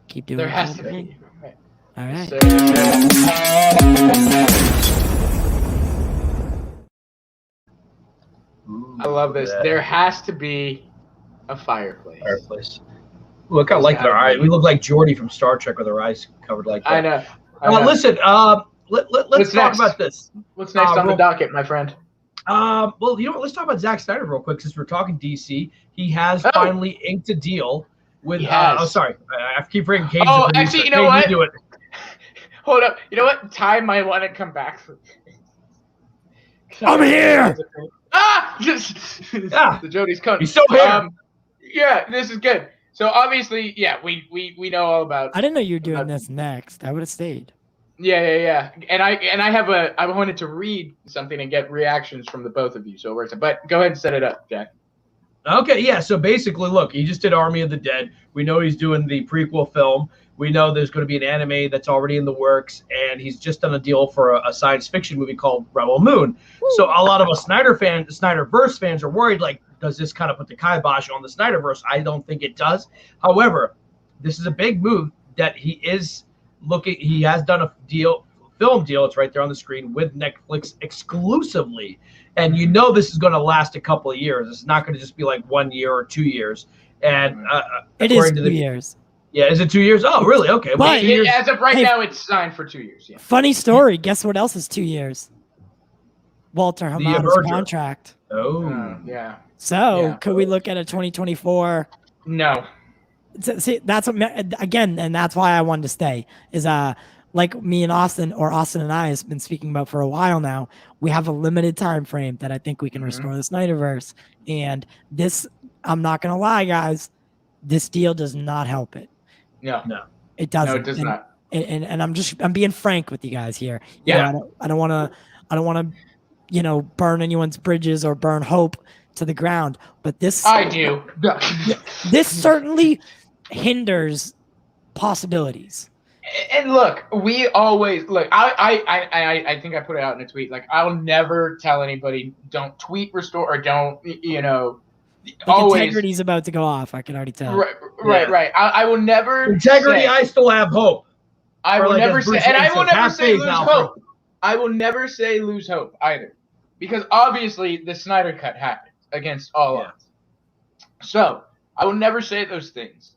keep doing. There has to be. Right. All right. I love this. Yeah. There has to be a fireplace. Look, I like their eyes. We look like Geordi from Star Trek with our eyes covered like that. I know. Listen, let's talk about this. What's next on the docket, my friend? Well, let's talk about Zack Snyder real quick since we're talking DC. He has finally inked a deal with. Sorry, I keep bringing Cage. Oh, actually, you know what? Do it. Hold up. You know what? Ty might want to come back. I'm here. The Jody's coming. He's so here. Yeah, this is good. So obviously, yeah, we know all about. I didn't know you were doing this next. I would have stayed. Yeah. And I wanted to read something and get reactions from the both of you. So it works. But go ahead and set it up, Jack. Okay, yeah. So basically, look, he just did Army of the Dead. We know he's doing the prequel film. We know there's going to be an anime that's already in the works, and he's just done a deal for a science fiction movie called Rebel Moon. So a lot of us Snyderverse fans are worried, like, does this kind of put the kibosh on the Snyderverse? I don't think it does. However, this is a big move that he has done a film deal. It's right there on the screen with Netflix exclusively. And this is going to last a couple of years. It's not going to just be like 1 year or 2 years. And it is 2 years. Yeah, is it 2 years? Oh, really? Okay. But as of right now, it's signed for 2 years. Yeah. Funny story. Guess what else is 2 years? Walter Hamada's contract. Oh. Yeah. So could we look at a 2024? No. See, that's what, again, and that's why I wanted to stay. Is like me and Austin, or Austin and I, has been speaking about for a while now. We have a limited time frame that I think we can restore the Snyderverse, and this, I'm not gonna lie, guys, this deal does not help it. No, it doesn't. No, it does not. And I'm being frank with you guys here. Yeah, I don't want to, burn anyone's bridges or burn hope to the ground. But this, I do. This certainly hinders possibilities. And look, we always look. I think I put it out in a tweet. Like, I'll never tell anybody don't tweet restore or don't always. Integrity's about to go off. I can already tell. Right. I will never. Integrity. I still have hope. I will never say, and I will never say lose hope. I will never say lose hope either, because obviously the Snyder Cut happened against all odds. So I will never say those things.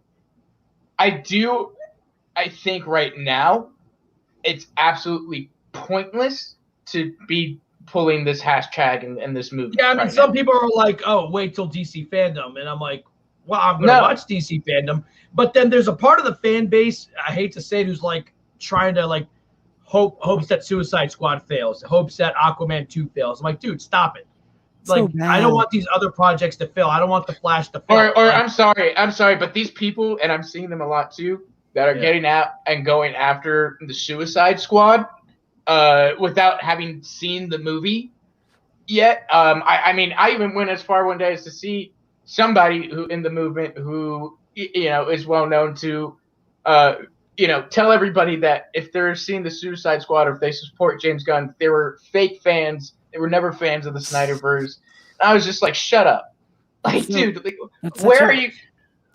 I think right now it's absolutely pointless to be pulling this hashtag and this movie. Yeah, I mean, some people are like, "Oh, wait till DC fandom," and I'm like, "Well, I'm gonna watch DC fandom," but then there's a part of the fan base, I hate to say it, who's like trying to like hopes that Suicide Squad fails, hopes that Aquaman 2 fails. I'm like, dude, stop it. Like, I don't want these other projects to fail. I don't want the Flash to fail. Or I'm sorry, but these people, and I'm seeing them a lot too, that are getting out and going after the Suicide Squad. without having seen the movie yet. I mean, I even went as far one day as to see somebody who in the movement who is well known to tell everybody that if they're seeing the Suicide Squad or if they support James Gunn, they were fake fans. They were never fans of the Snyderverse. And I was just like, shut up. Like, dude, where are you?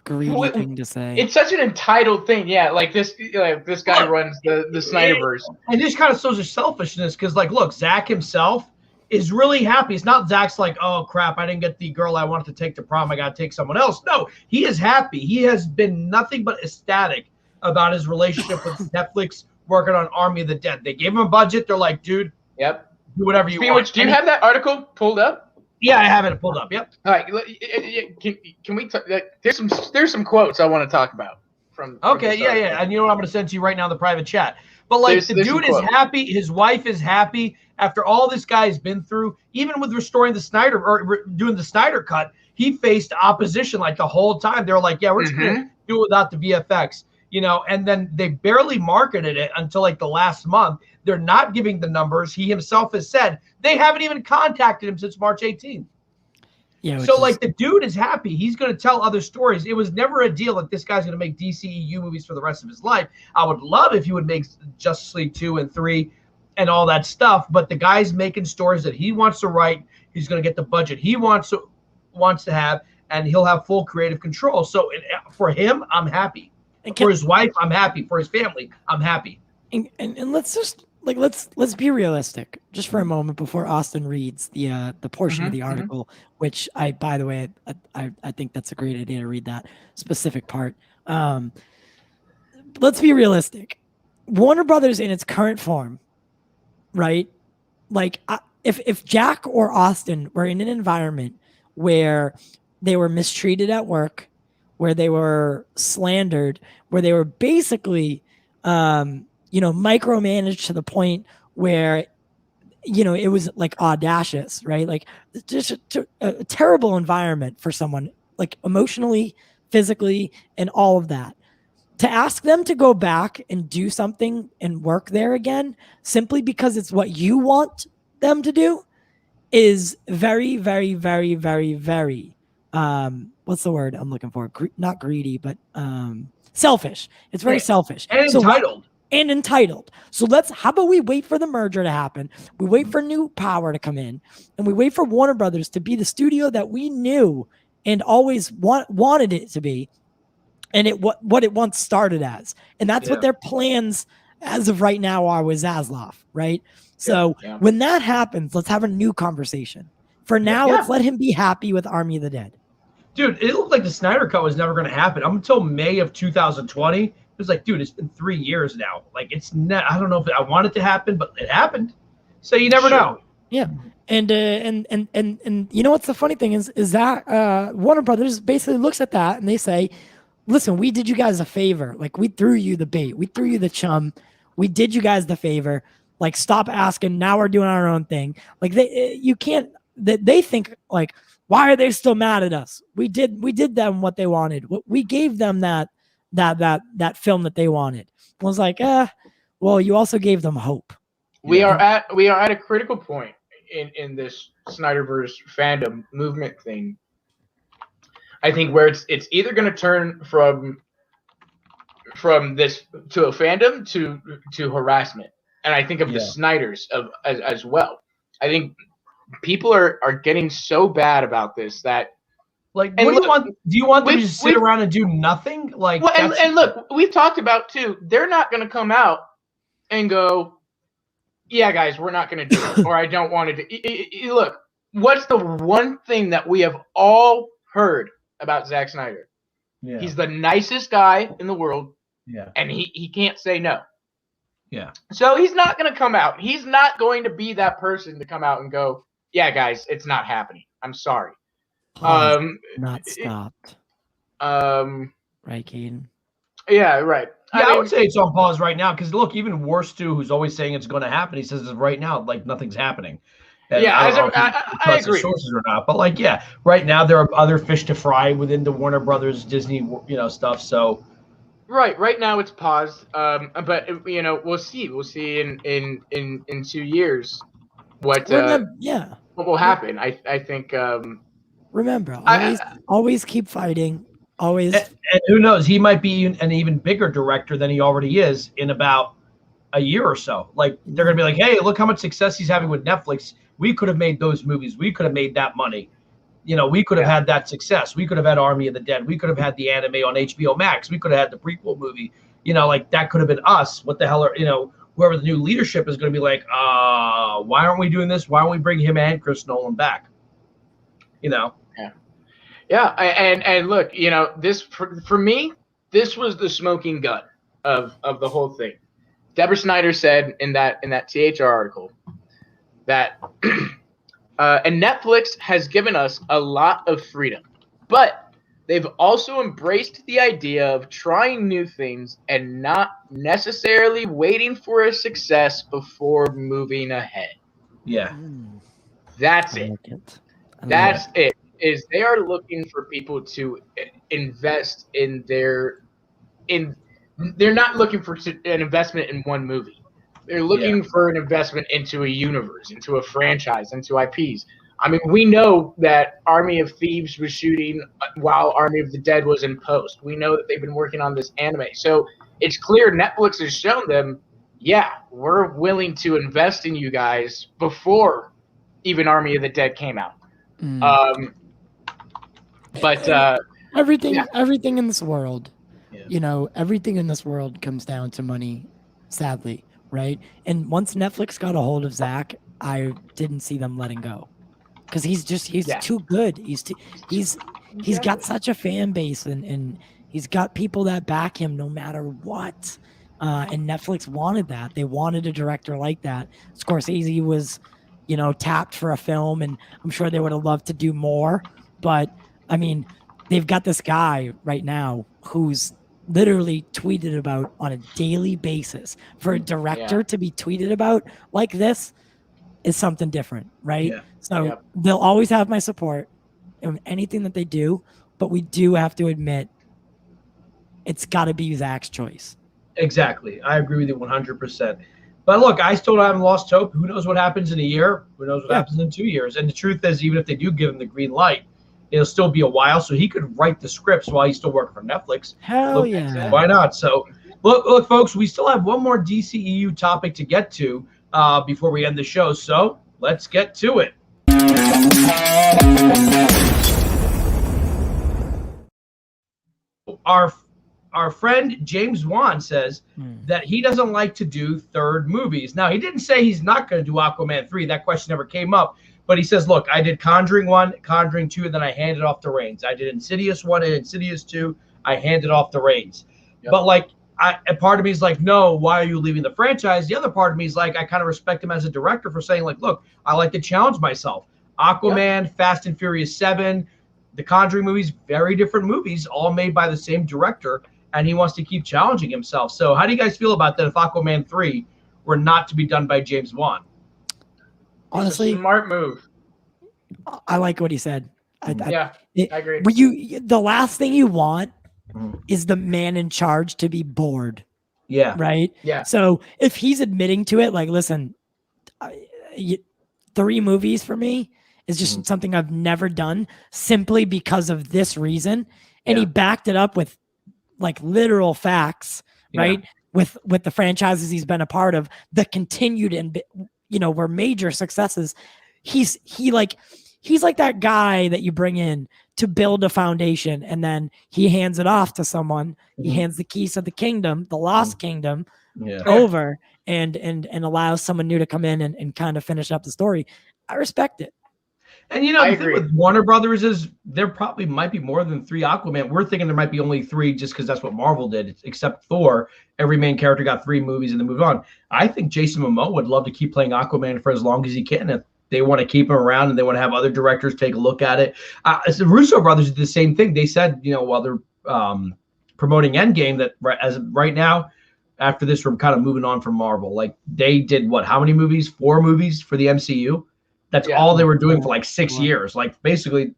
Greedy thing to say. It's such an entitled thing. Yeah, like this guy runs the Snyderverse. And this kind of shows his selfishness because, like, look, Zack himself is really happy. It's not Zack's like, oh, crap, I didn't get the girl I wanted to take to prom. I got to take someone else. No, he is happy. He has been nothing but ecstatic about his relationship with Netflix working on Army of the Dead. They gave him a budget. They're like, dude, yep, do whatever you want. Do you have that article pulled up? Yeah, I have it pulled up. Yep. All right. Can we talk? There's some quotes I want to talk about from. Okay. Yeah. And you know what? I'm going to send to you right now in the private chat. But like, the dude is happy. His wife is happy after all this guy's been through. Even with restoring the Snyder or doing the Snyder cut, he faced opposition like the whole time. They were like, yeah, we're just going to do it without the VFX. And then they barely marketed it until like the last month. They're not giving the numbers. He himself has said they haven't even contacted him since March 18th. Yeah. So like the dude is happy. He's going to tell other stories. It was never a deal that this guy's going to make DCEU movies for the rest of his life. I would love if he would make Justice League 2 and 3 and all that stuff. But the guy's making stories that he wants to write. He's going to get the budget he wants to have, and he'll have full creative control. So for him, I'm happy. And for his wife, I'm happy. For his family, I'm happy. And let's just let's be realistic just for a moment before Austin reads the portion of the article, which by the way, I think that's a great idea to read that specific part. Let's be realistic. Warner Brothers in its current form, right? Like if Jack or Austin were in an environment where they were mistreated at work, where they were slandered, where they were basically, micromanaged to the point where, it was like audacious, right? Like just a terrible environment for someone, like emotionally, physically, and all of that. To ask them to go back and do something and work there again, simply because it's what you want them to do, is very, very, very, very, very, what's the word I'm looking for? Not greedy, but selfish. It's very selfish. And entitled. So how about we wait for the merger to happen? We wait for new power to come in, and we wait for Warner Brothers to be the studio that we knew and always wanted it to be, and what it once started as. And that's what their plans as of right now are with Zaslav, right? So when that happens, let's have a new conversation. For now, let's let him be happy with Army of the Dead. Dude, it looked like the Snyder Cut was never going to happen. Up until May of 2020, it was like, dude, it's been 3 years now. Like, it's not, I don't know if I want it to happen, but it happened. So you never know. Yeah. And you know what's the funny thing is that Warner Brothers basically looks at that and they say, listen, we did you guys a favor. Like, we threw you the bait. We threw you the chum. We did you guys the favor. Like, stop asking. Now we're doing our own thing. Like, they think, like, why are they still mad at us? We did them what they wanted. We gave them that film that they wanted. I was like, well, you also gave them hope. We are at a critical point in this Snyderverse fandom movement thing. I think where it's either going to turn from this to a fandom to harassment, and I think of the Snyders as well. I think people are getting so bad about this that, like, what do you want? Do you want them to just sit around and do nothing? Like, well, and look, we've talked about too. They're not going to come out and go, "Yeah, guys, we're not going to do it," or "I don't want to do." Look, what's the one thing that we have all heard about Zack Snyder? Yeah. He's the nicest guy in the world. Yeah, and he can't say no. Yeah. So he's not going to come out. He's not going to be that person to come out and go, "Yeah, guys, it's not happening. I'm sorry." Not stopped. Right, Caden? Yeah, right. Yeah, I would say it's on pause right now because look, even Worst too, who's always saying it's going to happen, he says right now, like, nothing's happening. And yeah, I agree. Sources or not, but like, right now there are other fish to fry within the Warner Brothers Disney, stuff. So, Right now it's paused. But we'll see. We'll see in 2 years what will happen. I think. Remember, I- always keep fighting. Always. And who knows? He might be an even bigger director than he already is in about a year or so. Like they're gonna be like, hey, look how much success he's having with Netflix. We could have made those movies. We could have made that money. We could have had that success. We could have had Army of the Dead. We could have had the anime on HBO Max. We could have had the prequel movie. Like that could have been us. What the hell are whoever the new leadership is going to be like? Why aren't we doing this? Why don't we bring him and Chris Nolan back? Yeah, and look, this for me, this was the smoking gun of the whole thing. Deborah Snyder said in that THR article that and Netflix has given us a lot of freedom, but they've also embraced the idea of trying new things and not necessarily waiting for a success before moving ahead. Yeah. That's it. That's it. Is they are looking for people to invest in they're not looking for an investment in one movie. They're looking for an investment into a universe, into a franchise, into IPs. I mean, we know that Army of Thieves was shooting while Army of the Dead was in post. We know that they've been working on this anime. So it's clear Netflix has shown them, we're willing to invest in you guys before even Army of the Dead came out. But everything in this world, everything in this world comes down to money, sadly, right? And once Netflix got a hold of Zack, I didn't see them letting go, because he's too good. He's got such a fan base, and he's got people that back him no matter what. And Netflix wanted that. They wanted a director like that. Scorsese was, tapped for a film, and I'm sure they would have loved to do more, but I mean, they've got this guy right now who's literally tweeted about on a daily basis. For a director to be tweeted about like this is something different, right? Yeah. So they'll always have my support in anything that they do, but we do have to admit it's got to be Zack's choice. Exactly. I agree with you 100%. But look, I still haven't lost hope. Who knows what happens in a year? Who knows what happens in 2 years? And the truth is, even if they do give him the green light, it'll still be a while, so he could write the scripts while he's still working for Netflix. Hell yeah. Why not? So, look, folks, we still have one more DCEU topic to get to before we end the show, so let's get to it. Our friend James Wan says that he doesn't like to do third movies. Now, he didn't say he's not going to do Aquaman 3. That question never came up. But he says, look, I did Conjuring 1, Conjuring 2, and then I handed off the reins. I did Insidious 1 and Insidious 2. I handed off the reins. Yep. But, a part of me is like, no, why are you leaving the franchise? The other part of me is like, I kind of respect him as a director for saying, look, I like to challenge myself. Aquaman, Fast and Furious 7, the Conjuring movies, very different movies, all made by the same director, and he wants to keep challenging himself. So how do you guys feel about that if Aquaman 3 were not to be done by James Wan? Honestly, smart move. I like what he said. I agree. The last thing you want is the man in charge to be bored. Yeah. Right? Yeah. So if he's admitting to it, listen, 3 movies for me is just something I've never done simply because of this reason. And he backed it up with literal facts, right? With the franchises he's been a part of, the continued and were major successes. He's like that guy that you bring in to build a foundation, and then he hands it off to someone. He hands the keys to the kingdom, the lost kingdom, over, and allows someone new to come in and kind of finish up the story. I respect it. And the thing with Warner Brothers is there probably might be more than 3 Aquaman. We're thinking there might be only 3 just because that's what Marvel did. Except Thor, every main character got 3 movies and then moved on. I think Jason Momoa would love to keep playing Aquaman for as long as he can. If they want to keep him around and they want to have other directors take a look at it. The Russo brothers did the same thing. They said, while they're promoting Endgame, that as right now, after this, we're kind of moving on from Marvel. They did how many movies? 4 movies for the MCU. That's all they were doing for 6 years. Basically,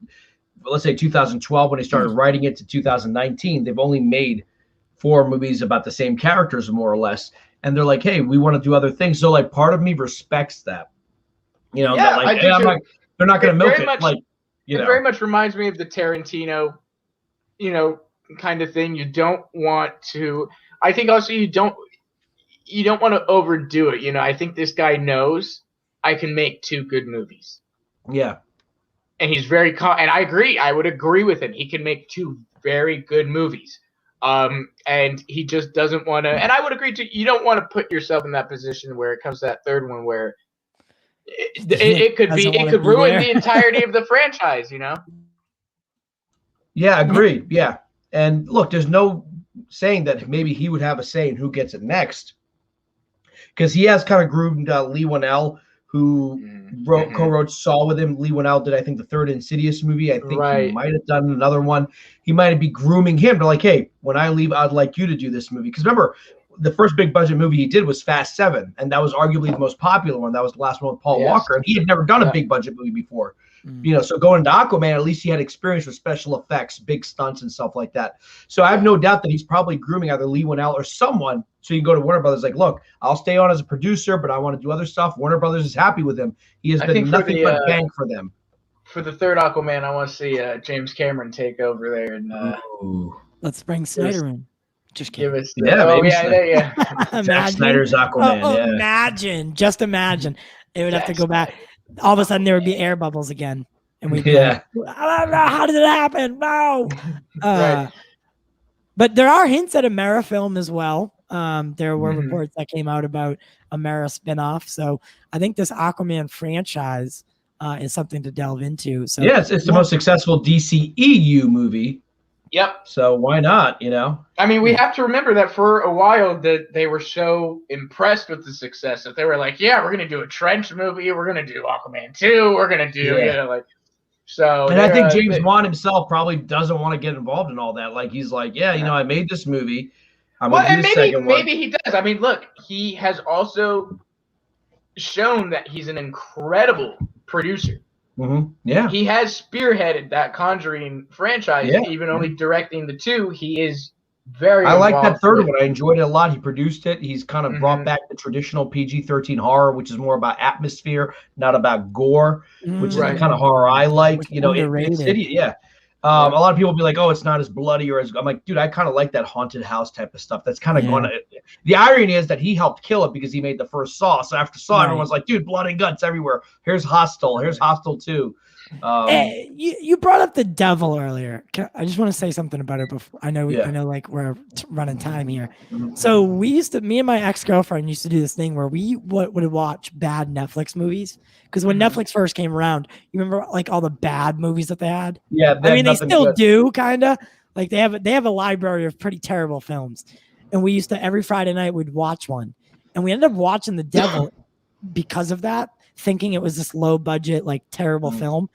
let's say 2012 when they started writing it to 2019, they've only made 4 movies about the same characters, more or less. And they're like, hey, we want to do other things. So like, part of me respects that. You know, that, like, hey, they're not going to milk it. Like, it very much reminds me of the Tarantino, kind of thing. You don't want to. I think also you don't want to overdo it. I think this guy knows I can make 2 good movies. Yeah. And he's very and I agree. I would agree with him. He can make 2 very good movies. And he just doesn't want to. And I would agree to. You don't want to put yourself in that position where it comes to that third one where it could ruin the entirety of the franchise. Yeah, agreed. Yeah, and look, there's no saying that maybe he would have a say in who gets it next, because he has kind of groomed Lee Whannell, who co-wrote Saw with him. Lee Whannell did, I think, the 3rd Insidious movie. I think he might have done another one. He might be grooming him to like, hey, when I leave, I'd like you to do this movie. Because remember, the first big budget movie he did was Fast 7, and that was arguably the most popular one. That was the last one with Paul Walker, and he had never done a big budget movie before. So going to Aquaman, at least he had experience with special effects, big stunts, and stuff like that. So I have no doubt that he's probably grooming either Lee Whannell or someone. So you can go to Warner Brothers, like, look, I'll stay on as a producer, but I want to do other stuff. Warner Brothers is happy with him. He has been nothing but bang for them. For the 3rd Aquaman, I want to see James Cameron take over there and let's bring Snyder in. Just kidding. Give us Zack Snyder's Aquaman. Imagine. It would have to go back. All of a sudden, there would be air bubbles again, and we'd be like, I don't know, how did it happen? No. But there are hints at a Mera film as well. There were reports that came out about a Mera spinoff. So I think this Aquaman franchise is something to delve into. So yes, it's the most successful DCEU movie. Yep. So why not? I mean, we have to remember that for a while that they were so impressed with the success that they were like, yeah, we're going to do a Trench movie. We're going to do Aquaman 2. We're going to do, so. And I think James Wan himself probably doesn't want to get involved in all that. Like, he's like, I made this movie. I'm going to do the second one. Maybe he does. I mean, look, he has also shown that he's an incredible producer. Yeah, he has spearheaded that Conjuring franchise. Even only directing the 2, he is very. I like that 3rd one. I enjoyed it a lot. He produced it. He's kind of brought back the traditional PG-13 horror, which is more about atmosphere, not about gore, which is the kind of horror I like. A lot of people will be like, oh, it's not as bloody or as. I'm like, dude, I kind of like that haunted house type of stuff. That's kind of going. The irony is that he helped kill it because he made the first Saw. So after Saw, everyone's like, dude, blood and guts everywhere. Here's Hostel. Here's Hostel 2. Hey, you brought up the devil earlier. I just want to say something about it before. I know, like we're running time here. So me and my ex-girlfriend used to do this thing where we would watch bad Netflix movies. Because when Netflix first came around, you remember like all the bad movies that they had? Yeah, I mean, they still do, kind of. Like they have a library of pretty terrible films. And we used to, every Friday night, we'd watch one. And we ended up watching The Devil because of that, thinking it was this low budget, like terrible film.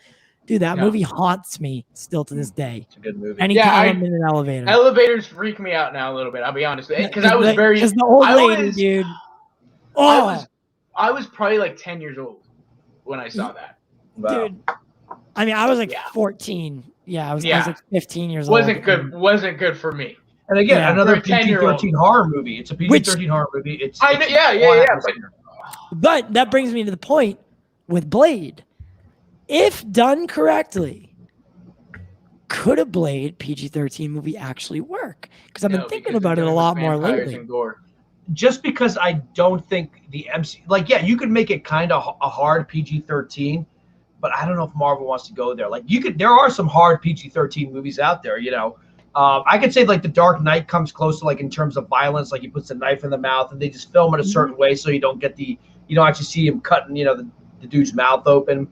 Dude, that movie haunts me still to this day. It's a good movie. Anytime I'm in an elevator. Elevators freak me out now a little bit, I'll be honest. Because I was Because the old lady, dude. I was probably like 10 years old when I saw that. Wow. Dude, I mean, I was like 14. I was like 15 years old. Wasn't good for me. And again, another PG-13 horror movie. It's a PG-13 horror movie. But that brings me to the point with Blade. If done correctly, could a Blade PG-13 movie actually work? Because I've been thinking about it a lot more lately. Just because I don't think the MC, you could make it kind of a hard PG-13, but I don't know if Marvel wants to go there. There are some hard PG-13 movies out there, I could say like The Dark Knight comes close to in terms of violence, like he puts a knife in the mouth and they just film it a certain way so you don't get you don't actually see him cutting, the dude's mouth open.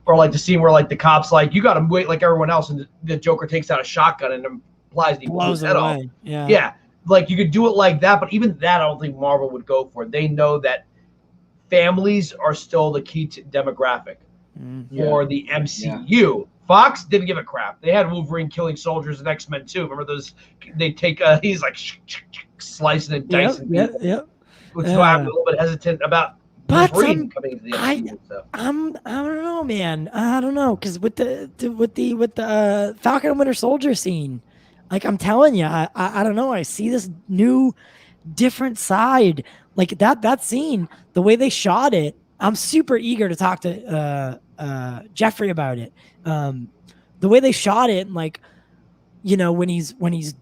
Or like the scene where the cops you got to wait like everyone else, and the Joker takes out a shotgun and implies he blows his head off. Yeah, you could do it like that, but even that I don't think Marvel would go for. They know that families are still the key demographic for the MCU. Fox didn't give a crap. They had Wolverine killing soldiers in X-Men 2. Remember those? They take he's slicing and dicing. Which is why I'm a little bit hesitant about. But I don't know, man. I don't know, because with the Falcon and Winter Soldier scene, Like I'm telling you, I don't know. I see this new, different side. Like that scene, the way they shot it. I'm super eager to talk to Jeffrey about it. The way they shot it, like, you know, when he's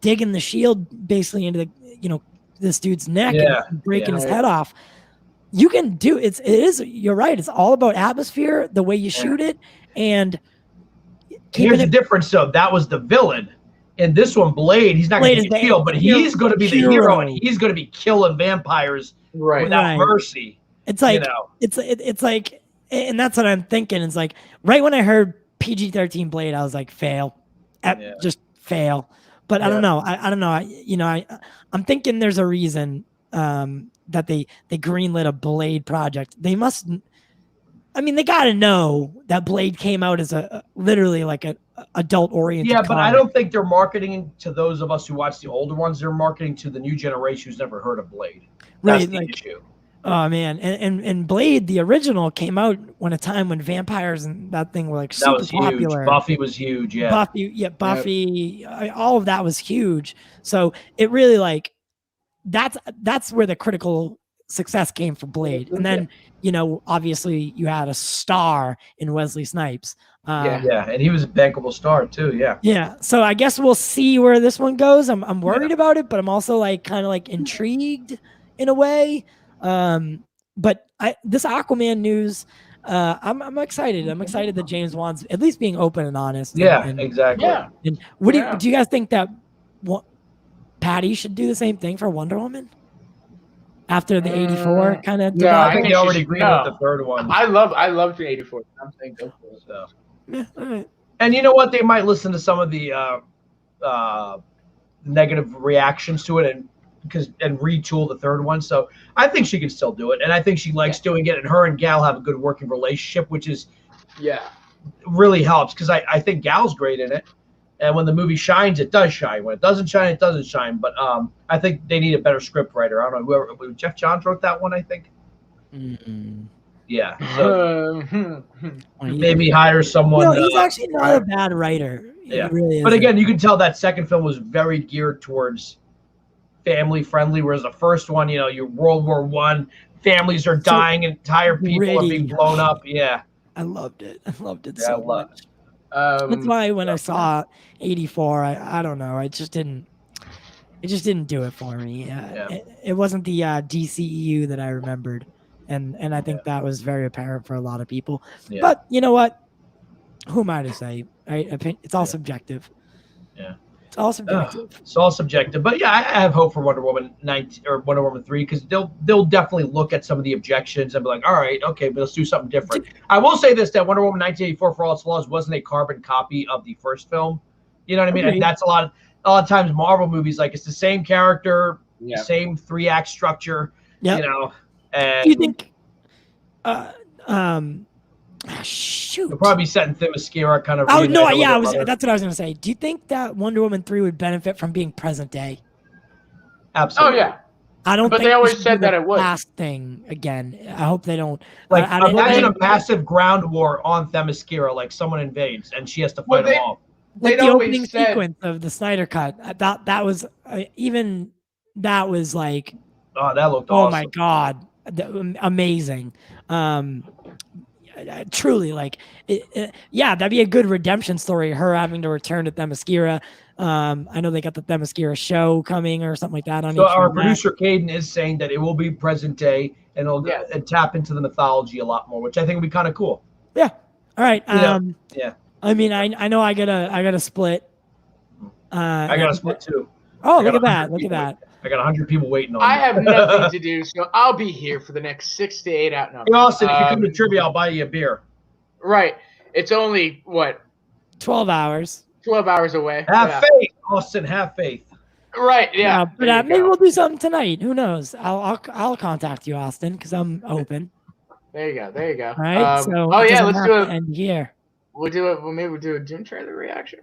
digging the shield basically into the, you know, this dude's neck and breaking his head off. You can do it is. You're right. It's all about atmosphere, the way you shoot it, and here's the difference. So that was the villain. In this one, Blade, he's not going to be the shield, but he's going to be the hero, and he's going to be killing vampires without mercy. It's like, you know? it's like, and that's what I'm thinking. It's like right when I heard PG-13 Blade, I was like, fail, just fail. But I don't know. I don't know. I'm thinking there's a reason that they greenlit a Blade project. They must. I mean, they got to know that Blade came out as a literally like an adult-oriented. Yeah, but comic. I don't think they're marketing to those of us who watch the older ones. They're marketing to the new generation who's never heard of Blade. That's the issue. Oh man, and Blade, the original, came out when a time when vampires and that thing were like super popular. Huge. Buffy was huge. Yeah, Buffy. All of that was huge. So it really like that's where the critical success came for Blade. And then obviously you had a star in Wesley Snipes. And he was a bankable star too. Yeah. So I guess we'll see where this one goes. I'm worried about it, but I'm also like kind of like intrigued in a way. But this Aquaman news, I'm excited. I'm excited that James Wan's at least being open and honest. Exactly. Yeah. And what do you guys think that Patty should do the same thing for Wonder Woman? After the 84 kind of I think they already agreed with the third one. I love the 84. I'm saying go for it. So. Yeah, all right. And you know what? They might listen to some of the negative reactions to it and retool the third one. So I think she can still do it, and I think she likes doing it. And her and Gal have a good working relationship, which is really helps because I think Gal's great in it. And when the movie shines, it does shine. When it doesn't shine, it doesn't shine. But I think they need a better script writer. I don't know whoever. Jeff Johns wrote that one, I think. Mm-mm. Yeah. So maybe hire someone. No, he's actually not a bad writer. Yeah. He really but again, you can tell that second film was very geared towards family friendly, whereas the first one, your World War I, families are dying, entire people are being blown up. Yeah. I loved it. I loved it so much. That's why when I saw 84, I don't know. It just didn't do it for me. It wasn't the DCEU that I remembered. And I think that was very apparent for a lot of people. Yeah. But you know what? Who am I to say? It's all subjective. Yeah. It's all subjective. It's all subjective. But yeah, I have hope for Wonder Woman 19 or Wonder Woman 3 because they'll definitely look at some of the objections and be like, all right, okay, but let's do something different. I will say this, that Wonder Woman 1984, for all its flaws, wasn't a carbon copy of the first film. You know what I mean? And that's a lot of times Marvel movies, like it's the same character, same 3-act structure, And do you think shoot. It'll probably be set in Themyscira kind of. Oh no, that's what I was gonna say. Do you think that Wonder Woman 3 would benefit from being present day? Absolutely. Oh yeah. I don't. But think they always said that it would. Last thing again. I hope they don't. Like imagine a massive ground war on Themyscira, like someone invades and she has to fight them all. Like the opening sequence of the Snyder Cut. I thought that was even that was like. Oh, that looked awesome. Oh my God, amazing. Truly, like, that'd be a good redemption story. Her having to return to Themyscira. I know they got the Themyscira show coming or something like that. So our producer Caden is saying that it will be present day and it'll tap into the mythology a lot more, which I think would be kind of cool. Yeah. All right. Yeah. I mean, I know I gotta split. I got to split too. Oh, look at that! Look at that! I got 100 people waiting on me. I have nothing to do, so I'll be here for the next 6 to 8 hours. Hey, Austin, if you come to trivia, I'll buy you a beer. Right. It's only, 12 hours. 12 hours away. Have faith, Austin. Have faith. Right, yeah. But maybe we'll do something tonight. Who knows? I'll contact you, Austin, because I'm open. There you go. All right, so let's do it. End here. We'll do it. Maybe we'll do a Dune trailer reaction.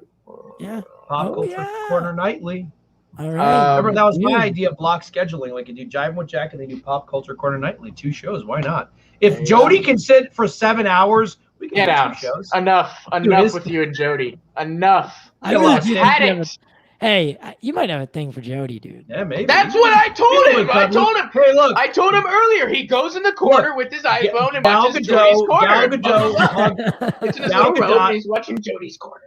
Yeah. Pop Culture Corner Nightly. All right. Remember, that was my idea of block scheduling. Like, you do Jivin with Jack and then you do Pop Culture Corner Nightly. 2 shows. Why not? If Jody can sit for 7 hours, we can get do out. 2 shows. Enough with you and Jody. Enough. I really had it. Hey, you might have a thing for Jody, dude. Yeah, maybe. That's what I told him. I told him. Hey, look. I told him earlier. He goes in the corner with his iPhone and watches Gal Jody's corner. Gadot, It's in his Gal little robe Gadot. and he's watching Jody's corner.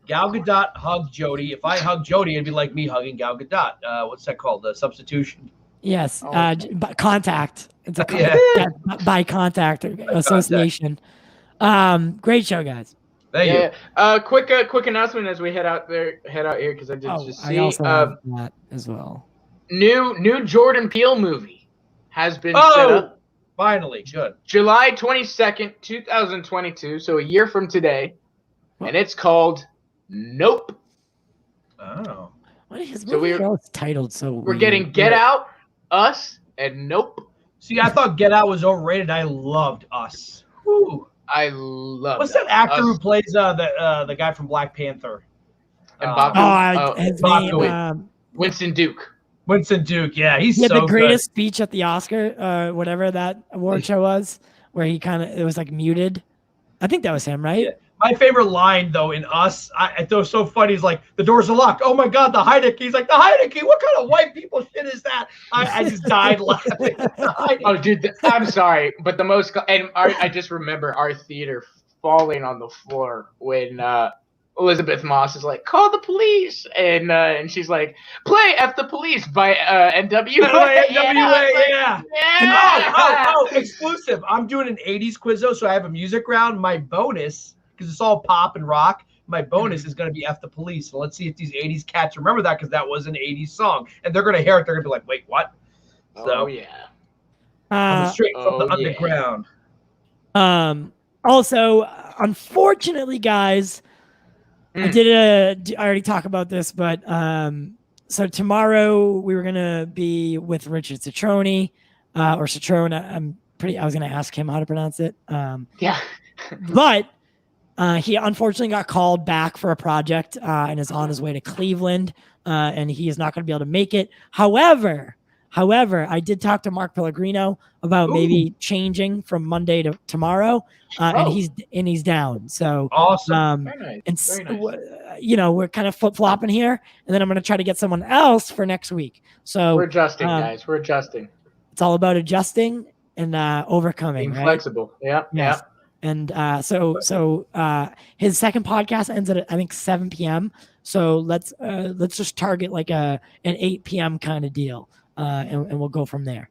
Gal Gadot hugged Jody. If I hugged Jody, it'd be like me hugging Gal Gadot. What's that called? The substitution. Yes, Oh. Contact. It's a Yeah. by contact association. Great show, guys. Thank you. Quick announcement as we head out here because I just I see also have that as well. new Jordan Peele movie has been set Oh, up finally, good. July 22nd, 2022, so a year from today, and it's called Nope. Oh. What is his So movie titled so We're weird? getting Get Out, Us, and Nope. See, I thought Get Out was overrated. I loved Us. Woo. I love. What's that actor Us. who plays the guy from Black Panther? And Bob- His Baku. name. Winston Duke. Winston Duke. Yeah, he's He had so the greatest speech at the Oscar, whatever that award show was, where he it was like muted. I think that was him, right? Yeah. My favorite line, though, in Us, I thought it was so funny. He's like, the doors are locked. Oh, my God, the Heineken. He's like, the Heineken? What kind of white people shit is that? I just died laughing. Oh, dude, I'm sorry, but the most I just remember our theater falling on the floor when Elizabeth Moss is like, "Call the police," and she's like, "Play F the Police" by NWA. Yeah. Yeah. Oh, exclusive. I'm doing an 80s quiz, though, so I have a music round. My bonus, because it's all pop and rock, my bonus is going to be F the Police. So let's see if these 80s cats remember that, because that was an 80s song. And they're going to hear it. They're going to be like, wait, what? Oh, yeah. I'm straight from the yeah. underground. Also, unfortunately, guys, I already talked about this, but so tomorrow we were gonna be with Richard Citrone, or Citrone. I was gonna ask him how to pronounce it. Yeah. But he unfortunately got called back for a project and is on his way to Cleveland, and he is not going to be able to make it. However, I did talk to Mark Pellegrino about maybe changing from Monday to tomorrow, and he's down. So awesome. Very nice. and Very nice. We're kind of flip flopping here, and then I'm going to try to get someone else for next week. So We're adjusting, guys. We're adjusting. it's all about adjusting and overcoming. Being right? flexible. Yeah. Yes. And so his second podcast ends at I think 7 p.m. So let's just target like an 8 p.m. kind of deal, and we'll go from there.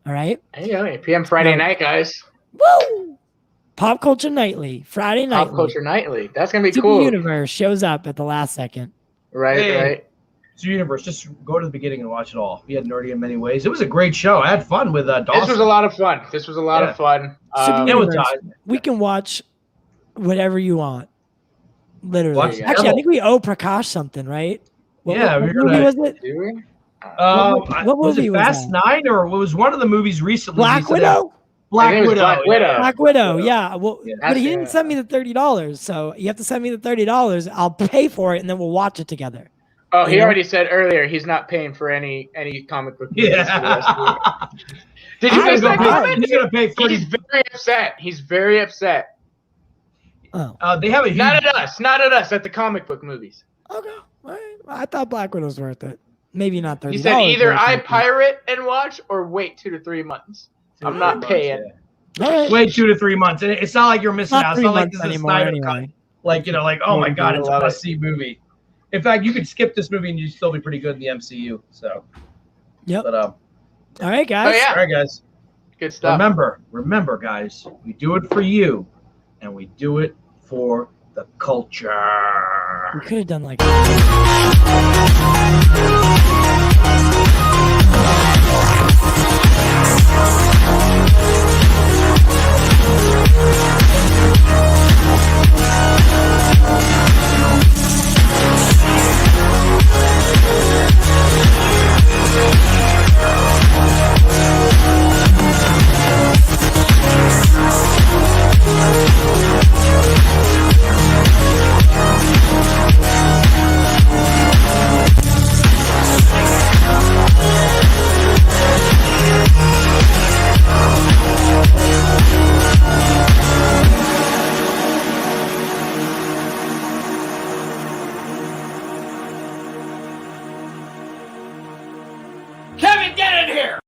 All right. There you go. 8 p.m. Friday night, guys. Woo! Pop Culture Nightly, Friday night. Pop Culture Nightly. That's gonna be Super cool. Universe shows up at the last second. Right. Hey. Right. It's the universe. Just go to the beginning and watch it all. We had nerdy in many ways. It was a great show. I had fun with Dawson. This was a lot of fun. Of fun. Super it was Universe, we can watch whatever you want. Literally. Watch Actually, I think we owe Prakash something, right? What we're movie gonna. was it? Do we? What was movie it was Fast that? 9 or what was one of the movies recently? Black Widow? Black I think it was Widow. Black Widow. yeah. Black Widow, yeah. Well, Yeah. but he didn't send me the $30, so you have to send me the $30. I'll pay for it, and then we'll watch it together. Oh, he You know? already said earlier he's not paying for any comic book movies for the rest of the year. Yeah. Did you He's guys that gonna comment? pay- he's gonna pay 30. He's very upset. He's very upset. Oh, They have a huge. Not at us, at the comic book movies. okay. All right. I thought Black Widow was worth it. Maybe not $30. He said either but I it's pirate and watch or wait 2 to 3 months. I'm not paying. All right. Wait 2 to 3 months, and it's not like you're missing Not out. It's 3 not like months this is a anymore Snyder anyway. cut. Like oh my God, it's a Love it. must-see movie. In fact, you could skip this movie and you'd still be pretty good in the MCU. So, Yep. but All right, guys. Oh, yeah. all right, guys. Good stuff. Remember, guys, we do it for you, and we do it for the culture. We could have done like. hair.